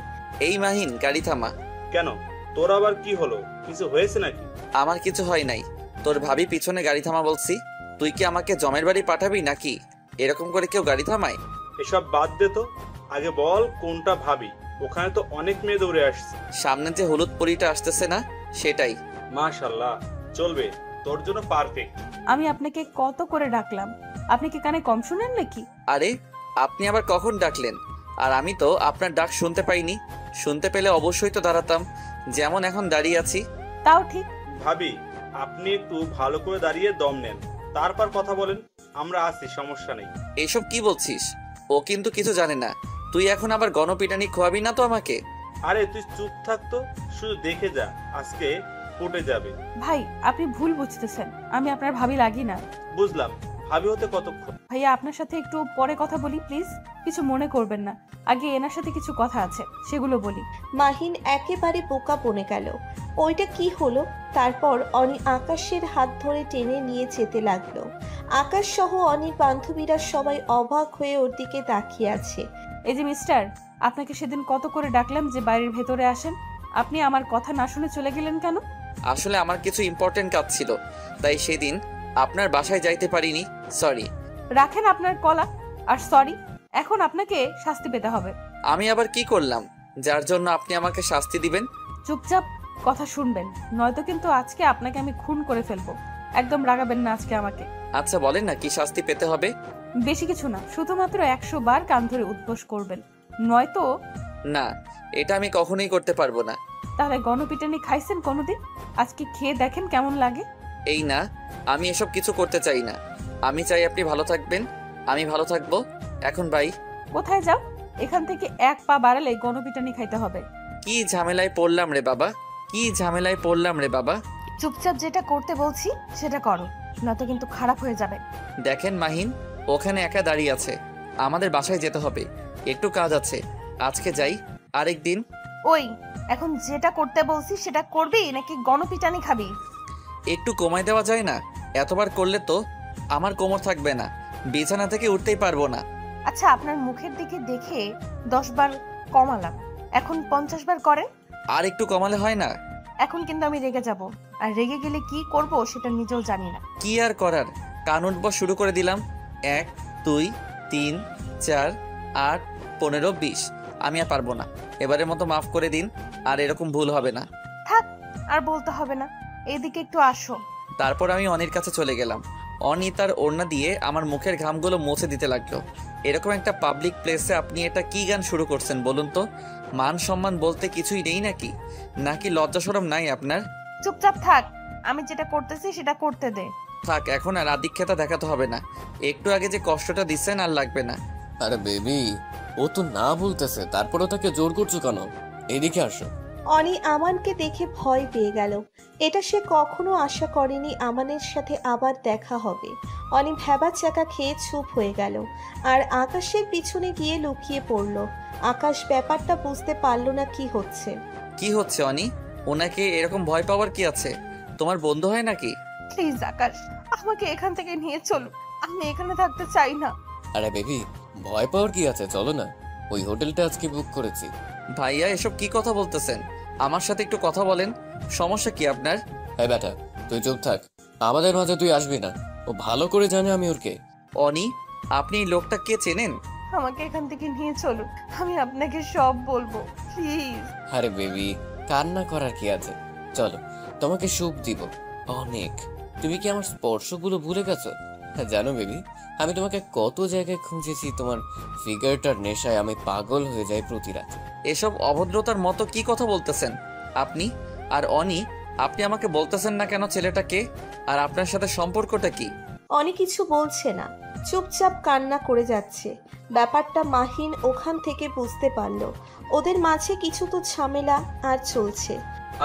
এই মাহিন, গাড়ি থামা। কেন, তোর আবার কি হলো? কিছু হয়েছে নাকি? আমার কিছু হয় নাই, তোর ভাবি পিছনে গাড়ি থামা বলছি। তুই কি আমাকে জমের বাড়ি পাঠাবি নাকি? এরকম করে কেউ গাড়ি থামায়? এসব বাদ দে তো, আগে বল কোনটা ভাবি? ওখানে তো অনেক মেয়ে দৌড়ে আসছে। সামনে যে হলুদ পরিটা আসতেছে না, সেটাই। মাশাআল্লাহ, চলবে, তোর জন্য পারফেক্ট। আমি আপনাকে কত করে ডাকলাম, আপনি কি কানে কম শুনেন নাকি? আরে আপনি আবার কখন ডাকলেন? আর আমি তো আপনার ডাক শুনতে পাইনি। শুনতে পেলে অবশ্যই তো দাঁড়াতাম, যেমন এখন দাঁড়িয়ে আছি। তাও ঠিক। ভাবি, আপনি একটু ভালো করে দাঁড়িয়ে দম নেন, তারপর কথা বলেন, আমরা আছি, সমস্যা নেই। এইসব কি বলছিস? ও কিন্তু কিছু জানে না। তুই এখন আবার গণপিটানি খোয়াবি না তো আমাকে? আরে তুই চুপ থাকতো, শুধু দেখে যা, আজকে পটে যাবে। ভাই আপনি ভুল বুঝতেছেন, আমি আপনার ভাবি লাগি না। বুঝলাম, ভাবি হতে কতক্ষণ? ভাইয়া আপনার সাথে একটু পরে কথা বলি প্লিজ, কিছু মনে করবেন না। আগে এনার সাথে কিছু কথা আছে, সেগুলো বলি। মাহিন একেবারে বোকা বনে গেল, ওইটা কি হলো? তারপর অনি আকাশের হাত ধরে টেনে নিয়ে যেতে লাগলো। আকাশ সহ অনির বান্ধবীরা সবাই অবাক হয়ে ওর দিকে তাকিয়ে আছে। এই যে মিস্টার, আপনাকে সেদিন কত করে ডাকলাম যে বাড়ির ভেতরে আসেন, আপনি আমার কথা না শুনে চলে গেলেন কেন? আসলে আমার কিছু ইম্পর্টেন্ট কাজ ছিল, তাই সেদিন আপনার বাসায় যাইতে পারিনি। সরি। রাখেন আপনার কলা আর সরি, এখন আপনাকে শাস্তি পেতে হবে। আমি আবার কি করলাম যার জন্য আপনি আমাকে শাস্তি দিবেন? চুপচাপ কথা শুনবেন, নয়তো কিন্তু আজকে আপনাকে আমি খুন করে ফেলবো। একদম রাগাবেন না আজকে আমাকে। আচ্ছা বলেন না কি শাস্তি পেতে হবে? বেশি কিছু না, শুধুমাত্র 100 বার কান ধরে উদ্বোস করবেন, নয়তো। না, এটা আমি কখনোই করতে পারবো না। তাহলে গণপিটানি খাইছেন কোনোদিন? আজকে খেয়ে দেখেন কেমন লাগে। এই না, আমি এসব কিছু করতে চাই না। আমি চাই আপনি ভালো থাকবেন, আমি ভালো থাকবো। এখন বাই। কোথায় যাও? এখান থেকে 1 পা বাড়ালে গণপিটানি খাইতে হবে। কি ঝামেলায় পড়লাম রে বাবা, কি ঝামেলায় পড়লাম রে বাবা। চুপচাপ যেটা করতে বলছি সেটা করো, নয়তো কিন্তু খারাপ হয়ে যাবে। দেখেন মাহিন, ওখানে একা দাঁড়িয়ে আছে, আমাদের বাসায় যেতে হবে, একটু কাজ আছে। আজকে যাই, আরেকদিন। ওই, এখন যেটা করতে বলছি সেটা করবি নাকি গণপিটানি খাবি? একটু কমায় দেওয়া যায় না? এতবার করলে তো আমার কোমর থাকবে না, বিছানা থেকে উঠতেই পারবো না। আচ্ছা, আপনার মুখের দিকে দেখে 10 বার কমালাম, এখন 50 বার করেন। আর একটু কমালে হয় না? এখন কিন্তু আমি রেগে যাব, আর রেগে গেলে কি করব সেটা নিজেও জানি না। কি আর করার, কান উঠবো শুরু করে দিলাম। 1 2 3 4 8 15 20। আমি আর পারবো না, এবারের মতো মাফ করে দিন, আর এরকম ভুল হবে না। থাক, আর বলতে হবে না, এইদিকে একটু আসো। তারপর আমি অনির কাছে চলে গেলাম। অনি তার ওড়না দিয়ে আমার মুখের ঘামগুলো মুছে দিতে লাগলো। এরকম একটা পাবলিক প্লেসে আপনি এটা কি গান শুরু করছেন বলুন তো? মান সম্মান বলতে কিছুই নেই নাকি? নাকি লজ্জা শরম নাই আপনার? চুপচাপ থাক, আমি যেটা করতেছি সেটা করতে দে। থাক, এখন আর আদিক্ষেতা দেখাতে হবে না। একটু আগে যে কষ্টটা দিচ্ছেন আর লাগবে না। আরে বেবি, ও তো না বলতেছে, তারপরেও তাকে জোর করছো কেন? এদিকে আসো। অনি আমানকে দেখে ভয় পেয়ে গেল। এটা সে কখনো আশা করেনি আমানের সাথে আবার দেখা হবে। অনি ভ্যাবা চাকা খেয়ে চুপ হয়ে গেল আর আকাশের পিছনে গিয়ে লুকিয়ে পড়ল। আকাশ ব্যাপারটা বুঝতে পারল না কি হচ্ছে। কি হচ্ছে অনি? ওনাকে এরকম ভয় পাওয়ার কি আছে? তোমার বন্ধু হয় নাকি? প্লিজ আকাশ, আমাকে এখান থেকে নিয়ে চলো, আমি এখানে থাকতে চাই না। আরে বেবি, ভয় পাওয়ার কি আছে, চলো না, ওই হোটেলটা আজকে বুক করেছি। ভাইয়া এসব কি কথা বলতেছেন? আমার সাথে একটু কথা বলেন, সমস্যা কি আপনার? হ্যাঁ বেটা, তুই চুপ থাক, আমাদের মাঝে তুই আসবি না। ও ভালো করে জানে আমি ওর কে। অনি, আপনি এই লোকটা কে চেনেন? আমাকে এখান থেকে নিয়ে চলো, আমি আপনাকে সব বলবো, প্লিজ। আরে বেবি, কান্না করার কি আছে, চলো তোমাকে সুখ দিব অনেক। তুমি কি আমার স্পর্শগুলো ভুলে গেছো? হ্যাঁ জানো বেবি, আমি তোমাকে কত জায়গায় খুঁজেছি, তোমার ফিগারটার নেশায় আমি পাগল হয়ে যাই প্রতি রাতে। এসব অভদ্রতার মতো কি কথা বলতেছেন আপনি? আর অনি, আপনি আমাকে বলতেছেন না কেন ছেলেটা কে, আর আপনার সাথে সম্পর্কটা কি? অনি কিছু বলছে না, চুপচাপ কান্না করে যাচ্ছে। ব্যাপারটা মাহিন ওখান থেকে বুঝতে পারল। ওদের মাঝে কিছু তো ঝামেলা আর চলছে।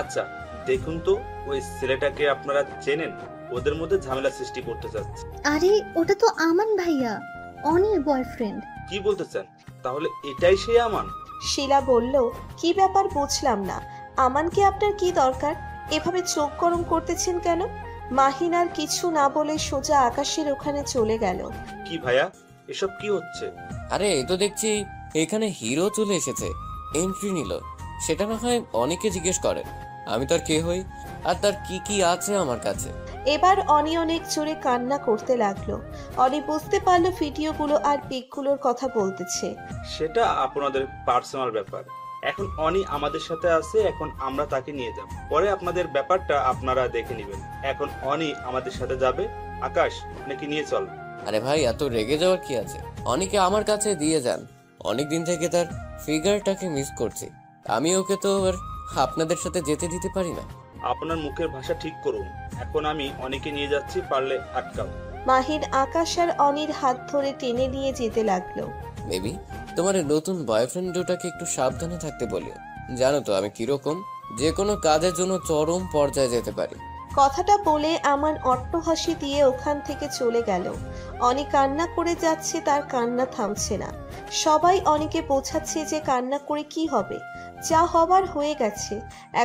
আচ্ছা দেখুন তো, ওই ছেলেটাকে আপনারা চেনেন? ওদের মধ্যে ঝামেলা সৃষ্টি করতে চাচ্ছে। আরে ওটা তো আমান ভাইয়া, অনির বয়ফ্রেন্ড। কি বলতে চান? তাহলে এটাই সেই আমান? শিলা বলল, কি ব্যাপার বুঝলাম না। আমানকে আপনার কি দরকার? এভাবে চোখ গরম করতেছেন কেন? মাহিন আর কিছু না বলে সোজা আকাশের ওখানে চলে গেল। কি ভাইয়া, এসব কি হচ্ছে? আরে এই তো দেখছি এখানে হিরো চলে এসেছে, এন্ট্রি নিল। সেটা না হয় অনেকে জিজ্ঞেস করে আমি তার কে হই আর তার কি কি আছে আমার কাছে। এবার অনি অনেক জোরে কান্না করতে লাগলো। অনি বুঝতে পারলো ভিডিওগুলো আর পিকগুলোর কথা বলতেছে। সেটা আপনাদের পার্সোনাল ব্যাপার। এখন অনি আমাদের সাথে আছে, এখন আমরা তাকে নিয়ে যাব, পরে আপনাদের ব্যাপারটা আপনারা দেখে নেবেন। এখন অনি আমাদের সাথে যাবে। আকাশ, নাকি নিয়ে চল। আরে ভাই, এত রেগে যাওয়ার কি আছে? অনেকে আমার কাছে দিয়ে যান, অনেক দিন থেকে তার ফিগারটাকে মিস করছি। আমি ওকে তো আর আপনাদের সাথে যেতে দিতে পারি না। আপনার মুখের ভাষা ঠিক করুন। এখন আমি অনিকে নিয়ে যাচ্ছি, পারলে আটকাও। মাহিন আকাশ আর অনির হাত ধরে টেনে নিয়ে যেতে লাগলো। বেবি, তোমার এই নতুন বয়ফ্রেন্ড দুটাকে একটু সাবধানে থাকতে বলিও। জানো তো আমি কিরকম, যে কোনো কাজের জন্য চরম পর্যায়ে যেতে পারি। কথাটা বলে আমার অট্টহাসি দিয়ে ওখান থেকে চলে গেল। অনি কান্না করে যাচ্ছে, তার কান্না থামছে না। সবাই অনিকে বোঝাচ্ছে যে কান্না করে কি হবে, যা হবার হয়ে গেছে,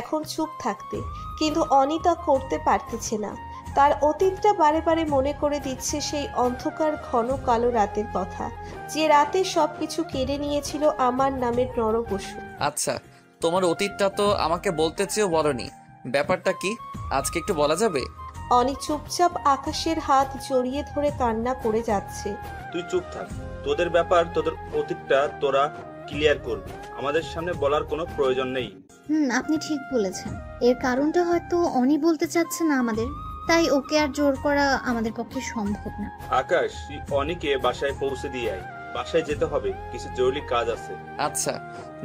এখন চুপ থাকতে। কিন্তু অনি তা করতে পারতেছে না। তার অতীতটা বারে বারে মনে করে দিচ্ছে সেই অন্ধকার ঘন কালো রাতের কথা, যে রাতে সবকিছু কেড়ে নিয়েছিল আমার নামের নরপশু। আচ্ছা, তোমার অতীতটা তো আমাকে বলতে চেয়েও বলনি, ব্যাপারটা কি আজকে একটু বলা যাবে? অনি চুপচাপ আকাশের হাত জড়িয়ে ধরে কান্না করে যাচ্ছে। তুই চুপ থাক, তোদের ব্যাপার, তোদের অতীতটা তোরা ক্লিয়ার করবি, আমাদের সামনে বলার কোনো প্রয়োজন নেই। আপনি ঠিক বলেছেন। এর কারণটা হয়তো অনি বলতে চাচ্ছে না আমাদের, তাই ওকে আর জোর করা আমাদের পক্ষে সম্ভব না। আকাশ, তুই অনেকে বাসায় পৌঁছে দিয়ে আয়, বাসায় যেতে হবে, কিছু জরুরি কাজ আছে। আচ্ছা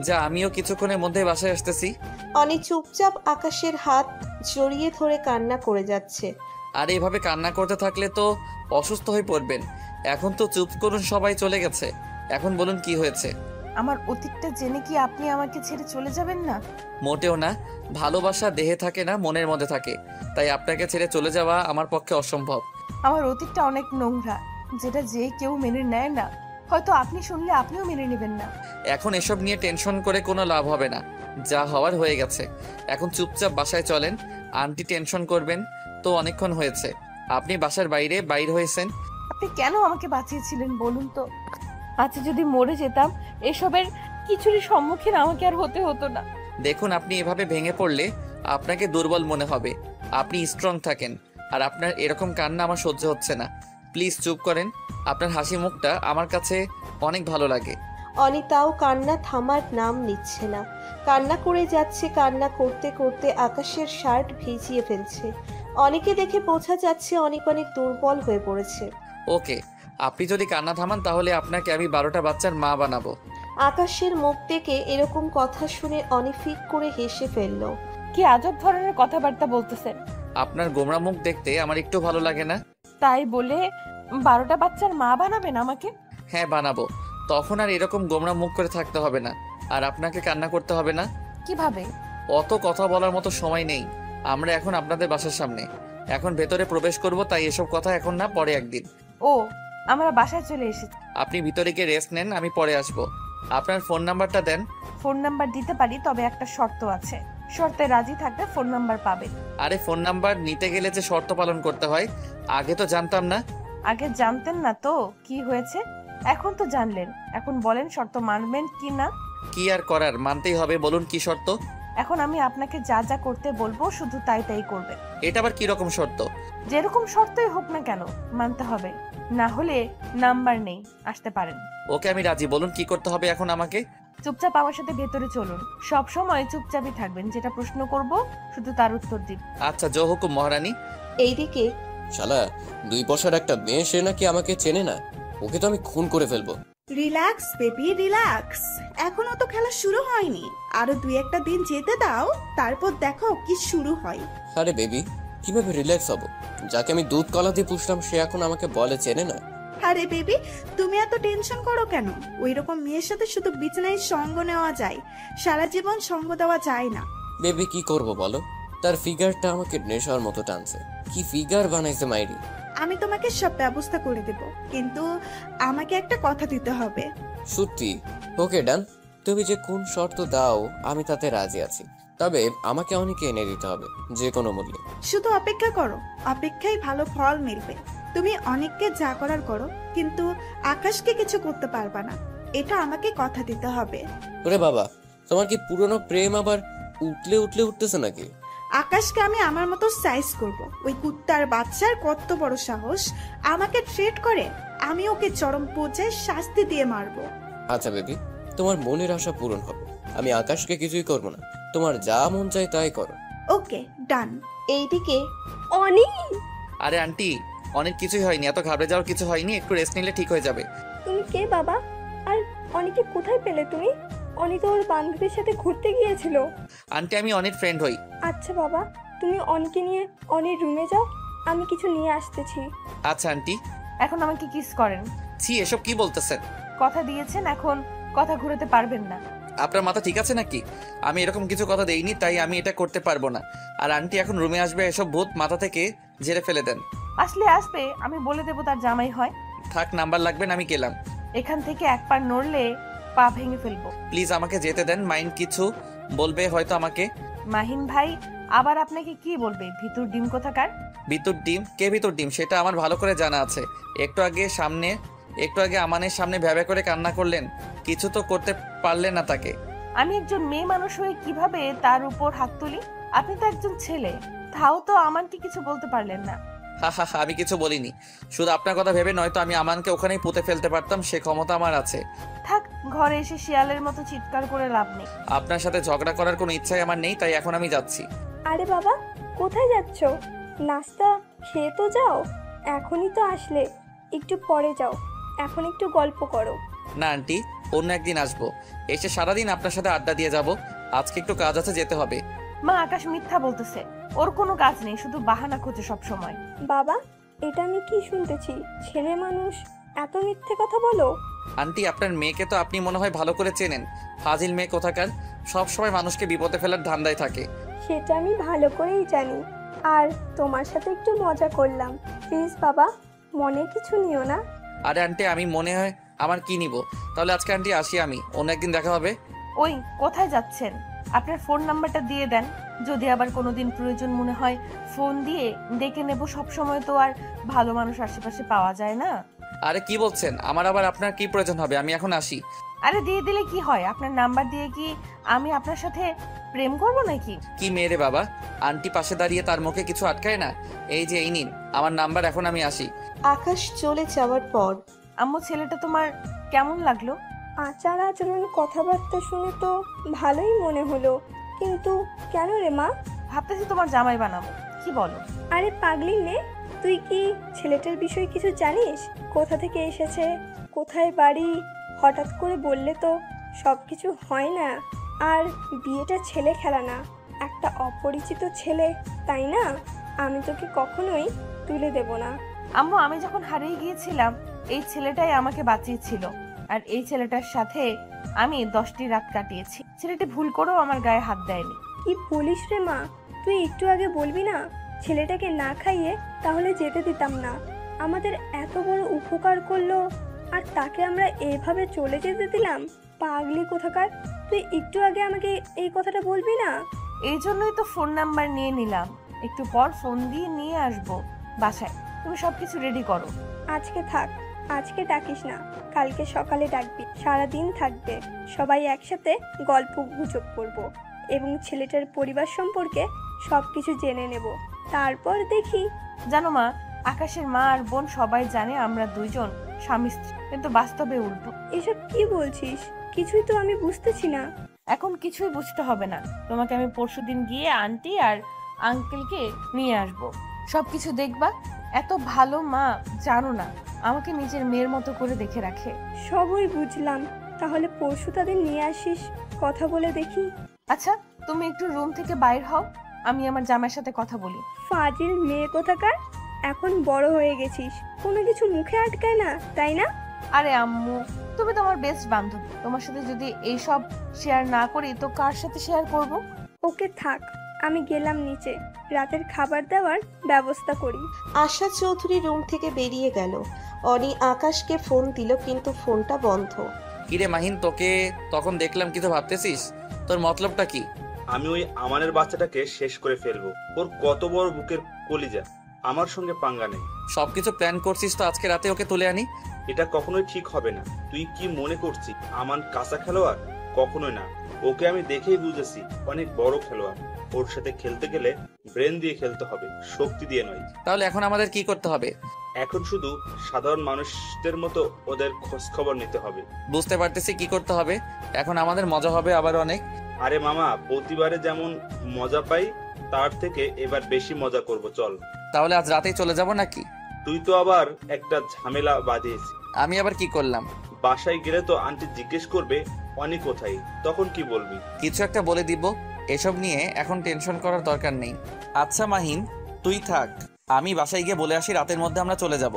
যা, আমিও কিছুক্ষণের মধ্যে বাসায় আসতেছি। অনি চুপচাপ আকাশের হাত জড়িয়ে ধরে কান্না করে যাচ্ছে। আর এভাবে কান্না করতে থাকলে তো অসুস্থ হয়ে পড়বেন। এখন তো চুপ করুন, সবাই চলে গেছে, এখন বলুন কি হয়েছে? আমার অতীতটা জেনে কি আপনি আমাকে ছেড়ে চলে যাবেন না? মোটেও না, ভালোবাসা দেহে থাকে না, মনের মধ্যে থাকে, তাই আপনাকে ছেড়ে চলে যাওয়া আমার পক্ষে অসম্ভব। আমার অতীতটা অনেক নোংরা, যেটা যে কেউ মেনে নেয় না। হয়তো আপনি শুনলে আপনিও মেনে নেবেন না। এখন এসব নিয়ে টেনশন করে কোনো লাভ হবে না, যা হওয়ার হয়ে গেছে। এখন চুপচাপ বাসায় চলেন, আন্টি টেনশন করবেন তো অনেকক্ষণ হয়েছে। আপনি বাসার বাইর হয়েছেন। আপনি কেন আমাকে বাঁচিয়েছিলেন বলুন তো? আচ্ছা যদি মরে যেতাম, এসবের কিছুরই সম্মুখীন আমাকে আর হতে হতো না। দেখুন, আপনি এভাবে ভেঙে পড়লে আপনাকে দুর্বল মনে হবে। আপনি স্ট্রং থাকেন, আর আপনার এরকম কান্না আমার সহ্য হচ্ছে না। প্লিজ চুপ করেন, আপনার হাসি মুখটা আমার কাছে অনেক ভালো লাগে। অনিতাও কান্না থামার নাম নিচ্ছে না, কান্না করে যাচ্ছে। কান্না করতে করতে আকাশের শার্ট ভিজিয়ে ফেলছে। অনেকে দেখে বোঝা যাচ্ছে অনেক অনেক দুর্বল হয়ে পড়েছে। ওকে, আপনি যদি কান্না থামান তাহলে আপনাকে আমি 12টা বাচ্চার মা বানাবো। আকাশের মুখ থেকে এরকম কথা শুনে অনি ফিক করে হেসে ফেলল। কি আজব ধরনের কথাবার্তা বলতেছেন? আপনার গোমরা মুখ দেখতে আমার একটু ভালো লাগে না। তাই বলে 12টা বাচ্চার মা বানাবেন আমাকে? হ্যাঁ বানাবো, তখন আর এরকম গোমরা মুখ করে থাকতে হবে না, আর আপনাকে কান্না করতে হবে না। কিভাবে? অত কথা বলার মতো সময় নেই। আমরা এখন আপনাদের বাসার সামনে, এখন ভেতরে প্রবেশ করব, তাই এসব কথা এখন না, পরে একদিন। ও, আমরা বাসায় চলে এসেছি। আপনি ভিতরে গিয়ে রেস্ট নেন, আমি পরে আসব। আপনার ফোন নাম্বারটা দেন। ফোন নাম্বার দিতে পারি, তবে একটা শর্ত আছে। শর্তে রাজি থাকলে ফোন নাম্বার পাবে। আরে ফোন নাম্বার নিতে গেলে যে শর্ত পালন করতে হয়, আগে তো জানতাম না। আগে জানতেন না তো কি হয়েছে? এখন তো জানলেন, এখন বলেন শর্ত মানবেন কি না? কি আর করার, মানতেই হবে, বলুন কি শর্ত। এখন আমি আপনাকে যা যা করতে বলবো শুধু তাই তাই করবে। এটা আবার কি রকম শর্ত? যেরকম শর্তই হোক না কেন মানতে হবে, না হলে নাম্বার নেই, আসতে পারেন। ওকে আমি রাজি, বলুন কি করতে হবে এখন আমাকে। চুপচাপ আমার সাথে ভেতরে চলুন, সব সময় চুপচাপই থাকবেন, যেটা প্রশ্ন করব শুধু তার উত্তর দিন। আচ্ছা, জো হুকুম মহারানী। এইদিকে শালা 2 পয়সার একটা মেয়ে, সে নাকি আমাকে চেনে না, ওকে তো আমি খুন করে ফেলবো। রিল্যাক্স বেবি রিল্যাক্স, এখনো তো খেলা শুরু হয়নি, আরো 2-1টা দিন যেতে দাও, তারপর দেখো কি শুরু হয়। আরে বেবি, কিভাবে রিল্যাক্স হব? যাকে আমি দুধ কলা দিয়ে পুষলাম সে এখন আমাকে বলে চেনে না। আরে বেবি, তুমি এত টেনশন করো কেন? ওই রকম মেয়ের সাথে শুধু বিছানায় সঙ্গ নেওয়া যায়, সারা জীবন সঙ্গ দেওয়া যায় না। বেবি কি করব বলো, তার ফিগারটা আমাকে নেশার মতো টানছে। কি ফিগার বানাইছে মাইরি। আমি তোমাকে সব ব্যবস্থা করে দেব, কিন্তু আমাকে একটা কথা দিতে হবে। সত্যি? ওকে ডান, তুমি যে কোন শর্ত দাও আমি তাতে রাজি আছি, তবে আমাকে অনেকে এনে দিতে হবে যে কোনো মূল্যে। শুধু অপেক্ষা করো, অপেক্ষায় ভালো ফল মিলবে। তুমি অনেককে যা করার করো, কিন্তু আকাশকে কিছু করতে পারবা না, এটা আমাকে কথা দিতে হবে। ওরে বাবা, তোমার কি পুরনো প্রেম আবার উঠতেছে নাকি? আকাশকে আমি আমার মতো সাইজ করব। ওই কুত্তার বাচ্চার কত বড় সাহস আমাকে থ্রেট করে! আমি ওকে চরম পর্যায়ে শাস্তি দিয়ে মারবো। আচ্ছা বেবি, তোমার মনের আশা পূরণ হবে, আমি আকাশকে কিছুই করব না, তোমার যা মন চায় তাই করো। ওকে ডান। এইদিকে অনি, আরে আন্টি, অনেক কিছুই হয়নি, এত ঘাবড়ে যাওয়ার কিছু হয়নি, একটু রেস্ট নিলে ঠিক হয়ে যাবে। তুমি কে বাবা? আর অনিকে কোথায় পেলে তুমি? অনি তো ওর বান্ধবীর সাথে ঘুরতে গিয়েছিল। আন্টি আমি অনেক ফ্রেন্ড হই। আচ্ছা বাবা, তুমি অনিকে নিয়ে অনির রুমে যাও, আমি কিছু নিয়ে আসতেছি। আচ্ছা আন্টি। এখন আমাকে কিস করেন। ছি, এসব কি বলতেছেন? কথা দিয়েছেন, এখন কথা ঘুরাতে পারবেন না। আপনার মাথা ঠিক আছে নাকি? আমি এরকম কিছু কথা দেইনি, তাই আমি এটা করতে পারবো না। আর আন্টি এখন রুমে আসবে, এসব ভূত মাথা থেকে ঝেড়ে ফেলে দেন। আসলে আসবে, আমি বলে দেবো তার জামাই হয়। থাক, নাম্বার লাগবে না, আমি গেলাম। এখান থেকে এক পা নড়লে পা ভেঙে ফেলবো। প্লিজ আমাকে যেতে দেন, মাইন্ড কিছু বলবে হয়তো আমাকে। মাহিন ভাই, আবার আপনাকে কি বলবে ভিতর ডিম কোথাকার? ভিতর ডিম? কে ভিতর ডিম সেটা আমার ভালো করে জানা আছে। একটু আগে আমানের সামনে ভ্যাবে করে কান্না করলেন, কিছু তো করতে পারলেন না তাকে। আমি একজন মেয়ে মানুষ হয়ে কিভাবে তার উপর হাত তুলি? আপনি তো একজন ছেলে, তাও তো আমানকে কিছু বলতে পারলেন না। হা হা হা, আমি কিছু বলিনি। শুধু আপনার কথা ভেবে নয়তো আমি আমানকে ওখানেই পুঁতে ফেলতে পারতাম, সে ক্ষমতা আমার আছে। থাক, ঘরে এসে শিয়ালের মতো চিৎকার করে লাভ নেই। আপনার সাথে ঝগড়া করার কোনো ইচ্ছাই আমার নেই, তাই এখন আমি যাচ্ছি। আরে বাবা, কোথায় যাচ্ছ? নাস্তা খেয়ে তো যাও। এখনই তো আসলে, একটু পরে যাও। এখন একটু গল্প করো। না আন্টি, অন্য একদিন আসবো, এসে সারাদিন আপনার সাথে আড্ডা দিয়ে যাব। আজকে একটু কাজ আছে, যেতে হবে। মা, আকাশ মিথ্যা বলতেছে, ওর কোনো কাজ নেই, শুধু বাহানা খোঁজে সব সময়। বাবা, এটা আমি কি শুনতেছি? ছেলে মানুষ এত মিথ্যে কথা বলো? আন্টি, আপনার মেয়েকে তো আপনি মনে হয় ভালো করে চেনেন। ফাজিল মেয়ে কোথাকার, সব সময় মানুষকে বিপদে ফেলার ধান্দায় থাকে। সেটা আমি ভালো করেই জানি, আর তোমার সাথে একটু মজা করলাম। প্লিজ বাবা, মনে কিছু নিও না। আরে আন্টি, আমি মনে হয় আমার কি নিব? তাহলে আজকে আন্টি আসি, আমি অন্য একদিন দেখা হবে। ওই, কোথায় যাচ্ছেন? আপনার ফোন নাম্বারটা দিয়ে দেন, যদি আবার কোনোদিন প্রয়োজন মনে হয় ফোন দিয়ে ডেকে নেব। সব সময় তো আর ভালো মানুষ আশেপাশে পাওয়া যায় না। আরে কি বলছেন? আমার আবার আপনার কি প্রয়োজন হবে? আমি এখন আসি। আরে দিয়ে দিলে কি হয়? আপনার নাম্বার দিয়ে কি আমি আপনার সাথে প্রেম করব নাকি? কি মেয়ে রে বাবা, আন্টি পাশে দাঁড়িয়ে তার মুখে কিছু আটকায় না। এই যে এই নিন আমার নাম্বার, এখন আমি আসি। আকাশ চলে যাওয়ার পর আম্মু, ছেলেটা তোমার কেমন লাগলো? আচার আচরণ কথাবার্তা শুনে তো ভালোই মনে হলো, কিন্তু কেন রে মা? ভাবতেছি তোমার জামাই বানাবো, কি বলো? আরে পাগলি নে, তুই কি ছেলেটার বিষয়ে কিছু জানিস? কোথা থেকে এসেছে, কোথায় বাড়ি? হঠাৎ করে বললে তো সব কিছু হয় না। আর বিয়েটা ছেলে খেলা না, একটা অপরিচিত ছেলে, তাই না? আমি তোকে কখনোই তুলে দেব না। আম্মু, আমি যখন হারিয়ে গিয়েছিলাম এই ছেলেটাই আমাকে বাঁচিয়েছিল, আর এই ছেলেটার সাথে আমি 10টি রাত কাটিয়েছি। ছেলেটি ভুল করেও আমার গায়ে হাত দেয়নি। কি বলিস রে মা? তুই একটু আগে বলবি না ছেলেটাকে না খাইয়ে তাহলে যেতে দিতাম না? আমাদের এত বড় উপকার করলো, আর তাকে আমরা এভাবে চলে যেতে দিলাম? পাগলি কোথাকার, তুই একটু আগে আমাকে এই কথাটা বলবি না? এই জন্যই তো ফোন নাম্বার নিয়ে নিলাম, একটু পর ফোন দিয়ে নিয়ে আসবো বাসায়। তুমি সবকিছু রেডি করো। আজকে থাক, আজকে ডাকিস না, কালকে সকালে ডাকবি। সারাদিন থাকবে, সবাই একসাথে গল্প গুজব করব এবং ছেলেটার পরিবার সম্পর্কে সবকিছু জেনে নেব। তারপর দেখি। জানো মা, আকাশের মা আর বোন সবাই জানে আমরা দুইজন স্বামী স্ত্রী, কিন্তু বাস্তবে উল্টো। এসব কি বলছিস? কিছুই তো আমি বুঝতেছি না। এখন কিছুই বুঝতে হবে না, তোমাকে আমি পরশুদিন গিয়ে আন্টি আর আঙ্কেলকে নিয়ে আসবো, সবকিছু দেখবা। এত ভালো মা জানো না, আমাকে নিজের মেয়ের মতো করে দেখে রাখে। সবই বুঝলাম, তাহলে পরশু তাদের নিয়ে আসিস, কথা বলে দেখি। আচ্ছা, তুমি একটু রুম থেকে বাইর হও, আমি আমার জামাইয়ের সাথে কথা বলি। ফাজিল মেয়ে কোথাকার, এখন বড় হয়ে গেছিস, কোনো কিছু মুখে আটকায় না, তাই না? আরে আম্মু, তুমি তোমার বেস্ট বান্ধবী, তোমার সাথে যদি এইসব শেয়ার না করি তো কার সাথে শেয়ার করব? ওকে থাক, আমি গেলাম নিচে, রাতের খাবার দেওয়ার ব্যবস্থা করি। আশা চৌধুরী রুম থেকে বেরিয়ে গেল। অনি আকাশকে ফোন দিল, কিন্তু ফোনটা বন্ধ। কিরে মাহিন, তোকে তখন দেখলাম, কিছু ভাবতেছিস? তোর মতলবটা কি? আমি ওই আমানের বাচ্চাটাকে শেষ করে ফেলবো। ওর কত বড় বুকের কলিজা, আমার সঙ্গে পাঙ্গা নেই। সবকিছু প্ল্যান করছিস তো আজকে রাতে ওকে তুলে আনি? এটা কখনোই ঠিক হবে না। তুই কি মনে করছিস আমান কাঁচা খেলোয়াড়? কখনোই না। ওকে আমি দেখেই বুঝেছি অনেক বড় খেলোয়াড়। ওর সাথে খেলতে গেলে ব্রেন দিয়ে খেলতে হবে, শক্তি দিয়ে নয়। তাহলে এখন আমাদের কি করতে হবে? এখন শুধু সাধারণ মানুষদের মতো ওদের খোঁজ খবর নিতে হবে। বুঝতে পারতেছি কি করতে হবে। এখন আমাদের মজা হবে আবার অনেক। আরে মামা, প্রতিবারে যেমন মজা পাই তার থেকে এবার বেশি মজা করব, চল। তাহলে আজ রাতেই চলে যাব নাকি? তুই তো আবার একটা ঝামেলা বাঁধিয়েছিস। আমি আবার কি করলাম? বাসায় গেলে তো আন্টি জিজ্ঞেস করবে অনি কোথায়, তখন কি বলবি? কিছু একটা বলে দিব। এসব নিয়ে এখন টেনশন করার দরকার নেই। আচ্ছা মাহিন, তুই থাক, আমি বাসায় গিয়ে বলে আসি রাতের মধ্যে আমরা চলে যাব।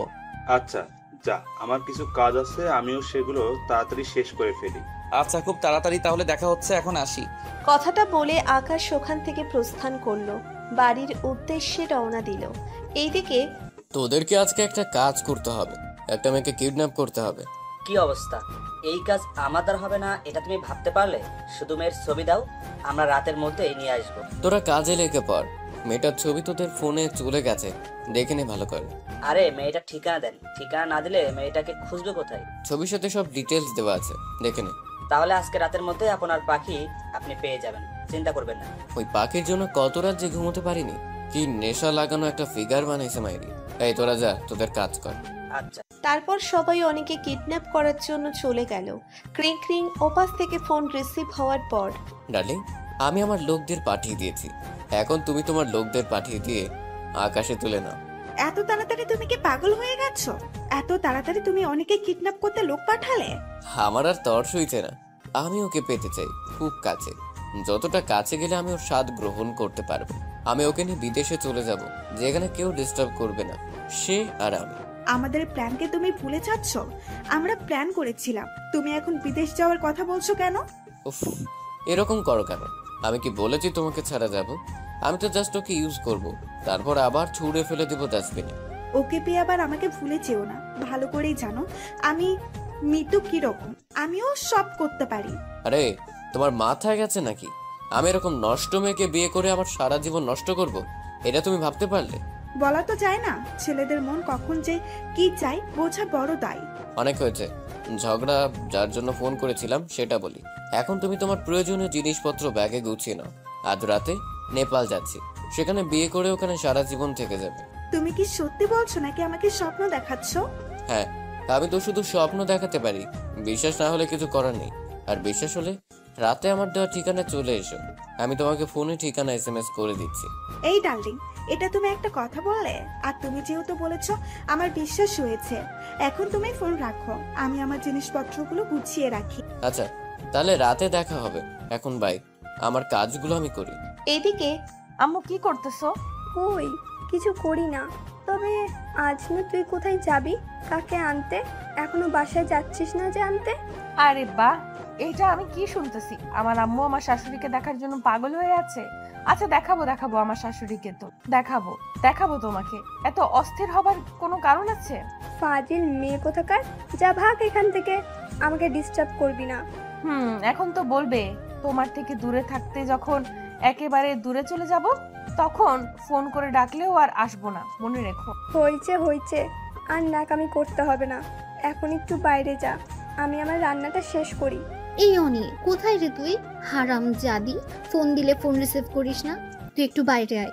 আচ্ছা যা, আমার কিছু কাজ আছে, আমিও সেগুলো তাড়াতাড়ি শেষ করে ফেলি। আচ্ছা, খুব তাড়াতাড়ি তাহলে দেখা হচ্ছে, এখন আসি। কথাটা বলে আকাশ ওখান থেকে প্রস্থান করলো, বাড়ির উদ্দেশ্যে রওনা দিল। এইদিকে তোদেরকে আজকে একটা কাজ করতে হবে, একটা মেয়েকে কিডন্যাপ করতে হবে। কি অবস্থা? এই কাজ আমার দ্বারা হবে না এটা তুমি ভাবতে পারলে? শুধু মেয়ের ছবি দাও, আমরা রাতের মধ্যেই নিয়ে আসবো। তোরা কাজে লেগে পড়। মেয়েটার ছবি তোদের ফোনে চলে গেছে, দেখে নে ভালো করে। আরে মেয়েটার ঠিকানা দেন, ঠিকানা না দিলে মেয়েটাকে খুঁজবে কোথায়? ছবির সাথে সব ডিটেলস দেওয়া আছে, দেখে নে। তাহলে আজকে রাতের মধ্যে আপনার পাখি আপনি পেয়ে যাবেন, চিন্তা করবেন না। ওই পাখির জন্য কত রাত যে ঘুমোতে পারিনি। কি নেশা লাগানো একটা ফিগার বানাইছে মাইরি। এই তোরা যা, তোদের কাজ কর। আচ্ছা। তারপর সবাই অনেকে কিডন্যাপ করার জন্য চলে গেল। ক্রিং ক্রিং ওপাশ থেকে ফোন রিসিভ হওয়ার পর, ডার্লিং, আমি আমার লোকদের পাঠিয়ে দিয়েছি, এখন তুমি তোমার লোকদের পাঠিয়ে দিয়ে আকাশে তুলে নাও। এত তাড়াতাড়ি তুমি কি পাগল হয়ে গেছো? এত তাড়াতাড়ি তুমি অনেকে কিডন্যাপ করতে লোক পাঠালে? আমার আর তর সইছে না। আমি ওকে পেতে চাই খুব কাছে, যতটা কাছে গেলে আমি ওর স্বাদ গ্রহণ করতে পারবো। আমি ওকে নিয়ে বিদেশে চলে যাব, যেখানে কেউ ডিস্টার্ব করবে না, সে আর আমি। আমাদের প্ল্যানকে তুমি ভুলে যাচ্ছ? আমরা প্ল্যান করেছিলাম, তুমি এখন বিদেশ যাওয়ার কথা বলছো কেন? উফ, এরকম করো কেন? আমি কি বলেছি তোমাকে ছাড়া যাব? আমি তো জাস্ট ওকে ইউজ করব, তারপর আবার ছুঁড়ে ফেলে দেবো ডাস্টবিনে। ওকে পেয়ে আবার আমাকে ভুলে যেও না। ভালো করেই জানো আমি মৃত্যু কিরকম, আমিও সব করতে পারি। আরে তোমার মাথায় গেছে নাকি? আমি এরকম নষ্ট মেয়েকে বিয়ে করে আমার সারা জীবন নষ্ট করব, এটা তুমি ভাবতে পারলে? বলা তো যায় না, ছেলেদের মন কখন যে কি চাই বোঝা বড় দায়। অনেক হয়েছে ঝগড়া। যার জন্য ফোন করেছিলাম সেটা বলি। এখন তুমি তোমার প্রয়োজনীয় জিনিসপত্র ব্যাগে গুছিয়ে নাও। আজ রাতে নেপাল যাচ্ছি, সেখানে বিয়ে করে ওখানে সারা জীবন থেকে যাবে। তুমি কি সত্যি বলছো নাকি আমাকে স্বপ্ন দেখাচ্ছ? হ্যাঁ, আমি তো শুধু স্বপ্ন দেখাতে পারি, বিশ্বাস না হলে কিছু করার নেই। আর বিশ্বাস হলে রাতে আমার দেওয়া ঠিকানা চলে এসো, আমি তোমাকে ফোনে ঠিকানা SMS করে দিচ্ছি। এই ডার্লিং, এটা তুমি একটা কথা বললে? আর তুমি যেহেতু বলেছো আমার বিশ্বাস হয়েছে, এখন তুমি ফোন রাখো, আমি আমার জিনিসপত্রগুলো গুছিয়ে রাখি। আচ্ছা, তাহলে রাতে দেখা হবে। এখন বাই, আমার কাজগুলো আমি করি। এদিকে আম্মু কি করতেছো? কই কিছু করি না, তবে আজ না তুই কোথায় যাবি? কাকে আনতে? এখনো বাসায় যাচ্ছিস না যে আনতে? আরে বাহ, এটা আমি কি শুনতেছি? আমার আম্মু আমার শাশুড়িকে দেখার জন্য পাগল হয়ে আছে। আচ্ছা দেখাবো আমার শাশুড়িকে, তো দেখাবো তোমাকে। এত অস্থির হবার কোনো কারণ আছে? ফাজিল মেয়ে কোথাকার, যা ভাগ এখান থেকে, আমাকে ডিস্টার্ব করবি না। এখন তো বলবে। তোমার থেকে দূরে থাকতে যখন একেবারে দূরে চলে যাব, তখন ফোন করে ডাকলেও আর আসবো না, মনে রেখো। হয়েছে, আর নাকামি করতে হবে না। এখন একটু বাইরে যা, আমি আমার রান্নাটা শেষ করি। এই অনি, কোথায় রে তুই? হারাম জাদি, ফোন দিলে ফোন রিসিভ করিস না। তুই একটু বাইরে আয়,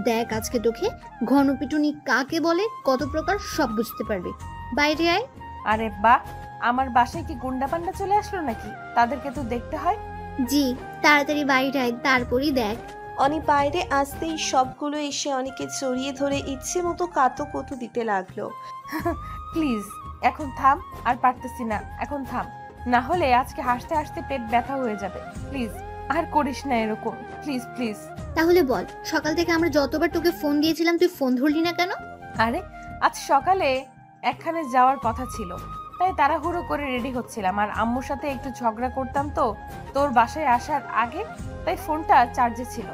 দেখ আজকে তোকে ঘনপিটুনি কাকে বলে, কত প্রকার সব বুঝতে পারবি। বাইরে আয়। আরে বাহ, আমার বাসায় কি গুন্ডা পান্ডা চলে আসলো নাকি? তাদেরকে তো দেখতে হয়। জি, তাড়াতাড়ি বাইরে আয়, তারপরই দেখ। অনি বাইরে আসতেই সবগুলো এসে অনেকে জড়িয়ে ধরে ইচ্ছে মতো কাতকুতু দিতে লাগলো। প্লিজ এখন থাম, আর পারতেছি না, এখন থাম, না হলে আজকে হাসতে হাসতে পেট ব্যথা হয়ে যাবে। প্লিজ আর করিস না এরকম, প্লিজ। তাহলে বল, সকাল থেকে আমরা যতবার তোকে ফোন দিয়েছিলাম তুই ফোন ধরলি না কেন? আরে আজ সকালে একখানে যাওয়ার কথা ছিল, তাই তাড়াহুড়ো করে রেডি হচ্ছিলাম, আর আম্মুর সাথে একটু ঝগড়া করতাম তো তোর বাসায় আসার আগে, তাই ফোনটা চার্জে ছিল।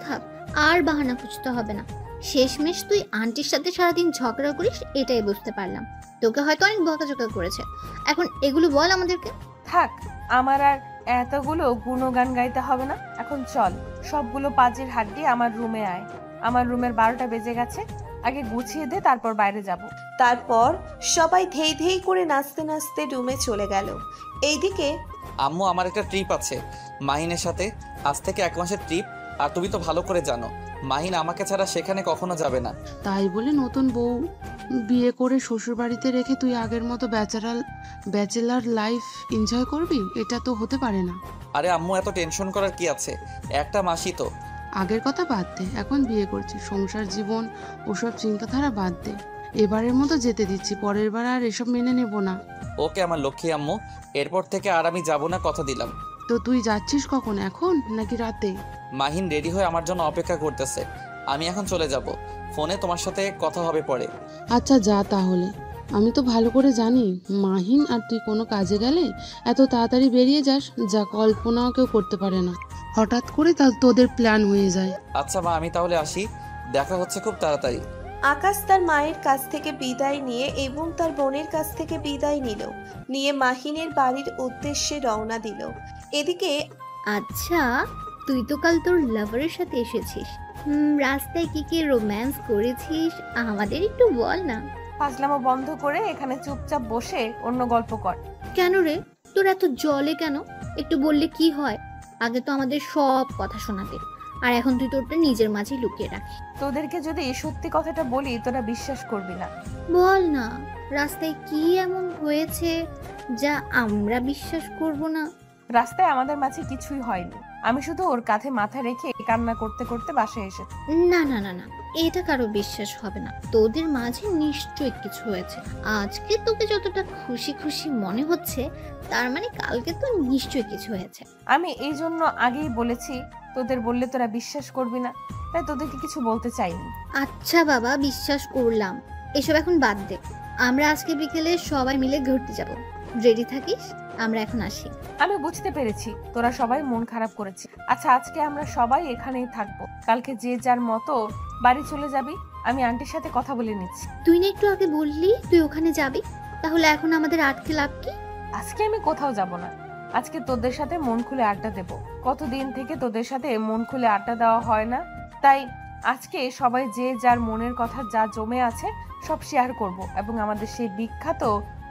থাক, আর বাহানা খুঁজতে হবে না। শেষমেশ তুই আন্টির সাথে সারাদিন ঝগড়া করিস, এটাই বুঝতে পারলাম। তোকে হয়তো অনেক বকাঝকা করেছে, এখন এগুলো বল আমাদেরকে। থাক, আমার আর এতগুলো গুণগান গাইতে হবে না। এখন চল, সবগুলো পাজির হাড্ডি আমার রুমে আয়। আমার রুমের 12টা বেজে গেছে, আগে গুছিয়ে দে, তারপর বাইরে যাব। তারপর সবাই ধেই ধেই করে নাচতে নাচতে রুমে চলে গেল। এইদিকে আম্মু, আমার একটা ট্রিপ আছে মাহিনের সাথে, আজ থেকে 1 মাসের ট্রিপ। আর তুমি তো ভালো করে জানো মাহিন আমাকে ছাড়া সেখানে কখনো যাবে না। তাই বলে নতুন বউ বিয়ে করে শ্বশুর বাড়িতে রেখে তুই আগের মতো ব্যাচেলার লাইফ এনজয় করবি? এটা তো হতে পারে না। আরে আম্মু, এত টেনশন করার কি আছে? 1 মাসই তো। আগের কথা বাদ দে, এখন বিয়ে করছিস, সংসার জীবন ওসব চিন্তাধারা বাদ দে। এবারের মতো যেতে দিচ্ছি, পরের বার আর এসব মেনে নেব না। ওকে আমার লক্ষ্মী আম্মু, এরপর থেকে আর আমি যাব না, কথা দিলাম। তো তুই যাচ্ছিস কখন, এখন নাকি রাতে? মাহিন রেডি হয়ে আমার জন্য অপেক্ষা করতেছে, আমি এখন চলে যাব। ফোনে তোমার সাথে কথা হবে পরে। আচ্ছা যা তাহলে। আমি তো ভালো করে জানি মাহিন আর তুই কোনো কাজে গেলে এত তাড়াতাড়ি বেরিয়ে যাস, যা কল্পনাও কেউ করতে পারে না। হঠাৎ করে তোদের প্ল্যান হয়ে যায়। আচ্ছা মা, আমি তাহলে আসি, দেখা হচ্ছে খুব তাড়াতাড়ি। আকাশ তার মায়ের কাছ থেকে বিদায় নিয়ে এবং তার বোনের কাছ থেকে বিদায় নিয়ে মাহিনের বাড়ির উদ্দেশ্যে রওনা দিল। এদিকে আচ্ছা, তুই তো কাল তোর লাভারের সাথে এসেছিস। রাস্তায় কি কি রোম্যান্স করেছিস আমাদের একটু বল না। ফাজলামো বন্ধ করে এখানে চুপচাপ বসে অন্য গল্প কর। কেন রে, তোর এত জলে কেন? একটু বললে কি হয়? আগে তো আমাদের সব কথা শোনাতে, আর এখন তুই তোরটা নিজের মাঝে লুকিয়ে রাখিস। তোদেরকে যদি সত্যি কথাটা বলি তোরা বিশ্বাস করবি না। বল না, রাস্তায় কি এমন হয়েছে যা আমরা বিশ্বাস করব না? রাস্তায় আমাদের মাঝে কিছুই হয়নি। আমি শুধু ওর কাঁধে মাথা রেখে কান্না করতে করতে বাসায় এসেছি। না না না না, এটা কারো বিশ্বাস হবে না। তোদের মাঝে নিশ্চয়ই কিছু হয়েছে। আজকে তোকে যতটা খুশি খুশি মনে হচ্ছে, তার মানে কালকে তো নিশ্চয়ই কিছু হয়েছে। আমি এই জন্য আগেই বলেছি তোদের বললে তোরা বিশ্বাস করবি না, তাই তোদেরকে কিছু বলতে চাইনি। আচ্ছা বাবা, বিশ্বাস করলাম, এসব এখন বাদ দে। আমরা আজকে বিকেলে সবাই মিলে ঘুরতে যাব। রেডি থাকিস? আমরা এখন আসি। আমি বুঝতে পেরেছি তোরা সবাই মন খারাপ করেছিস। আচ্ছা, আজকে আমরা সবাই এখানেই থাকবো, কালকে যে যার মতো বাড়ি চলে যাবি। আমি আন্টির সাথে কথা বলে নিচ্ছি। তুই না একটু আগে বললি তুই ওখানে যাবি, তাহলে এখন আমাদের আটকে লাভ কি? আজকে আমি কোথাও যাব না। আজকে তোদের সাথে মন খুলে আড্ডা দেব। কতদিন থেকে তোদের সাথে মন খুলে আড্ডা দেওয়া হয় না, তাই আজকে সবাই যে যার মনের কথা যা জমে আছে সব শেয়ার করব এবং আমাদের সেই বিখ্যাত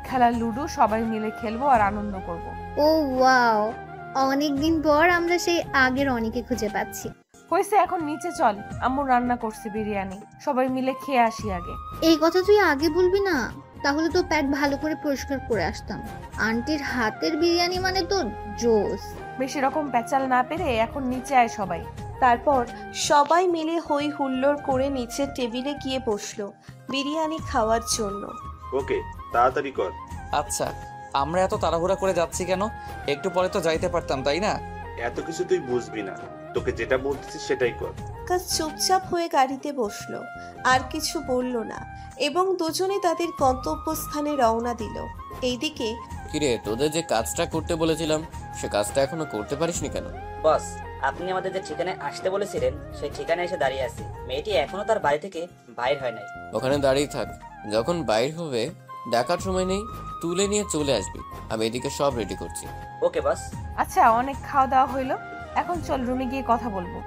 খেলা লুডো সবাই মিলে খেলবো আর আনন্দ করব। ও ওয়াও, অনেকদিন পর আমরা সেই আগের অনেকে খুঁজে পাচ্ছি। হয়েছে, এখন নিচে চল, আম্মু রান্না করছে বিরিয়ানি, সবাই মিলে খেয়ে আসি আগে। এই কথা তুই আগে বলবি না, তাহলে তো পেট ভালো করে পরিষ্কার করে আসতাম। আন্টির হাতের বিরিয়ানি মানে তো জোস। বেশি রকম পেঁচাল না পেরে এখন নিচে আয় সবাই। তারপর সবাই মিলে হই হুল্লোড় করে নিচের টেবিলে গিয়ে বসলো বিরিয়ানি খাওয়ার জন্য। ওকে, তাড়াতাড়ি কর। আচ্ছা, আমরা এত তাড়াহুড়া করে যাচ্ছি কেন? একটু পরে তো যাইতে পারতাম, তাই না? এত কিছু তুই বুঝবি না, তোকে যেটা বলতেছিস সেটাই কর। আকাশ চুপচাপ হয়ে গাড়িতে বসলো, আর কিছু বলল না এবং দুজনে তাদের গন্তব্যস্থানে রওনা দিল। এইদিকে কিরে, তোদের যে কাজটা করতে বলেছিলাম সে কাজটা এখনো করতে পারিসনি কেন? বস, আপনি আমাদের যে ঠিকানায় আসতে বলেছিলেন সেই ঠিকানায় এসে দাঁড়িয়ে আছি। মেয়েটি এখনো তার বাড়ি থেকে বাইর হয় নাই। ওখানে দাঁড়িয়ে থাক, যখন বাইর হবে দেখার সময় নেই, তুলে নিয়ে চলে আসবি। আমি এদিকে সব রেডি করছি। ওকে বস। আচ্ছা, অনেক খাওয়া দাওয়া হইলো, এখন চল রুমে গিয়ে কথা বলবো।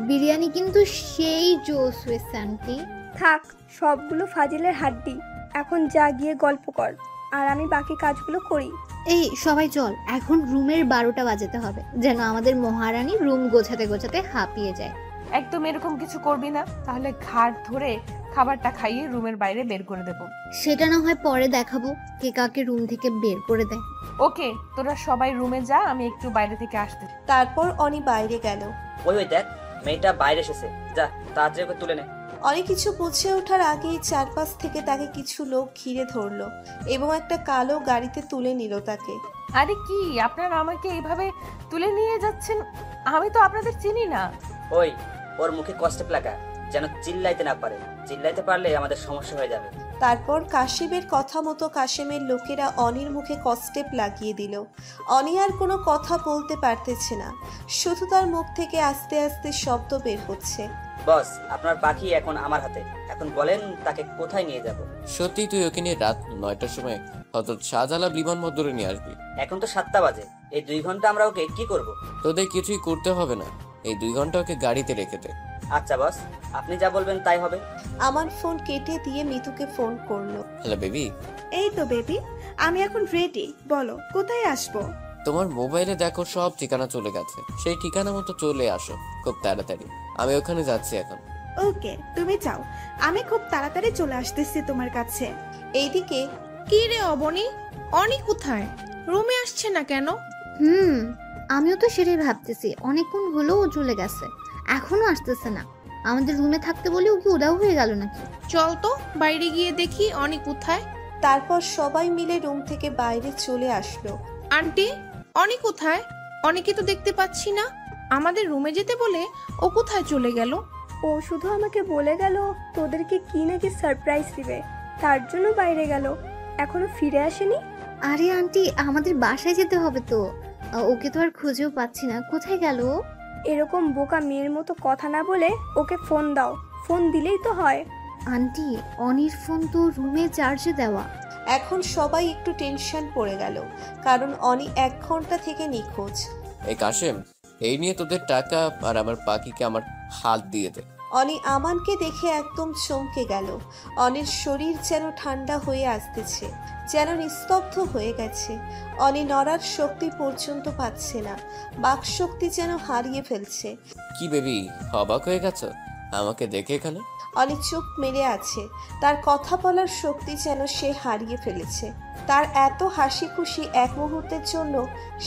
বিরিয়ানি কিন্তু সেই জোস হয়েছে আন্টি। থাক, সবগুলো ফাজিলের হাড্ডি। এখন যা গিয়ে গল্প কর, আর আমি বাকি কাজগুলো করি। এই সবাই চল, এখন রুমের 12টা বাজাতে হবে, যেন আমাদের মহারানী রুম গোছাতে গোছাতে হাঁপিয়ে যায়। একদম এরকম কিছু করবি না, তাহলে ঘাট ধরে খাবারটা খাইয়ে রুমের বাইরে বের করে দেব। সেটা না হয় পরে দেখাবো কে কাকে রুম থেকে বের করে দেয়। ওকে, তোরা সবাই রুমে যা, আমি একটু বাইরে থেকে আসতে। তারপর অনি বাইরে গেল। ওই দেখ, মেয়েটা বাইরে এসেছে, যা তাড়াতাড়ি ওকে তুলে নে। অনি কিছু বুঝে ওঠার আগেই চারপাশ থেকে তাকে কিছু লোক ঘিরে ধরলো এবং একটা কালো গাড়িতে তুলে নিল তাকে। আরে কি, আপনারা আমাকে এইভাবে তুলে নিয়ে যাচ্ছেন? আমি তো আপনাদের চিনি না। ওই, ওর মুখে কষ্টে লাগা, যেন চিল্লাইতে না পারে। চিল্লাইতে পারলে আমাদের সমস্যা হয়ে যাবে। তারপর কাশিমের কথা মতো কাশেমের লোকেরা অনির মুখে কস্টেপ লাগিয়ে দিল। অনি আর কোনো কথা বলতে পারতেছে না, শুধু তার মুখ থেকে আস্তে আস্তে শব্দ বের হচ্ছে। বস, আপনার পাখি এখন আমার হাতে। এখন বলেন তাকে কোথায় নিয়ে যাব? সত্যি তুই ওকে নিয়ে রাত 9টার সময় হয়তো শাহজালাল বিমানবন্দরে নিয়ে আসবি? এখন তো 7টা বাজে, এই 2 ঘন্টা আমরা ওকে কি করব? তোদের কিছুই করতে হবে না, এই 2 ঘন্টা ওকে গাড়িতে রেখে দে। আচ্ছা বস, আপনি যা বলবেন তাই হবে। আমার ফোন কেটে দিয়ে মিতুকে ফোন করলো। Hello baby. এই তো বেবি, আমি এখন রেডি, বলো কোথায় আসবো? তোমার মোবাইলে দেখো সব ঠিকানা চলে গেছে, সেই ঠিকানা মতো চলে আসো খুব তাড়াতাড়ি। আমি ওখানে যাচ্ছি এখন। ওকে, তুমি যাও, আমি খুব তাড়াতাড়ি চলে আসতেছি তোমার কাছে। এইদিকে কি রে অবনী, অনি কোথায়? রুমে আসছে না কেন? আমিও তো সেটাই ভাবতেছি, অনেকক্ষণ হলো ও চলে গেছে, এখনো আসতেছে না। আমাদের রুমে থাকতে বলে ও কি উদাও হয়ে গেল নাকি? চল তো বাইরে গিয়ে দেখি অনি কোথায়। তারপর সবাই মিলে রুম থেকে বাইরে চলে আসলো। আন্টি, অনি কোথায়? অনিকে তো দেখতে পাচ্ছি না। আমাদের রুমে যেতে বলে ও কোথায় চলে গেল? ও শুধু আমাকে বলে গেল তোদেরকে কি নাকি সারপ্রাইজ দিবে, তার জন্য বাইরে গেল, এখনো ফিরে আসেনি। আরে আন্টি, আমাদের বাসায় যেতে হবে তো, ওকে তো আর খুঁজেও পাচ্ছি না, কোথায় গেল? এরকম বোকা মেয়ের মতো কথা না বলে ওকে ফোন দাও, ফোন দিলেই তো হয়। আন্টি অনির ফোন তো রুমে চার্জে দেওয়া। এখন সবাই একটু টেনশন পড়ে গেল, কারণ অনি 1 ঘন্টা থেকে নিখোঁজ। এই কাশেম, এই নিয়ে তোদের টাকা আর আমার পাখিকে আমার হাত দিয়ে দে। অনি আমানকে দেখে একদম চমকে গেল। অনির শরীর যেন ঠান্ডা হয়ে আসতেছে, যেন নিস্তব্ধ হয়ে গেছে। অনি নড়ার শক্তি পর্যন্ত পাচ্ছে না, বাকশক্তি যেন হারিয়ে ফেলছে। কি বেবি, অবাক হয়ে গেছো আমাকে দেখে এখানে? অনি চুপ মেরে আছে, তার কথা বলার শক্তি যেন সে হারিয়ে ফেলেছে। তার এত হাসি খুশি এক মুহূর্তের জন্য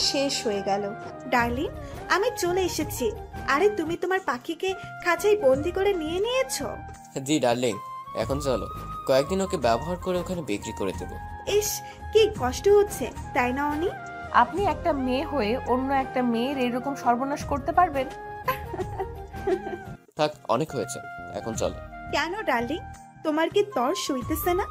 শেষ হয়ে গেল। ডার্লিং, আমি চলে এসেছি। আরে তুমি তোমার পাখিকে খাঁচায় বন্দি করে নিয়ে নিয়েছো? জি ডার্লিং, এখন চলো, কয়েকদিন ওকে ব্যবহার করে ওখানে বিক্রি করে দেবো। ইস, কি কষ্ট হচ্ছে তাই না অনি? আপনি একটা মেয়ে হয়ে অন্য একটা মেয়ের এরকম সর্বনাশ করতে পারবেন? থাক, অনেক হয়েছে, এখন চলো। কেন ডার্লিং, তোমার কি তর সইতেছে না?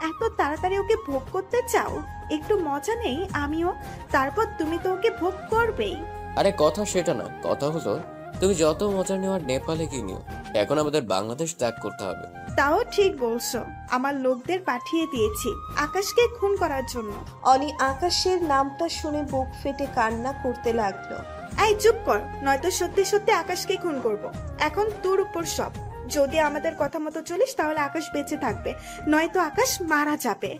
এত তাড়াতাড়ি ওকে ভোগ করতে চাও? একটু মজা নেই আমিও, তারপর তুমি তো ওকে ভোগ করবেই। আরে কথা সেটা না, কথা হলো তুমি যত মজা নেওয়ার নেপালে গিয়ে নিও, এখন আমাদের বাংলাদেশ ত্যাগ করতে হবে। তাও ঠিক বলছো, আমার লোকদের পাঠিয়ে দিয়েছি আকাশকে খুন করার জন্য। অনি আকাশের নামটা শুনে বুক ফেটে কান্না করতে লাগলো। এই চুপ কর, নয়তো সত্যি সত্যি আকাশকে খুন করব। এখন তোর উপর সব। যদি আমাদের কথা মতো চলিস তাহলে আকাশ বেঁচে থাকবে, নয়তো আকাশ মারা যাবে।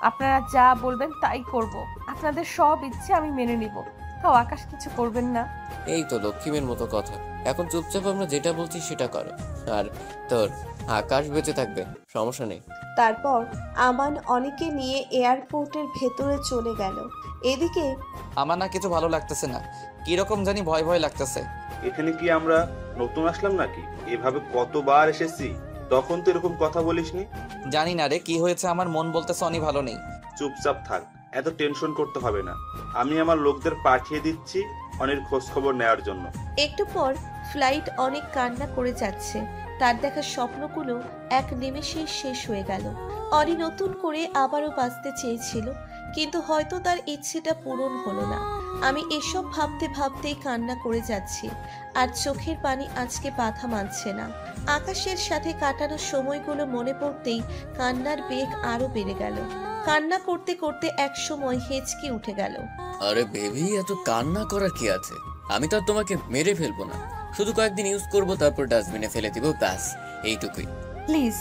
আপনারা যা বলবেন তাই করব। আপনাদের সব ইচ্ছে আমি মেনে নিব, তাও আকাশ কিছু করবেন না? এই তো লক্ষ্মীমের মতো কথা, এখন চুপচাপ আমরা যেটা বলছি সেটা করো, আর তোর আকাশ বেঁচে থাকবে, সমস্যা নেই। তারপর আমান অনেকে নিয়ে এয়ারপোর্টের ভেতরে চলে গেল। এদিকে আমার না কিছু ভালো লাগতেছে না, কিরকম জানি ভয় ভয় লাগতেছে। এখানে কি আমরা নতুন আসলাম নাকি? এভাবে কতবার এসেছি, তখন তো এরকম কথা বলিসনি। জানি না রে কি হয়েছে, আমার মন বলতেছে অনি ভালো নেই। চুপচাপ থাক, এত টেনশন করতে হবে না। আমি আমার লোকদের পাঠিয়ে দিচ্ছি অনির খোঁজ খবর নেওয়ার জন্য। একটু পর ফ্লাইট অনেক কান্না করে যাচ্ছে। তার দেখা স্বপ্নগুলো এক নিমেষেই শেষ হয়ে গেল। অনি নতুন করে আবারও বাঁচতে চেয়েছিল, কিন্তু হয়তো তার ইচ্ছেটা পূরণ হলো না। আমি এসব ভাবতে ভাবতেই কান্না করে যাচ্ছি, আর চোখের পানি আজকে বাধা মানছে না। আকাশের সাথে কাটানো সময়গুলো মনে পড়তেই কান্নার বেগ আরো বেড়ে গেল। কান্না করতে করতে এক সময় হেঁচকি উঠে গেল। আরে বেবি, এত কান্না করার কি আছে? আমি তো আর তোমাকে মেরে ফেলবো না, শুধু কয়েকদিন ইউজ করবো, তারপর ডাস্টবিনে ফেলে দিব, ব্যাস এইটুকুই। প্লিজ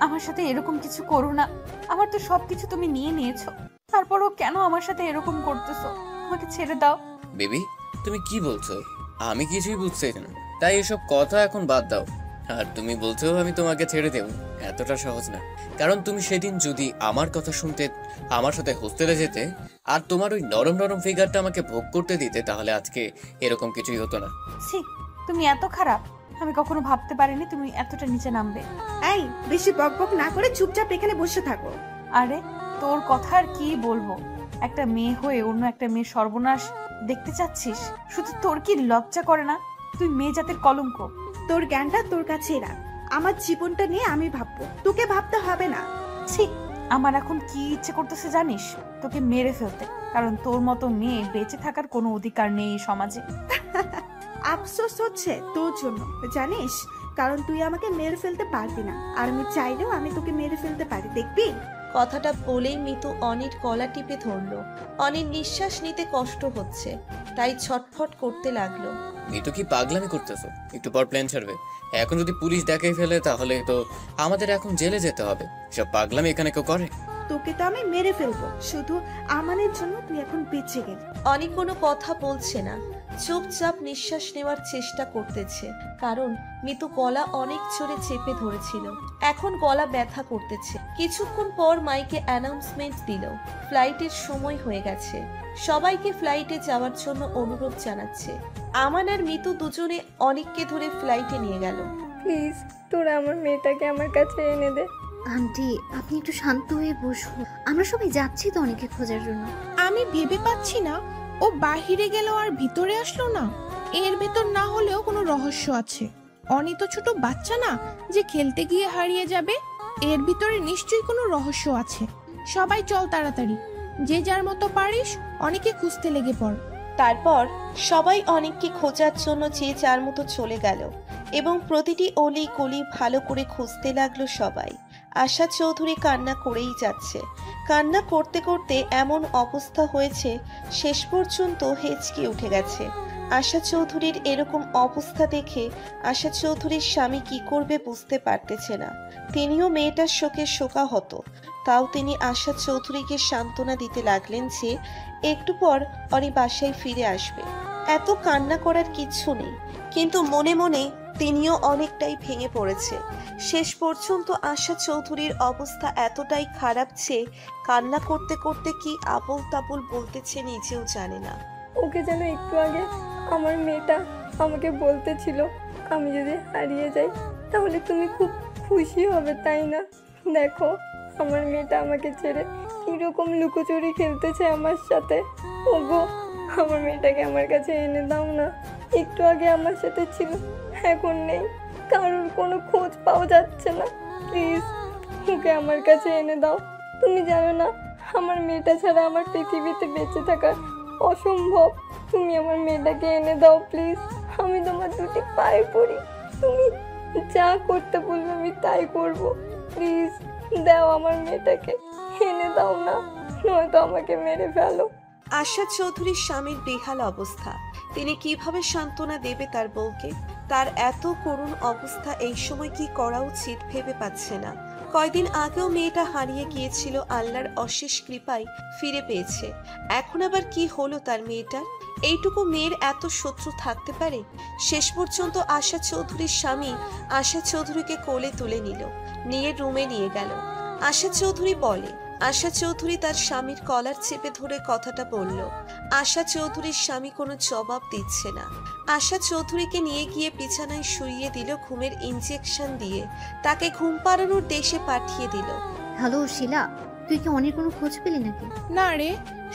আমার সাথে এরকম কিছু করো না। আমার তো সবকিছু তুমি নিয়ে নিয়েছো, তারপরও কেন আমার সাথে এরকম করতেছো? আমাকে ছেড়ে দাও। বেবি, তুমি কি বলছো? আমি কিছুই বুঝছি না, তাই এসব কথা এখন বাদ দাও। আর তুমি বলছো আমি তোমাকে ছেড়ে দেব, এতটা সহজ না। কারণ তুমি সেদিন যদি আমার কথা শুনতে আমার সাথে হোস্টেলে যেতে, আর তোমার ওই নরম নরম ফিগারটা আমাকে ভোগ করতে দিতে, তাহলে আজকে এরকম কিছুই হতো না। ছি, তুমি এত খারাপ, আমি কখনো ভাবতে পারিনি তুমি এতটা নিচে নামবে। এই, বেশি বকবক না করে চুপচাপ এখানে বসে থাকো। আরে তোর কথা আর কি বলবো, একটা মেয়ে হয়ে অন্য একটা মেয়ের সর্বনাশ দেখতে চাচ্ছিস? শুধু তোর কি লজ্জা করে না? তুই মেয়ে জাতের কলঙ্ক। তোর জ্ঞানটা তোর কাছেই রাখ, আমার জীবনটা নিয়ে আমি ভাববো, তোকে ভাবতে হবে না। ছি, আমার এখন কি ইচ্ছে করতেছে জানিস? তোকে মেরে ফেলতে, কারণ তোর মতো মেয়ে বেঁচে থাকার কোনো অধিকার নেই এই সমাজে। আফসোস হচ্ছে তোর জন্য, জানিস, কারণ তুই আমাকে মেরে ফেলতে পারবি না, আর আমি চাইলেও আমি তোকে মেরে ফেলতে পারি, দেখবি? কথাটা বলেই মিতু অনির গলা টিপে ধরলো। অনির নিঃশ্বাস নিতে কষ্ট হচ্ছে, তাই ছটফট করতে লাগলো। মিতু কি পাগলামি করতেছো? একটু পর প্লেন ছাড়বে, এখন যদি পুলিশ দেখাই ফেলে তাহলে তো আমাদের এখন জেলে যেতে হবে। সব পাগলামি এখানে কেউ করে? তোকে তো আমি মেরে ফেলবো, শুধু আমানের জন্য তুই এখন বেঁচে গেলি। অনি কোনো কথা বলছে না, চুপচাপ নিঃশ্বাস নেওয়ার চেষ্টা করতেছে, কারণ মিতু গলা অনেক জোরে চেপে ধরেছিল। এখন গলা ব্যথা করতেছে। কিছুক্ষণ পর মাইকে অ্যানাউন্সমেন্ট দিল, ফ্লাইটের সময় হয়ে গেছে। সবাইকে ফ্লাইটে যাওয়ার জন্য অনুরোধ জানাচ্ছে। আমান আর মিতু দুজনে অনেককে ধরে ফ্লাইটে নিয়ে গেল। প্লিজ তোরা আমার মেয়েটাকে আমার কাছে এনে দে। আন্টি, আপনি একটু শান্ত হয়ে বসুন, আমরা সবাই যাচ্ছি তো অনেকে খোঁজার জন্য। আমি ভেবে পাচ্ছি না, ও বাহিরে গেল আর ভিতরে আসলো না। এর ভেতর না হলেও কোনো রহস্য আছে। অনি তো ছোট বাচ্চা না যে খেলতে গিয়ে হারিয়ে যাবে। এর ভিতরে নিশ্চয়ই কোনো রহস্য আছে। সবাই চল তাড়াতাড়ি, যে যার মতো পারিস অনেকে খুঁজতে লেগে পড়। তারপর সবাই অনেককে খোঁজার জন্য যে যার মতো চলে গেল এবং প্রতিটি অলি গলি ভালো করে খুঁজতে লাগলো সবাই। আশা চৌধুরী কান্না করেই যাচ্ছে। কান্না করতে করতে এমন অবস্থা হয়েছে শেষ পর্যন্ত হেঁচকে উঠে গেছে। আশা চৌধুরীর এরকম অবস্থা দেখে আশা চৌধুরীর স্বামী কি করবে বুঝতে পারতেছে না। তিনিও মেয়েটার শোকে শোকাহত। তাও তিনি আশা চৌধুরীকে সান্ত্বনা দিতে লাগলেন যে একটু পর অনি বাসায় ফিরে আসবে, এত কান্না করার কিচ্ছু নেই। কিন্তু মনে মনে তিনিও অনেকটাই ভেঙে পড়েছে। শেষ পর্যন্ত আশা চৌধুরীর অবস্থা এতটাই খারাপ যে কান্না করতে করতে কি আবল তাবল বলতেছে নিজেও জানে না। ওকে যেন একটু আগে আমার মেয়েটা আমাকে বলতেছিল আমি যদি হারিয়ে যাই তাহলে তুমি খুব খুশি হবে, তাই না? দেখো আমার মেয়েটা আমাকে ছেড়ে কিরকম লুকোচুরি খেলতেছে আমার সাথে। ওগো আমার মেয়েটাকে আমার কাছে এনে দাও না। একটু আগে আমার সাথে ছিল, এখন নেই, কারোর কোনো খোঁজ পাওয়া যাচ্ছে না। প্লিজ ওকে আমার কাছে এনে দাও। তুমি জানো না আমার মেয়েটা ছাড়া আমার পৃথিবীতে বেঁচে থাকা অসম্ভব। তুমি আমার মেয়েটাকে এনে দাও প্লিজ। আমি তোমার দুটি পায়ে পড়ি, তুমি যা করতে বলবে আমি তাই করব। প্লিজ দাও আমার মেয়েটাকে, এনে দাও না, নয়তো আমাকে মেরে ফেলো। আশা চৌধুরীর স্বামীর বেহাল অবস্থা। তিনি কিভাবে সান্ত্বনা দেবে তার বউকে? তার এত করুণ অবস্থা, এই সময় কি করা উচিত ভেবে পাচ্ছে না। কয়দিন আগেও মেয়েটা হারিয়ে গিয়েছিল, আল্লাহর অশেষ কৃপায় ফিরে পেয়েছে। এখন আবার কি হলো তার মেয়েটার? এইটুকু মেয়ের এত শত্রু থাকতে পারে? শেষ পর্যন্ত আশা চৌধুরীর স্বামী আশা চৌধুরীকে কোলে তুলে নিয়ে রুমে নিয়ে গেল। আশা চৌধুরী বলে, আশা চৌধুরী তার স্বামীর কলার চেপে ধরে কথাটা বলল। আশা চৌধুরীর স্বামী কোনো জবাব দিচ্ছে না। আশা চৌধুরীকে নিয়ে গিয়ে বিছানায় শুইয়ে দিল, ঘুমের ইনজেকশন দিয়ে তাকে ঘুম পাড়ানোর দেশে পাঠিয়ে দিল। হ্যালো শিলা, তুই কি অনেক কোনো খোঁজ পেলি নাকি? না রে,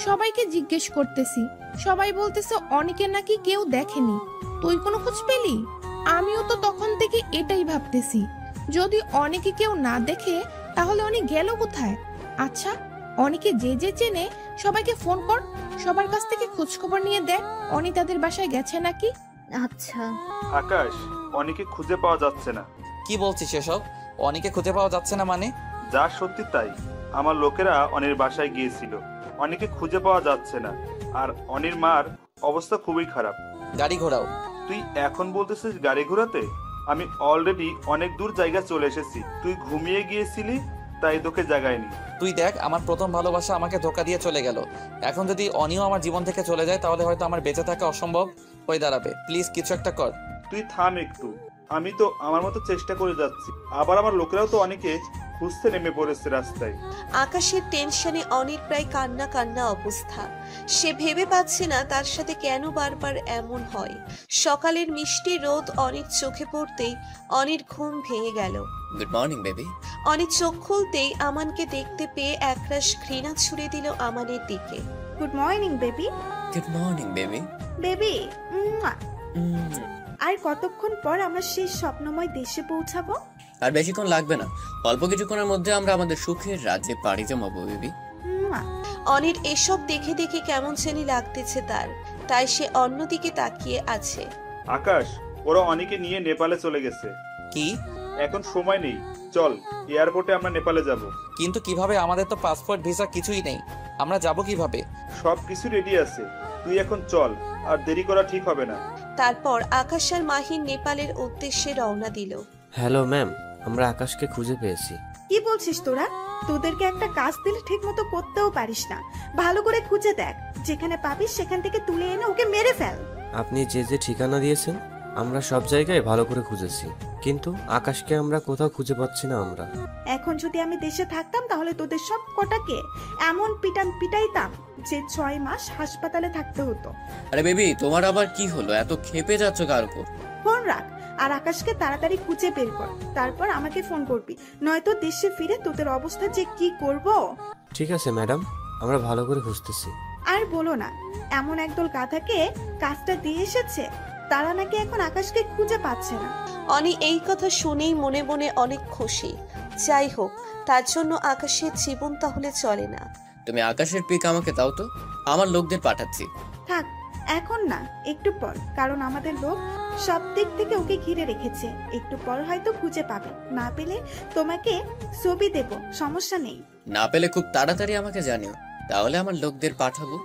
সবাইকে জিজ্ঞেস করতেছি, সবাই বলতেছে অনেকে নাকি কেউ দেখেনি। তুই কোনো খোঁজ পেলি? আমিও তো তখন থেকে এটাই ভাবতেছি, যদি অনেকে কেউ না দেখে তাহলে অনেক গেল কোথায়? আচ্ছা, অনেকে যে যে চেনে সবাইকে ফোন কর, সবার কাছ থেকে খোঁজ খবর নিয়ে দেখ অনি তাদের বাসায় গেছে নাকি। আচ্ছা আকাশ, অনেকে খুঁজে পাওয়া যাচ্ছে না। কি বলছিস এসব? অনেকে খুঁজে পাওয়া যাচ্ছে না মানে? যা সত্যি তাই। আমার লোকেরা অনির বাসায় গিয়েছিল, অনেকে খুঁজে পাওয়া যাচ্ছে না। আর অনির মার অবস্থা খুবই খারাপ। গাড়ি ঘোড়াও। তুই এখন বলতেছিস গাড়ি ঘোরাতে? আমি অলরেডি অনেক দূর জায়গা চলে এসেছি। তুই ঘুমিয়ে গিয়েছিলি তাই তোকে জাগায়নি। তুই দেখ, আমার প্রথম ভালোবাসা আমাকে ধোকা দিয়ে চলে গেল। এখন যদি অনিও আমার জীবন থেকে চলে যায় তাহলে হয়তো আমার বেঁচে থাকা অসম্ভব হয়ে দাঁড়াবে। প্লিজ কিছু একটা কর। তুই থাম একটু, আমি তো আমার মতো চেষ্টা করে যাচ্ছি। আবার আমার লোকেরাও তো অনেকে খুঁজতে নেমে পড়েছে রাস্তায়। আকাশের টেনশনে অনির প্রায় কান্না কান্না অবস্থা। সে ভেবে পাচ্ছে না তার সাথে কেন বারবার এমন হয়। সকালের মিষ্টি রোদ অনির চোখে পড়তেই অনির ঘুম ভেঙে গেল। Good morning baby. অনি চোখ খুলতেই আমানকে দেখতে পেয়ে একরাশ ঘৃণা ছুড়ে দিল আমানের দিকে। Good morning baby. Good morning baby. Baby, আর কতক্ষণ পর আমরা সেই স্বপ্নময় দেশে পৌঁছাবো? আর বেশিক্ষণ লাগবে না, অল্প কিছুক্ষণের মধ্যে আমরা আমাদের সুখের রাজ্যে পাড়ি জমাবো বেবি। অনির এসব দেখে দেখে কেমন জানি লাগতেছে তার, তাই সে অন্যদিকে তাকিয়ে আছে। আকাশ, ওরা অনেকে নিয়ে নেপালে চলে গেছে। কি? এখন সময় নেই, চল এয়ারপোর্টে আমরা নেপালে যাব। কিন্তু কিভাবে? আমাদের তো পাসপোর্ট ভিসা কিছুই নেই, আমরা যাব কিভাবে? সবকিছু রেডি আছে, তুই এখন চল, আর দেরি করা ঠিক হবে না। তারপর আকাশ আর মাহিন নেপালের উদ্দেশ্যে রওনা দিল। হ্যালো ম্যাম, আমরা আকাশকে খুঁজে পেয়েছি। কি বলছিস তোরা? তোদেরকে একটা কাজ দিলে ঠিক মতো করতেও পারিস না। ভালো করে খুঁজে দেখ, যেখানে পাবিস সেখান থেকে তুলে এনে ওকে মেরে ফেল। আপনি যে যে ঠিকানা দিয়েছেন আমরা সব জায়গায় ভালো করে খুঁজেছি, কিন্তু আকাশকে আমরা কোথাও খুঁজে পাচ্ছি না। আমরা এখন যদি আমি দেশে থাকতাম তাহলে তোদের সব কটাকে এমন পিটাইতাম যে 6 মাস হাসপাতালে থাকতে হতো। আরে বেবি, তোমার আবার কি হলো? এত ক্ষেপে যাচ্ছ কার উপর? ফোন রাখ আর আকাশকে তাড়াতাড়ি খুঁজে বের কর, তারপর আমাকে ফোন করবি, নয়তো দেশে ফিরে তোদের অবস্থা যে কি করব। ঠিক আছে ম্যাডাম, আমরা ভালো করে খুঁজতেছি। আর বলো না, এমন একদল গাধাকে কাজটা দিয়ে এসেছে, তারা নাকি এখন আকাশকে খুঁজে পাচ্ছে না। অনি এই কথা শুনেই মনে মনে অনেক খুশি। যাই হোক, তার জন্য আকাশের জীবন তাহলে চলে না। তুমি আকাশের পিক আমাকে দাও তো, আমার লোকদের পাঠাচ্ছি। থাক, এখন না, একটু পর, কারণ আমাদের লোক সব দিক থেকে ওকে ঘিরে রেখেছে। একটু পর হয়তো খুঁজে পাবে, না পেলে তোমাকে ছবি দেব, সমস্যা নেই। না পেলে খুব তাড়াতাড়ি আমাকে জানিও, তাহলে আমার লোকদের পাঠাবো।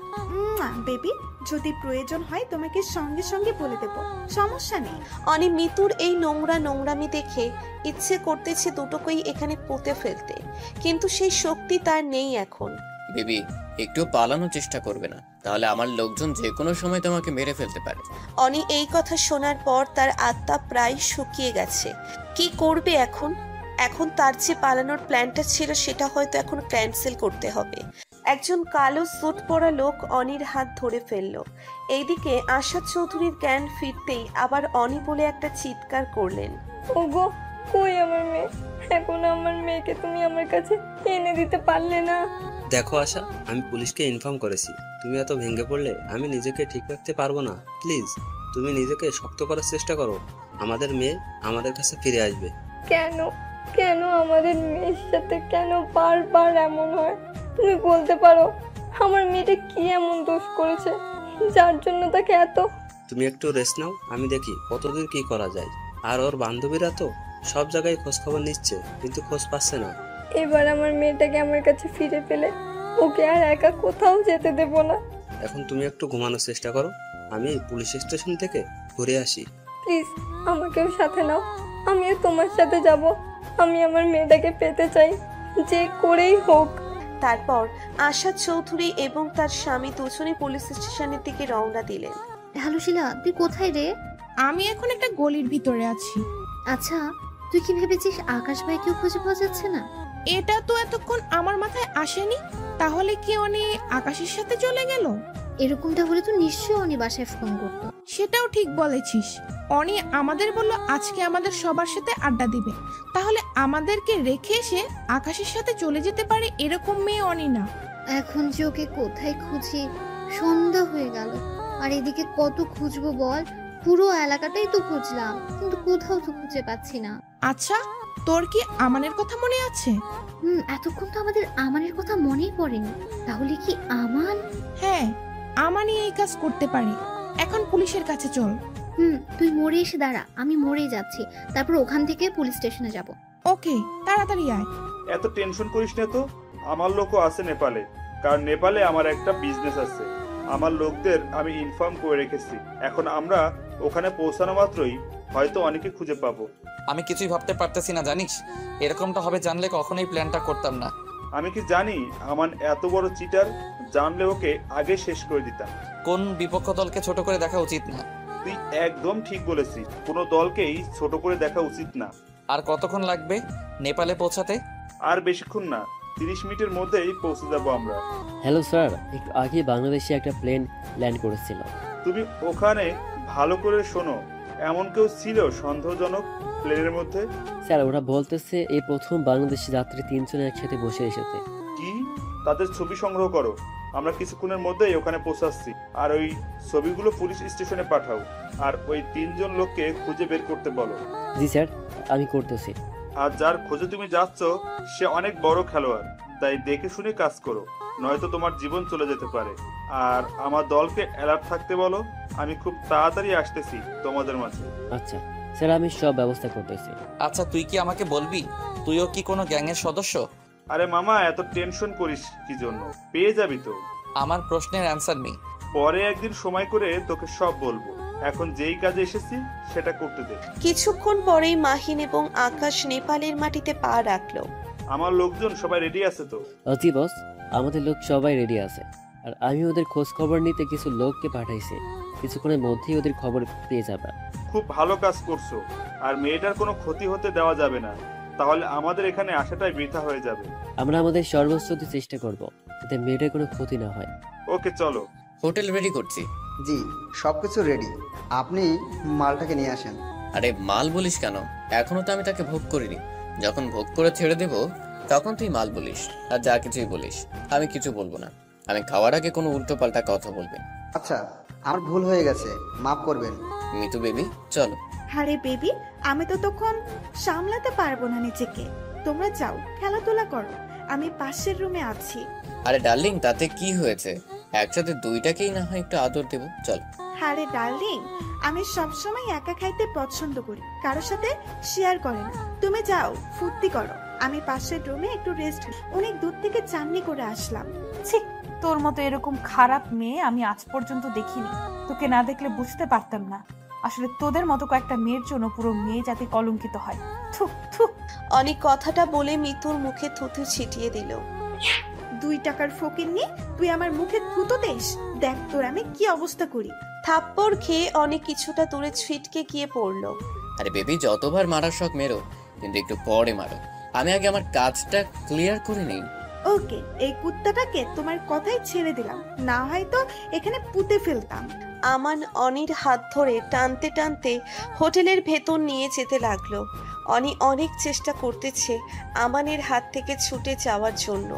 বেবি, যদি প্রয়োজন হয় তোমাকে সঙ্গে সঙ্গে বলে দেব, সমস্যা নেই। অনি মিতুর এই নোংরামি দেখে ইচ্ছে করতেছে দুটোকেই এখানে পুঁতে ফেলতে, কিন্তু সেই শক্তি তার নেই এখন। বেবি, একটু পালানোর চেষ্টা করবে না, তাহলে আমার লোকজন যে কোনো সময় তোমাকে মেরে ফেলতে পারে। অনি এই কথা শোনার পর তার আত্মা প্রায় শুকিয়ে গেছে। কি করবে এখন? এখন তার যে পালানোর প্ল্যানটা ছিল সেটা হয়তো এখন ক্যান্সেল করতে হবে। একজন কালো স্যুট পরা লোক অনির হাত ধরে ফেলল। এইদিকে আশা চৌধুরীর জ্ঞান ফিরতেই আবার অনি বলে একটা চিৎকার করলেন, ওগো, কই আমার মেয়ে? এখন আমার মেয়েকে তুমি আমার কাছে এনে দিতে পারলে না? দেখো আশা, আমি পুলিশকে ইনফর্ম করেছি। তুমি এত ভেঙে পড়লে আমি নিজেকে ঠিক রাখতে পারবো না। প্লিজ তুমি নিজেকে শক্ত করার চেষ্টা করো। আমাদের মেয়ে আমাদের কাছে ফিরে আসবে। কেন কেন আমাদের মেয়ের সাথে কেন বারবার এমন হয়? তুমি বলতে পারো আমার মেয়েটা কি এমন দোষ করেছে যার জন্য তাকে এত? তুমি একটু রেস্ট নাও, আমি দেখি কতদূর কি করা যায়। আর ওর বান্ধবীরা তো সব জায়গায় খোঁজ খবর নিচ্ছে, কিন্তু খোঁজ পাচ্ছে না। এবার আমার মেয়েটাকে আমার কাছে ফিরে পেলে ওকে আর একা কোথাও যেতে দেব না। এখন তুমি একটু ঘুমানোর চেষ্টা করো, আমি পুলিশ স্টেশন থেকে ঘুরে আসি। প্লিজ আমাকেও সাথে নাও, আমিও তোমার সাথে যাব। আমি আমার মেয়েটাকে পেতে চাই, যে করেই হোক। তারপর আশা চৌধুরী এবং তার স্বামী দুজনে পুলিশ স্টেশনের দিকে রওনা দিলেন। হ্যালো শিলা, তুই কোথায় রে? আমি এখন একটা গলির ভিতরে আছি। আচ্ছা, তুই কি ভেবেছিস আকাশ ভাইকেও খুঁজে পাওয়া যাচ্ছে না? এটা তো এতক্ষণ আমার মাথায় আসেনি। তাহলে কি উনি আকাশের সাথে চলে গেল? এরকমটা হলে তো নিশ্চয়ই উনি বাসায় ফোন করতো। সেটাও ঠিক বলেছিস। অনি আমাদের বলল আজকে আমাদের সবার সাথে আড্ডা দিবে, তাহলে আমাদেরকে রেখে এসে আকাশের সাথে চলে যেতে পারে এরকম মেয়ে অনি না। এখন যে ওকে কোথায় খুঁজি? সন্ধ্যা হয়ে গেল, আর এদিকে কত খুঁজবো বল? পুরো এলাকাটাই তো খুঁজলাম, কিন্তু কোথাও তো খুঁজে পাচ্ছি না। আচ্ছা, তোর কি আমানের কথা মনে আছে? এতক্ষণ তো আমাদের আমানের কথা মনেই পড়েনি। তাহলে কি আমান? হ্যাঁ, আমানই এই কাজ করতে পারে। এখন পুলিশের কাছে চল। তুই মোড়ে এসে দাঁড়া, আমি মোড়ে যাচ্ছি, তারপর ওখান থেকে পুলিশ স্টেশনে যাব। ওকে, তাড়াতাড়ি আয়। এত টেনশন করিস না তো, আমার লোকও আছে নেপালে। কারণ নেপালে আমার একটা বিজনেস আছে। আমার লোকদের আমি ইনফর্ম করে রেখেছি। এখন আমরা ওখানে পৌঁছানো মাত্রই হয়তো অনেকে খুঁজে পাবো। আমি কিছুই ভাবতে পারতেছি না, জানিস? এরকমটা হবে জানলে কখনোই প্ল্যানটা করতাম না। আমি কি জানি আমান এত বড় চিটার? জানলে ওকে আগে শেষ করে দিতাম। কোন বিপক্ষ দলকে ছোট করে দেখা উচিত না। তুই একদম ঠিক বলেছিস, কোনো দলকেই ছোট করে দেখা উচিত না। আর কতক্ষণ লাগবে নেপালে পৌঁছাতে? আর বেশিক্ষণ না, 30 মিনিটের মধ্যেই পৌঁছে যাব আমরা। হ্যালো স্যার, একটু আগে বাংলাদেশে একটা প্লেন ল্যান্ড করেছিল। তুমি ওখানে ভালো করে শোনো, এমন কেউ ছিল সন্দেহজনক প্লেনের মধ্যে? স্যার, ওরা বলতেছে এই প্রথম বাংলাদেশি যাত্রী 3 জন একসাথে বসে এসেছে। কি? তাদের ছবি সংগ্রহ করো, আমরা কিছুক্ষণের মধ্যেই ওখানে পৌঁছাচ্ছি। আর ওই ছবিগুলো পুলিশ স্টেশনে পাঠাও, আর ওই 3 জন লোককে খুঁজে বের করতে বলো। জি স্যার, আমি করতেছি। আর যার খোঁজে তুমি যাচ্ছ সে অনেক বড় খেলোয়াড়, তাই দেখে শুনে কাজ করো, নয়তো তোমার জীবন চলে যেতে পারে। আর আমার দলকে অ্যালার্ট থাকতে বলো। আমি খুব তাড়াতাড়ি আসতেছি তোমাদের মাঝে। আচ্ছা স্যার, আমি সব ব্যবস্থা করতেছি। আচ্ছা, তুই কি আমাকে বলবি তুইও কি কোনো গ্যাংয়ের সদস্য? আরে মামা, এত টেনশন করিস কি জন্য? পেয়ে যাবি তো। আমার প্রশ্নের অ্যান্সার নেই। পরে একদিন সময় করে তোকে সব বলবো। এখন যেই কাজে এসেছি সেটা করতে দে। কিছুক্ষণ পরেই মাহিন এবং আকাশ নেপালের মাটিতে পা রাখলো। আমার লোকজন সবাই রেডি আছে তো? জি বস, আমাদের লোক সবাই রেডি আছে। আর আমি ওদের খোঁজ খবর নিতে কিছু লোককে পাঠাইছি, কিছুক্ষণের মধ্যেই ওদের খবর পেয়ে যাবে। খুব ভালো কাজ করছো। আর মেয়েটার কোনো ক্ষতি হতে দেওয়া যাবে না, তাহলে আমাদের এখানে আসাটাই বৃথা হয়ে যাবে। আমরা আমাদের সর্বোচ্চ চেষ্টা করব যাতে মেয়েটার কোনো ক্ষতি না হয়। ওকে, চলো। হোটেল রেডি করছি। জি, সবকিছু রেডি, আপনি মালটাকে নিয়ে আসেন। আরে মাল বলিস কেন? এখনো তো আমি তাকে ভোগ করিনি। যখন ভোগ করে ছেড়ে দেব তখন তুই মাল বলিস, আর যা কিছুই বলিস। আমি কিছু বলবো না, আমি খাওয়ার আগে কোনো উল্টো পাল্টা কথা বলবেন। আচ্ছা, আমার ভুল হয়ে গেছে, মাফ করবেন। মিতু বেবি, চলো। আরে বেবি, আমি তো তখন সামলাতে পারবো না নিজেকে। তোমরা যাও, খেলাধুলা করো, আমি পাশের রুমে আছি। আরে ডার্লিং, তাতে কি হয়েছে? একসাথে দুইটাকেই না হয় একটু আদর দেবো, চল। আরে ডার্লিং, আমি সবসময় একা খাইতে পছন্দ করি, কারোর সাথে শেয়ার করে না। তুমি যাও ফুর্তি করো, আমি পাশের রুমে একটু রেস্ট, অনেক দূর থেকে চাননি করে আসলাম। ছি, তোর মতো এরকম খারাপ মেয়ে আমি আজ পর্যন্ত দেখিনি। তোকে না দেখলে বুঝতে পারতাম না আসলে তোদের মতো কয়েকটা মেয়ের জন্য পুরো মেয়ে জাতি কলঙ্কিত হয়। থু থু। অনেক কথাটা বলে মিতুর মুখে থুতু ছিটিয়ে দিল। 2 টাকার ফকিন্নি, তুই আমার মুখে থুতো দেশ, দেখ তোর আমি কি অবস্থা করি। থাপ্পড় খেয়ে অনেক কিছুটা দূরে ছিটকে গিয়ে পড়লো। আরে বেবি, যতবার মারার শখ মেরো, কিন্তু একটু পরে মারো। আমি আগে আমার কাজটা ক্লিয়ার করে নিই। ওকে, এই কুত্তাটাকে তোমার কথাই ছেড়ে দিলাম, না হয়তো এখানে পুঁতে ফেলতাম। আমান অনির হাত ধরে টানতে টানতে হোটেলের ভেতর নিয়ে যেতে লাগলো। অনি অনেক চেষ্টা করতেছে আমানের হাত থেকে ছুটে যাওয়ার জন্য,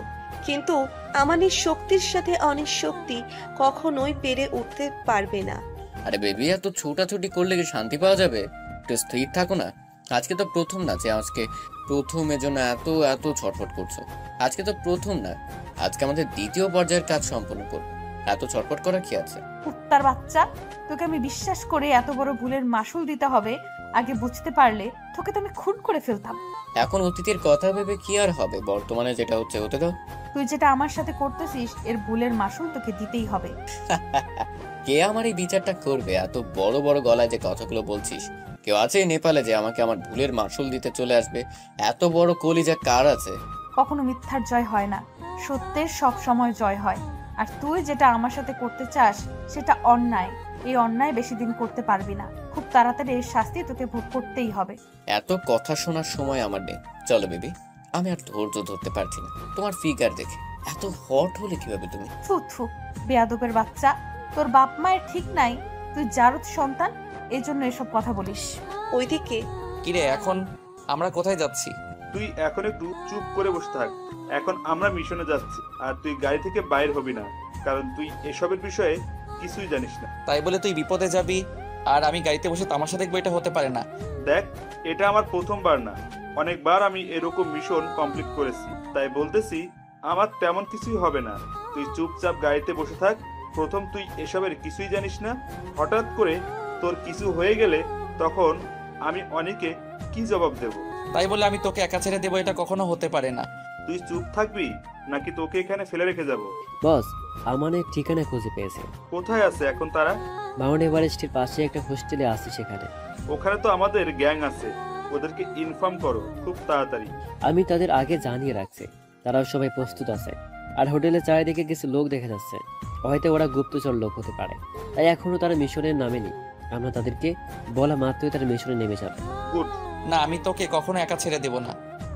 কিন্তু আমানের শক্তির সাথে অনেক শক্তি কখনোই পেরে উঠতে পারবে না। আরে বেবি, এত ছোটাছুটি করলে কি শান্তি পাওয়া যাবে? একটু স্থির থাকো না। আজকে তো প্রথম না যে আজকে প্রথম, এজন্য এত এত ছটফট করছো। আজকে তো প্রথম না, আজকে আমাদের দ্বিতীয় পর্যায়ের কাজ সম্পন্ন করবো। এত ছটফট করা কি আছে? কুত্তার বাচ্চা, তোকে আমি বিশ্বাস করে এত বড় ভুলের মাসুল দিতে হবে আগে বুঝতে পারলে তোকে তো আমি খুন করে ফেলতাম। এখন অতীতের কথা ভেবে কি আর হবে, বর্তমানে যেটা হচ্ছে হতে দাও। তুই যেটা আমার সাথে করতেছিস এর ভুলের মাসুল তোকে দিতেই হবে। কে আমার এই বিচারটা করবে? এত বড় বড় গলায় যে কথাগুলো বলছিস, কেউ আছে নেপালে যে আমাকে আমার ভুলের মাসুল দিতে চলে আসবে? এত বড় কলিজা কার আছে? কখনো মিথ্যার জয় হয় না, সত্যের সব সময় জয় হয়। আর তুই যেটা আমার সাথে করতে চাস সেটা অন্যায়। এই অন্যায় বেশি দিন করতে পারবি না, খুব তাড়াতাড়ি এর শাস্তি তোকে ভোগ করতেই হবে। এত কথা শোনার সময় আমার নেই, চলো বেবি। আমি আর ধৈর্য ধরতে পারছি না তোমার ফিগার দেখে। এত হট হলে কিভাবে তুমি? থু থু, বেয়াদবের বাচ্চা, তোর বাপ মায়ের ঠিক নাই, তুই জারদ সন্তান, এই জন্য এসব কথা বলিস। ওইদিকে কিরে, এখন আমরা কোথায় যাচ্ছি? তুই এখন একটু চুপ করে বসে থাক। এখন আমরা মিশনে যাচ্ছি, আর তুই গাড়ি থেকে বাইর হবি না, কারণ তুই এসবের বিষয়ে কিছুই জানিস না। তাই বলে তুই বিপদে যাবি আর আমি গাড়িতে বসে তামাশা দেখবো? এটা হতে পারে না। দেখ, এটা আমার প্রথমবার না, অনেকবার আমি এরকম মিশন কমপ্লিট করেছি, তাই বলতেছি আমার তেমন কিছুই হবে না। তুই চুপচাপ গাড়িতে বসে থাক। প্রথম তুই এসবের কিছুই জানিস না, হঠাৎ করে তোর কিছু হয়ে গেলে তখন আমি অনেকে কি জবাব দেব? তাই বলে আমি তোকে একা ছেড়ে দেবো? এটা কখনো হতে পারে না। তুই চুপ থাকবি নাকি তোকে এখানে ফেলে রেখে যাব? বস, আমানের ঠিকানা খুঁজে পেয়েছে। কোথায় আছে এখন তারা? মাউন্ট এভারেস্টের পাশে একটা হোস্টেলে আছে সেখানে। ওখানে তো আমাদের গ্যাং আছে, ওদেরকে ইনফর্ম করো খুব তাড়াতাড়ি। আমি তাদের আগে জানিয়ে রাখছি, তারাও সবাই প্রস্তুত আছে। আর হোটেলের চারিদিকে কিছু লোক দেখা যাচ্ছে, হয়তো ওরা গুপ্তচর লোক হতে পারে, তাই এখনো তারা মিশনের নামেনি। আমরা তাদেরকে বলা মাত্রই তারা মিশনে নেমে যাবে। গুড। না, আমি তোকে কখনো একা ছেড়ে দেব না।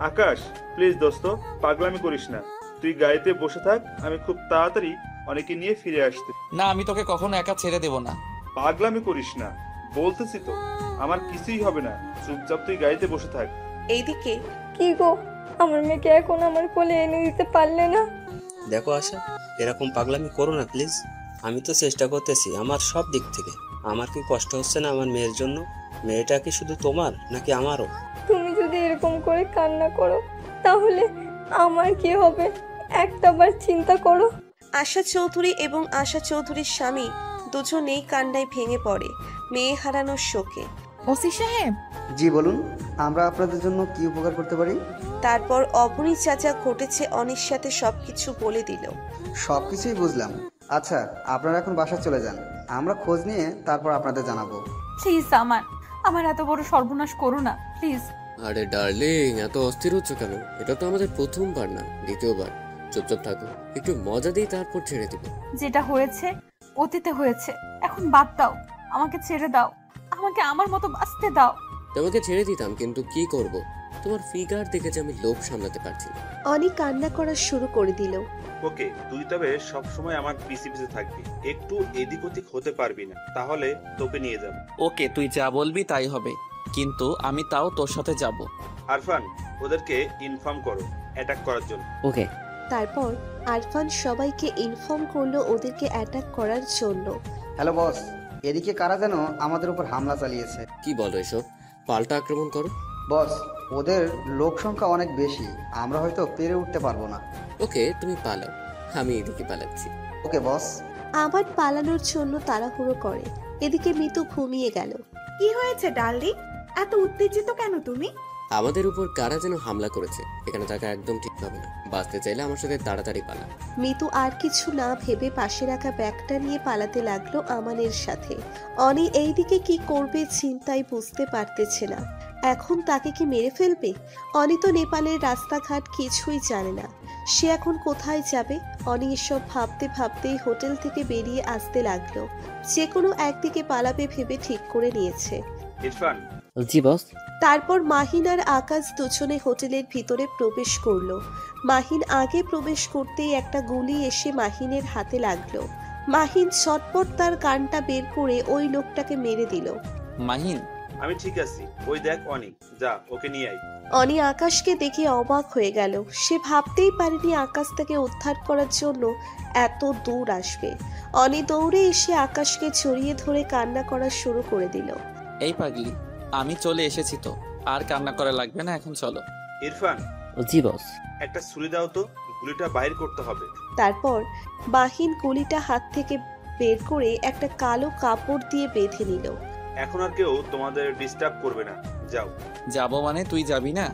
আকাশ, প্লিজ দোস্ত, পাগলামি করিস না। তুই গাড়িতে বসে থাক, আমি খুব তাড়াতাড়ি অনেকে নিয়ে ফিরে আসতে। না, আমি তোকে কখনো একা ছেড়ে দেব না। পাগলামি করিস না, বলতেছি তো, আমার কিছুই হবে না। চুপচাপ তুই গাড়িতে বসে থাক। এইদিকে কি গো, আমার মেয়েকে এখন আমার কোলে এনে দিতে পারলে না? দেখো আশা, এরকম পাগলামি করো না প্লিজ। আমি তো চেষ্টা করতেছি আমার সব দিক থেকে। আমার কি কষ্ট হচ্ছে না আমার মেয়ের জন্য? মেয়েটা কি শুধু তোমার নাকি আমারও? তুমি যদি এরকম করে কান্না করো তাহলে আমার কি হবে একটাবার চিন্তা করো। আশা চৌধুরী এবং আশা চৌধুরীর স্বামী দুজনেই কান্নায় ভেঙে পড়ে মেয়ে হারানোর শোকে। ওসি সাহেব। জি বলুন, আমরা আপনাদের জন্য কি উপকার করতে পারি? তারপর অবনী চাচা ঘটেছে অনির সাথে সবকিছু বলে দিল। সবকিছুই বুঝলাম। আচ্ছা, আপনারা এখন বাসা চলে যান, আমরা খোঁজ নিয়ে তারপর আপনাদের জানাবো। প্লিজ আমার এত বড় সর্বনাশ করো না প্লিজ। আরে ডার্লিং, এত অস্থির হচ্ছ কেন? এটা তো আমাদের প্রথমবার না, দ্বিতীয়বার। চুপচাপ থাকো, একটু মজা দিই তারপর ছেড়ে দিব। যেটা হয়েছে অতীতে হয়েছে, এখন বাদ দাও, আমাকে ছেড়ে দাও, আমাকে আমার মতো বাঁচতে দাও। তোমাকে ছেড়ে দিতাম, কিন্তু কি করব, তোমার ফিগার দেখে যে আমি লোভ সামলাতে পারছি না। অনি কান্না করা শুরু করে দিল। ওকে, তুই তবে সবসময় আমার পিছে পিছে থাকবি, একটু এদিক ওদিক হতে পারবি না, তাহলে তোকে নিয়ে যাব। ওকে, তুই যা বলবি তাই হবে, কিন্তু আমি তাও তোর সাথে যাব। আরফান, ওদেরকে ইনফর্ম করো অ্যাটাক করার জন্য। ওকে। তারপর আরফান সবাইকে ইনফর্ম করলো ওদেরকে অ্যাটাক করার জন্য। হ্যালো বস, এদিকে কারা যেন আমাদের উপর হামলা চালিয়েছে। কি বলো এসব? পাল্টা আক্রমণ করো। বস, ওদের লোক সংখ্যা অনেক বেশি, আমরা হয়তো পেরে উঠতে পারবো না। ওকে, তুমি পালাও, আমি এদিকে পালাচ্ছি। ওকে বস। আবার পালানোর জন্য তাড়াহুড়ো করে। এদিকে মিতু ঘুমিয়ে গেল। কি হয়েছে ডার্লিং, এত উত্তেজিত কেন তুমি? আমাদের উপর কারা যেন হামলা করেছে, এখানে থাকা একদম ঠিক হবে না। বাঁচতে চাইলে আমার সাথে তাড়াতাড়ি পালা। মিতু আর কিছু না ভেবে পাশে রাখা ব্যাগটা নিয়ে পালাতে লাগলো আমানের সাথে। অনি এইদিকে কি করবে চিন্তায় বুঝতে পারতেছে না। এখন তাকে কি মেরে ফেলবে? অনি তো নেপালের রাস্তাঘাট কিছুই জানে না, সে এখন কোথায় যাবে? অনি এসব ভাবতে ভাবতেই হোটেল থেকে বেরিয়ে আসতে লাগলো। যে কোনো একদিকে পালাবে ভেবে ঠিক করে নিয়েছে। ইরফান, জি বস। তারপর মাহিন আর আকাশ দুজনে হোটেলের ভিতরে প্রবেশ করলো। মাহিন আগে প্রবেশ করতেই একটা গুলি এসে মাহিনের হাতে লাগলো। মাহিন ছটপট তার গানটা বের করে ওই লোকটাকে মেরে দিল। মাহিন, আমি ঠিক আছি। ওই দেখ অনি, যা ওকে নিয়ে আই। অনি আকাশকে দেখে অবাক হয়ে গেল। সে ভাবতেই পারেনি আকাশ থেকে উদ্ধার করার জন্য এত দূর আসবে। অনি দৌড়ে এসে আকাশকে জড়িয়ে ধরে কান্না করা শুরু করে দিল। এই পাগলি, আমি চলে এসেছি তো, আর কান্না করা লাগবে না, এখন চলো। ইরফান, জি বস। একটা ছুরি দাও তো, গুলিটা বাইর করতে হবে। তারপর মাহিন গুলিটা হাত থেকে বের করে একটা কালো কাপড় দিয়ে বেঁধে নিল। এখন আর কেউ তোমাদের ডিস্টার্ব করবে না, যাও। যাবো মানে তুই যাবি না?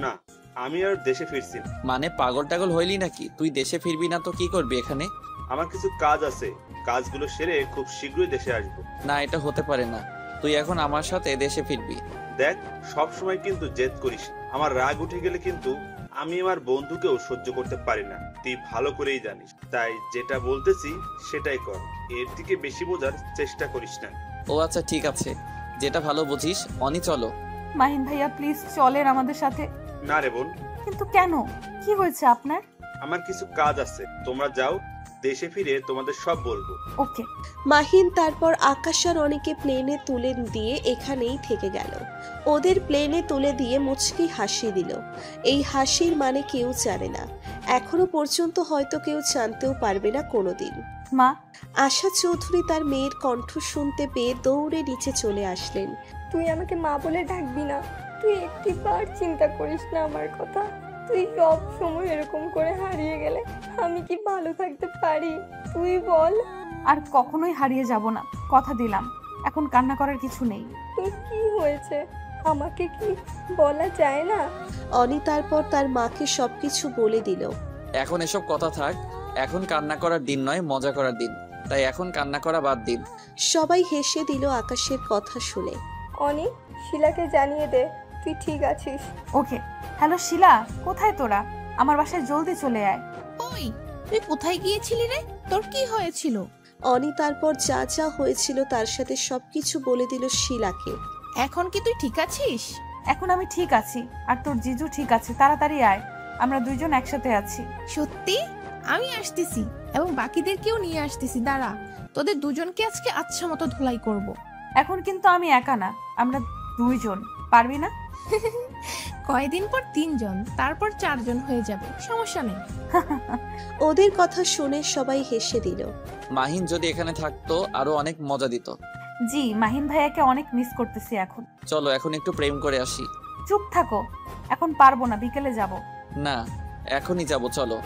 না, আমি আর দেশে ফিরছি না। মানে পাগল টাগল হইলি নাকি? তুই দেশে ফিরবি না তো কি করবি এখানে? আমার কিছু কাজ আছে, কাজগুলো সেরে খুব শীঘ্রই দেশে আসবো। না, এটা হতে পারে না। তুই এখন আমার সাথে দেশে ফিরবি। দেখ, সব সময় কিন্তু জেদ করিস। আমার রাগ উঠে গেলে কিন্তু আমি আমার বন্ধুকেও সহ্য করতে পারি না, তুই ভালো করেই জানিস। তাই যেটা বলতেছি সেটাই কর, এর থেকে বেশি বোঝার চেষ্টা করিস না। ও আচ্ছা, ঠিক আছে, যেটা ভালো বুঝিস। অনি চলো। মাহিন ভাইয়া প্লিজ চলেন আমাদের সাথে। না রে বোন। কিন্তু কেন, কি হয়েছে আপনার? আমার কিছু কাজ আছে, তোমরা যাও, দেশে ফিরে তোমাদের সব বলবো। ওকে। মাহিন তারপর আকাশ আর অনিকে প্লেনে তুলে দিয়ে এখানেই থেকে গেল। ওদের প্লেনে তুলে দিয়ে মুচকি হাসি দিল। এই হাসির মানে কেউ জানে না, এখনো পর্যন্ত হয়তো কেউ জানতেও পারবে না কোনোদিন। মা। আশা চৌধুরী তার মেয়ের কণ্ঠ শুনতে পেয়ে দৌড়ে নিচে চলে আসলেন। তুই আমাকে মা বলে ডাকবি না, তুই একটিবার চিন্তা করিস না আমার কথা। তুই সব সময় এরকম করে হারিয়ে গেলে আমি কি ভালো থাকতে পারি? তুই বল। আর কখনোই হারিয়ে যাব না, কথা দিলাম। এখন কান্না করার কিছু নেই। তোর কি হয়েছে আমাকে কি বলা যায় না? অনি তারপর তার মাকে সবকিছু বলে দিল। এখন এসব কথা থাক, এখন কান্না করার দিন নয়, মজা করার দিন। তাই এখন কান্না করা বাদ দিন। সবাই হেসে দিল আকাশের কথা শুনে। অনি, শিলাকে জানিয়ে দে তুই ঠিক আছিস। ওকে। হ্যালো শিলা, কোথায় তোরা? আমার বাসায় জলদি চলে আয়। ওই, তুই কোথায় গিয়েছিলি রে? তোর কি হয়েছিল? অনি তারপর যা যা হয়েছিল তার সাথে সবকিছু বলে দিল শিলাকে। এখন কি তুই ঠিক আছিস? এখন আমি ঠিক আছি, আর তোর জিজু ঠিক আছে। তাড়াতাড়ি আয়, আমরা দুইজন একসাথে আছি। সত্যি? আমি আসতেছি এবং বাকিদেরকেও নিয়ে আসতেছি। দাঁড়া, তোদের দুজনকে আজকে আচ্ছা মতো ধুলাই করব। এখন কিন্তু আমি একা না, আমরা দুইজন। পারবি না? কয়দিন পর 3 জন, তারপর 4 জন হয়ে যাবে, সমস্যা নেই। ওদের কথা শুনে সবাই হেসে দিল। মাহিন যদি এখানে থাকতো আরো অনেক মজা দিত। জি, মাহিন ভাইয়াকে অনেক মিস করতেছি এখন। চলো এখন একটু প্রেম করে আসি। চুপ থাকো, এখন পারবো না, বিকেলে যাব। না, এখনই যাব, চলো।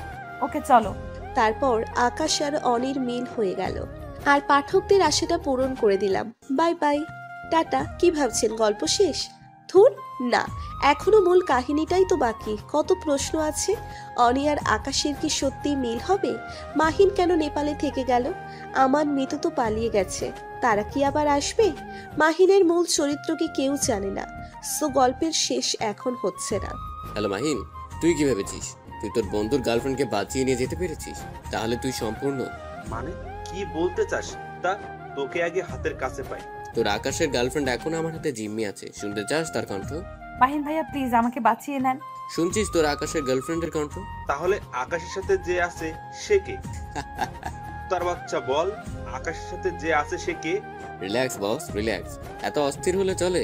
ওকে চলো। তারপর আকাশ আর অনির মিল হয়ে গেল, আর পাঠকদের আশাটা পূরণ করে দিলাম। Bye bye, tata. কি ভাবছেন গল্প শেষ? ধুর না, এখনো মূল কাহিনীটাই তো বাকি, কত প্রশ্ন আছে। অনি আর আকাশের কি সত্যি মিল হবে? মাহিন কেন নেপালে থেকে গেল? আমার মিতু তো পালিয়ে গেছে, তারা কি আবার আসবে? মাহিনের মূল চরিত্র কি কেউ জানে না, সো গল্পের শেষ এখন হচ্ছে না। হ্যালো মাহিন, তুই কি ভেবেছিস তুই তোর বন্ধুর গার্লফ্রেন্ডকে বাঁচিয়ে নিয়ে যেতে পেরেছিস? তাহলে তুই সম্পূর্ণ। মানে কি বলতে চাস? তা তোকে আগে হাতের কাছে পাই। তোর আকাশের গার্লফ্রেন্ড এখন আমার হাতে জিম্মি আছে, শুনতে চাস তার কণ্ঠ? মাহিন ভাইয়া প্লিজ আমাকে বাঁচিয়ে নেন। শুনছিস তোর আকাশের গার্লফ্রেন্ডের কণ্ঠ? তাহলে আকাশের সাথে যে আছে সে কে? তার বাচ্চা বল, আকাশের সাথে যে আছে সে কে? Relax boss, relax. এত অস্থির হলে চলে?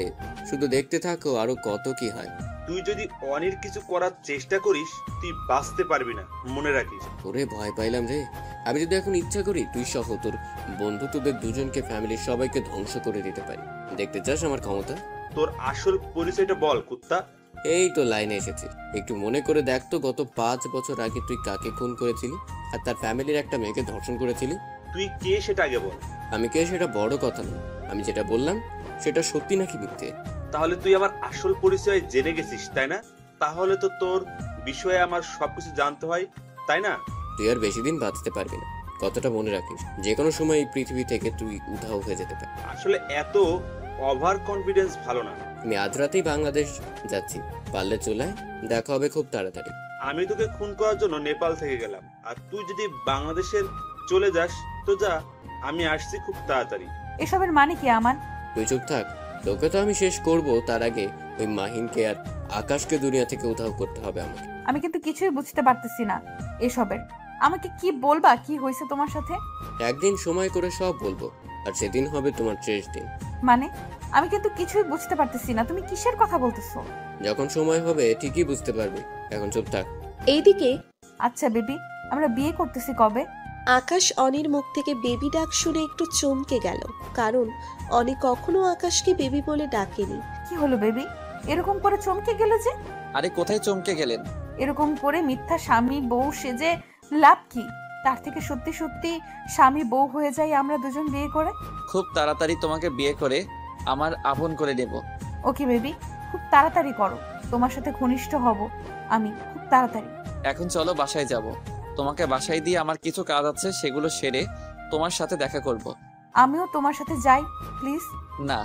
শুধু দেখতে থাকো আরো কত কি হয়। তুই যদি অনির কিছু করার চেষ্টা করিস তুই বাঁচতে পারবি না, মনে রাখিস। ওরে ভয় পাইলাম রে। আমি যদি এখন ইচ্ছা করি তুই সহ তোর বন্ধু তোদের দুজনকে ফ্যামিলির সবাইকে ধ্বংস করে দিতে পারি। দেখতে চাস আমার ক্ষমতা? তোর আসল পরিচয়টা বল কুত্তা। এই তো লাইনে এসেছি। একটু মনে করে দেখ তো, গত 5 বছর আগে তুই কাকে খুন করেছিলি আর তার ফ্যামিলির একটা মেয়েকে ধর্ষণ করেছিলি? তুই কে সেটা আগে বল। আমি কে সেটা বড় কথা না, আমি যেটা বললাম সেটা সত্যি নাকি মিথ্যে। তাহলে তুই আমার আসল পরিচয় জেনে গেছিস, তাই না? তাহলে তো তোর বিষয়ে আমার সবকিছু জানতে হয়, তাই না? তুই আর বেশি দিন বাঁচতে পারবি না, কতটা মনে রাখিস। যে কোনো সময় এই পৃথিবী থেকে তুই উধাও হয়ে যেতে পারিস। আসলে এত ওভার কনফিডেন্স ভালো না। আমি আজ রাতেই বাংলাদেশ যাচ্ছি, পারলে চলায়, দেখা হবে খুব তাড়াতাড়ি। আমি তোকে খুন করার জন্য নেপাল থেকে গেলাম, আর তুই যদি বাংলাদেশের চলে যাস তো যা, আমি আসছি খুব তাড়াতাড়ি। এসবের মানে কি আমান? তুই চুপ থাক, তোকে তো আমি শেষ করব, তার আগে ওই মাহিনকে আর আকাশকে দুনিয়া থেকে উধাও করতে হবে আমাকে। আমি কিন্তু কিছুই বুঝতে পারতেছি না এসবের। আমাকে কি বলবা, কি হয়েছে তোমার সাথে? একদিন সময় করে সব বলবো, আর সেদিন হবে তোমার শেষ দিন। মানে আমি কিন্তু কিছুই বুঝতে পারতেছি না, তুমি কিসের কথা বলতেছো? যখন সময় হবে ঠিকই বুঝতে পারবি, এখন চুপ থাক। এইদিকে আচ্ছা বেবি, আমরা বিয়ে করতেছি কবে? আকাশ অনির মুখ থেকে বেবি ডাক শুনে একটু চমকে গেল, কারণ অনি কখনো আকাশকে বেবি বলে ডাকেনি। কি হলো বেবি, এরকম করে চমকে গেল যে? আরে কোথায় চমকে গেলেন? এরকম করে মিথ্যা স্বামী বউ সেজে লাভ কি? তার থেকে সত্যি সত্যি স্বামী বউ হয়ে যাই আমরা দুজন বিয়ে করে। খুব তাড়াতাড়ি তোমাকে বিয়ে করে আমার আপন করে নেব। ওকে বেবি, খুব তাড়াতাড়ি করো, তোমার সাথে ঘনিষ্ঠ হব আমি খুব তাড়াতাড়ি। এখন চলো বাসায় যাব, তোমাকে বাসায় দিয়ে আমার কিছু কাজ আছে, সেগুলো সেরে তোমার সাথে দেখা করব। আমিও তোমার সাথে যাই প্লিজ। না,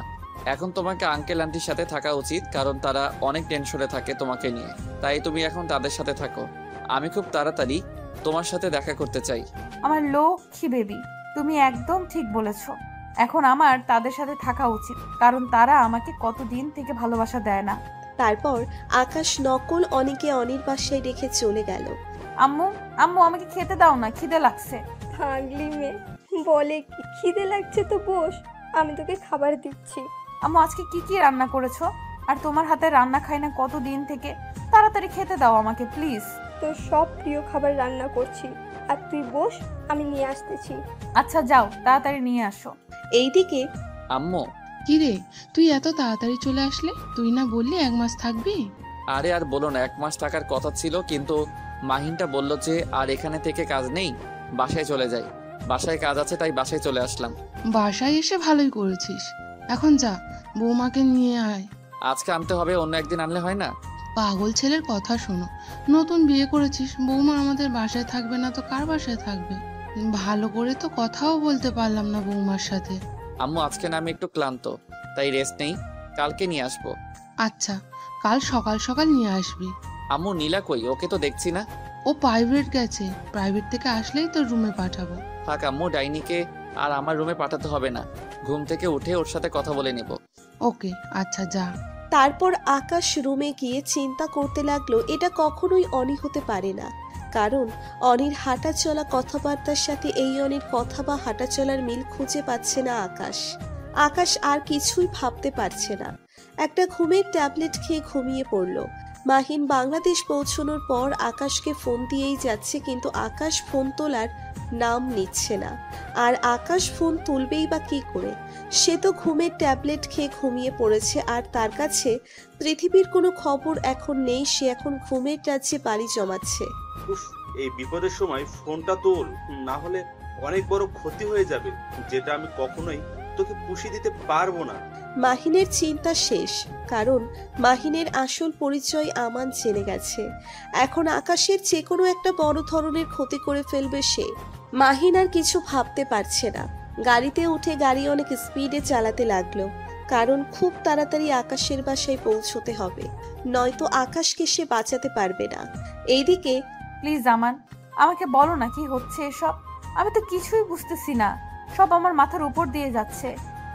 এখন তোমাকে আঙ্কেল আন্টির সাথে থাকা উচিত, কারণ তারা অনেক টেনশনে থাকে তোমাকে নিয়ে, তাই তুমি এখন তাদের সাথে থাকো। আমি খুব তাড়াতাড়ি তোমার সাথে দেখা করতে চাই। আমার লক্ষ্মী বেবি, তুমি একদম ঠিক বলেছো। এখন আমার তাদের সাথে থাকা উচিত, কারণ তারা আমাকে কতদিন থেকে ভালোবাসা দেয় না। তারপর আকাশ নকল অনিকে অনির বাসায় রেখে চলে গেল। আম্মু আম্মু, আমাকে খেতে দাও না, খিদে লাগছে। থাকলি মেয়ে, বলে কি খিদে লাগছে তো বস, আমি তোকে খাবার দিচ্ছি। আম্মু আজকে কি কি রান্না করেছো? আর তোমার হাতে রান্না খাই না কতদিন থেকে, তাড়াতাড়ি খেতে দাও আমাকে প্লিজ। তোর সব প্রিয় খাবার রান্না করছি, আর তুই বস, আমি নিয়ে আসতেছি। আচ্ছা যাও, তাড়াতাড়ি নিয়ে আসো। এইদিকে আম্মু। কি রে, তুই এত তাড়াতাড়ি চলে আসলে? তুই না বললি 1 মাস থাকবি? আরে আর বলো না, 1 মাস থাকার কথা ছিল, কিন্তু মাহিনটা বলল যে আর এখানে থেকে কাজ নেই, বাসায় চলে যাই। বাসায় কাজ আছে, তাই বাসায় চলে আসলাম। বাসায় এসে ভালোই করেছিস। এখন যা, বৌমাকে নিয়ে আয়। আজকে আনতে হবে, অন্য একদিন আনলে হয় না? পাগল ছেলের কথা শোনো, নতুন বিয়ে করেছিস, বৌমা আমাদের বাসায় থাকবে না তো কার বাসায় থাকবে? ভালো করে তো কথাও বলতে পারলাম না বৌমার সাথে। আম্মু আজকে না আমি একটু ক্লান্ত, তাই রেস্ট নেই, কালকে নিয়ে আসবো। আচ্ছা, কাল সকাল সকাল নিয়ে আসবি। আম্মু নীলা কই? ওকে তো দেখছি না। ও প্রাইভেট গেছে, প্রাইভেট থেকে আসলেই তোর রুমে পাঠাবো। থাক আম্মু, ডাইনিকে আর আমার রুমে পাঠাতে হবে না, ঘুম থেকে উঠে ওর সাথে কথা বলে নেব। ওকে, আচ্ছা যা। তারপর আকাশ রুমে গিয়ে চিন্তা করতে লাগলো, এটা কখনোই অনি হতে পারে না, কারণ অনির হাঁটা চলা কথাবার্তার সাথে এই অনির কথা বা হাঁটা চলার মিল খুঁজে পাচ্ছে না আকাশ। আকাশ আর কিছুই ভাবতে পারছে না। একটা ঘুমের ট্যাবলেট খেয়ে ঘুমিয়ে পড়ল। মাহিন বাংলাদেশ পৌঁছানোর পর আকাশকে ফোন দিয়েই যাচ্ছে, কিন্তু আকাশ ফোন তোলার নাম নিচ্ছে না। আর আকাশ ফোন তুলবেই বা কি করে? সে তো ঘুমের ট্যাবলেট খেয়ে ঘুমিয়ে পড়েছে, আর তার কাছে পৃথিবীর কোনো খবর এখন নেই। সে এখন ঘুমের রাজ্যে পাড়ি জমাচ্ছে। উফ, এই বিপদের সময় ফোনটা তোল, না হলে অনেক বড় ক্ষতি হয়ে যাবে, যেটা আমি কখনোই তোকে পুষিয়ে দিতে পারবো না। মাহিনের চিন্তা শেষ, কারণ মাহিনের আসল পরিচয় আমান জেনে গেছে। এখন আকাশের যে কোনো একটা বড় ধরনের ক্ষতি করে ফেলবে সে। মাহিন আর কিছু ভাবতে পারছে না। গাড়িতে উঠে গাড়ি অনেক স্পিডে চালাতে লাগলো, কারণ খুব তাড়াতাড়ি আকাশের বাসায় পৌঁছতে হবে, নয়তো আকাশকে সে বাঁচাতে পারবে না। এইদিকে প্লিজ আমান, আমাকে বলো না কি হচ্ছে এসব। আমি তো কিছুই বুঝতেছি না, সব আমার মাথার উপর দিয়ে যাচ্ছে।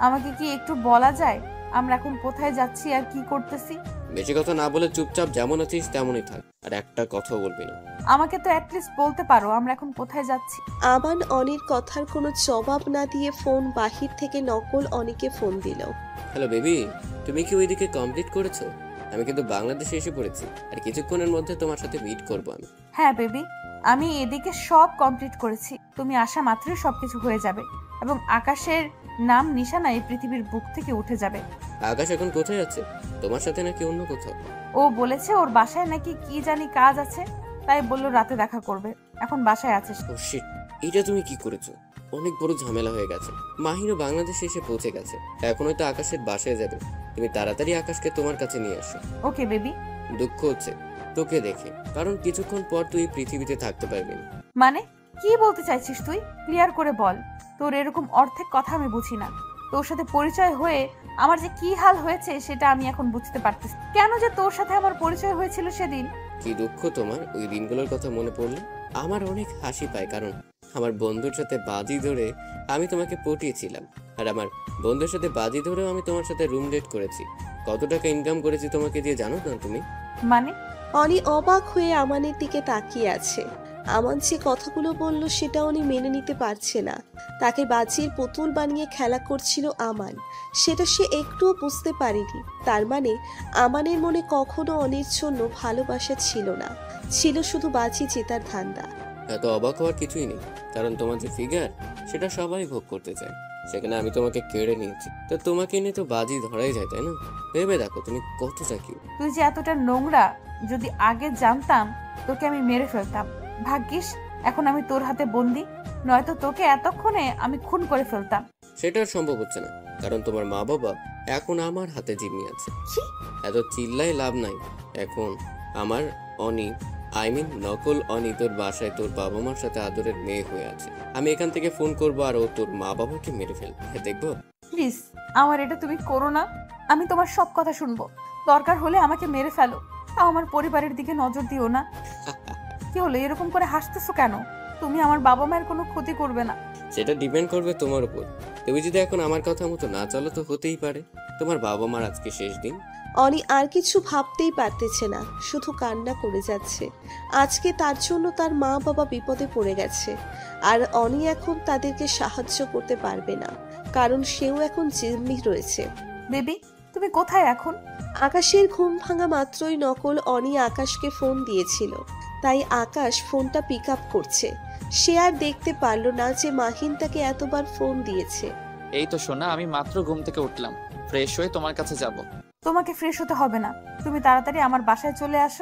আমাকে কি একটু বলা যায় আমরা এখন কোথায় যাচ্ছি আর কি করতেছি? বেশি কথা না বলে চুপচাপ যেমন আছিস তেমনই থাক, আর একটা কথা বলবি না। আমাকে তো অ্যাটলিস্ট বলতে পারো আমরা এখন কোথায় যাচ্ছি। আমান অনির কথার কোনো জবাব না দিয়ে ফোন বাহির থেকে নকল অনিকে ফোন দিল। হ্যালো বেবি, তুমি কি ওইদিকে কমপ্লিট করেছো? আমি কিন্তু বাংলাদেশে এসে পড়েছি, আর কিছুক্ষণের মধ্যে তোমার সাথে মিট করবো আমি। হ্যাঁ বেবি, আমি এদিকে সব কমপ্লিট করেছি, তুমি আসা মাত্রই সবকিছু হয়ে যাবে। এবং আকাশের নাম নিশানা এই পৃথিবীর বুক থেকে উঠে যাবে। আকাশ এখন কোথায় আছে? তোমার সাথে নাকি অন্য কোথাও? ও বলেছে ওর বাসায় নাকি কি জানি কাজ আছে, তাই বললো রাতে দেখা করবে। এখন বাসায় আছে। ও শিট, এটা তুমি কি করেছো? অনেক বড় ঝামেলা হয়ে গেছে। মাহিরও বাংলাদেশে এসে পৌঁছে গেছে, এখন হয়তো আকাশের বাসায় যাবে। তুমি তাড়াতাড়ি আকাশকে তোমার কাছে নিয়ে আসো। Okay baby. দুঃখ হচ্ছে তোকে দেখে, কারণ কিছুক্ষণ পর তুই পৃথিবীতে থাকতে পারবি না। মানে কি বলতে চাইছিস তুই? ক্লিয়ার করে বল। তোর এরকম অর্ধেক কথা আমি বুঝি না। তোর সাথে পরিচয় হয়ে আমার যে কি হাল হয়েছে সেটা আমি এখন বুঝতে পারতেছি। কেন যে তোর সাথে আমার পরিচয় হয়েছিল সেদিন। কি দুঃখ তোমার ওই দিনগুলোর কথা মনে পড়লে? আমার অনেক হাসি পায়, কারণ আমার বন্ধুর সাথে বাজি ধরে আমি তোমাকে পটিয়েছিলাম, আর আমার বন্ধুর সাথে বাজি ধরেও আমি তোমার সাথে রুম ডেট করেছি। কত টাকা ইনকাম করেছি তোমাকে দিয়ে জানো না তুমি? মানে? অনি অবাক হয়ে আমানের দিকে তাকিয়ে আছে। আমান যে কথাগুলো বলল সেটা উনি মেনে নিতে পারছে না। তাকে বাজির পুতুল বানিয়ে খেলা করছিল আমান, সেটা সে একটুও বুঝতে পারেনি। তার মানে আমানের মনে কখনো অনির জন্য ভালোবাসা ছিল না, ছিল শুধু বাজি জেতার ধান্দা। এত অবাক হওয়ার কিছুই নেই, কারণ তোমার যে ফিগার সেটা সবাই ভোগ করতে চায়। সেখানে আমি তোমাকে কেড়ে নিয়েছি, তো তোমাকে নিয়ে তো বাজি ধরাই যায়, তাই না? ভেবে দেখো তুমি কতটা কি। তুই যে এতটা নোংরা, যদি আগে জানতাম তোকে আমি মেরে ফেলতাম। ভাগ্যিস এখন আমি তোর হাতে বন্দি, নয়তো তোকে এতক্ষণে আমি খুন করে ফেলতাম। সেটা আর সম্ভব হচ্ছে না, কারণ তোমার মা বাবা এখন আমার হাতে জিম্মি আছে। এত চিল্লাই লাভ নাই। এখন আমার অনি, নকল অনি তোর বাসায় তোর বাবা মার সাথে আদরের মেয়ে হয়ে আছে। আমি এখান থেকে ফোন করবো আর ও তোর মা বাবাকে মেরে ফেলবে, দেখবো? প্লিজ আমার এটা তুমি করো না। আমি তোমার সব কথা শুনবো, দরকার হলে আমাকে মেরে ফেলো, তাও আমার পরিবারের দিকে নজর দিও না। কি হলো, এরকম করে হাসতেছো কেন? তুমি আমার বাবা মায়ের কোনো ক্ষতি করবে না। সেটা ডিপেন্ড করবে তোমার উপর। তুমি যদি এখন আমার কথা মতো না চলো তো হতেই পারে তোমার বাবা মার আজকে শেষ দিন। অনি আর কিছু ভাবতেই পারতেছে না, শুধু কান্না করে যাচ্ছে। আজকে তার জন্য তার মা বাবা বিপদে পড়ে গেছে, আর অনি এখন তাদেরকে সাহায্য করতে পারবে না, কারণ সেও এখন জিম্মি রয়েছে। বেবি তুমি কোথায় এখন? আকাশের ঘুম ভাঙা মাত্রই নকল অনি আকাশকে ফোন দিয়েছিল, তাই আকাশ ফোনটা পিক আপ করছে। সে আর দেখতে পারলো না যে মাহিন তাকে এতবার ফোন দিয়েছে। এই তো সোনা, আমি মাত্র ঘুম থেকে উঠলাম, ফ্রেশ হয়ে তোমার কাছে যাব। তোমাকে ফ্রেশ হতে হবে না, তুমি তাড়াতাড়ি আমার বাসায় চলে আসো।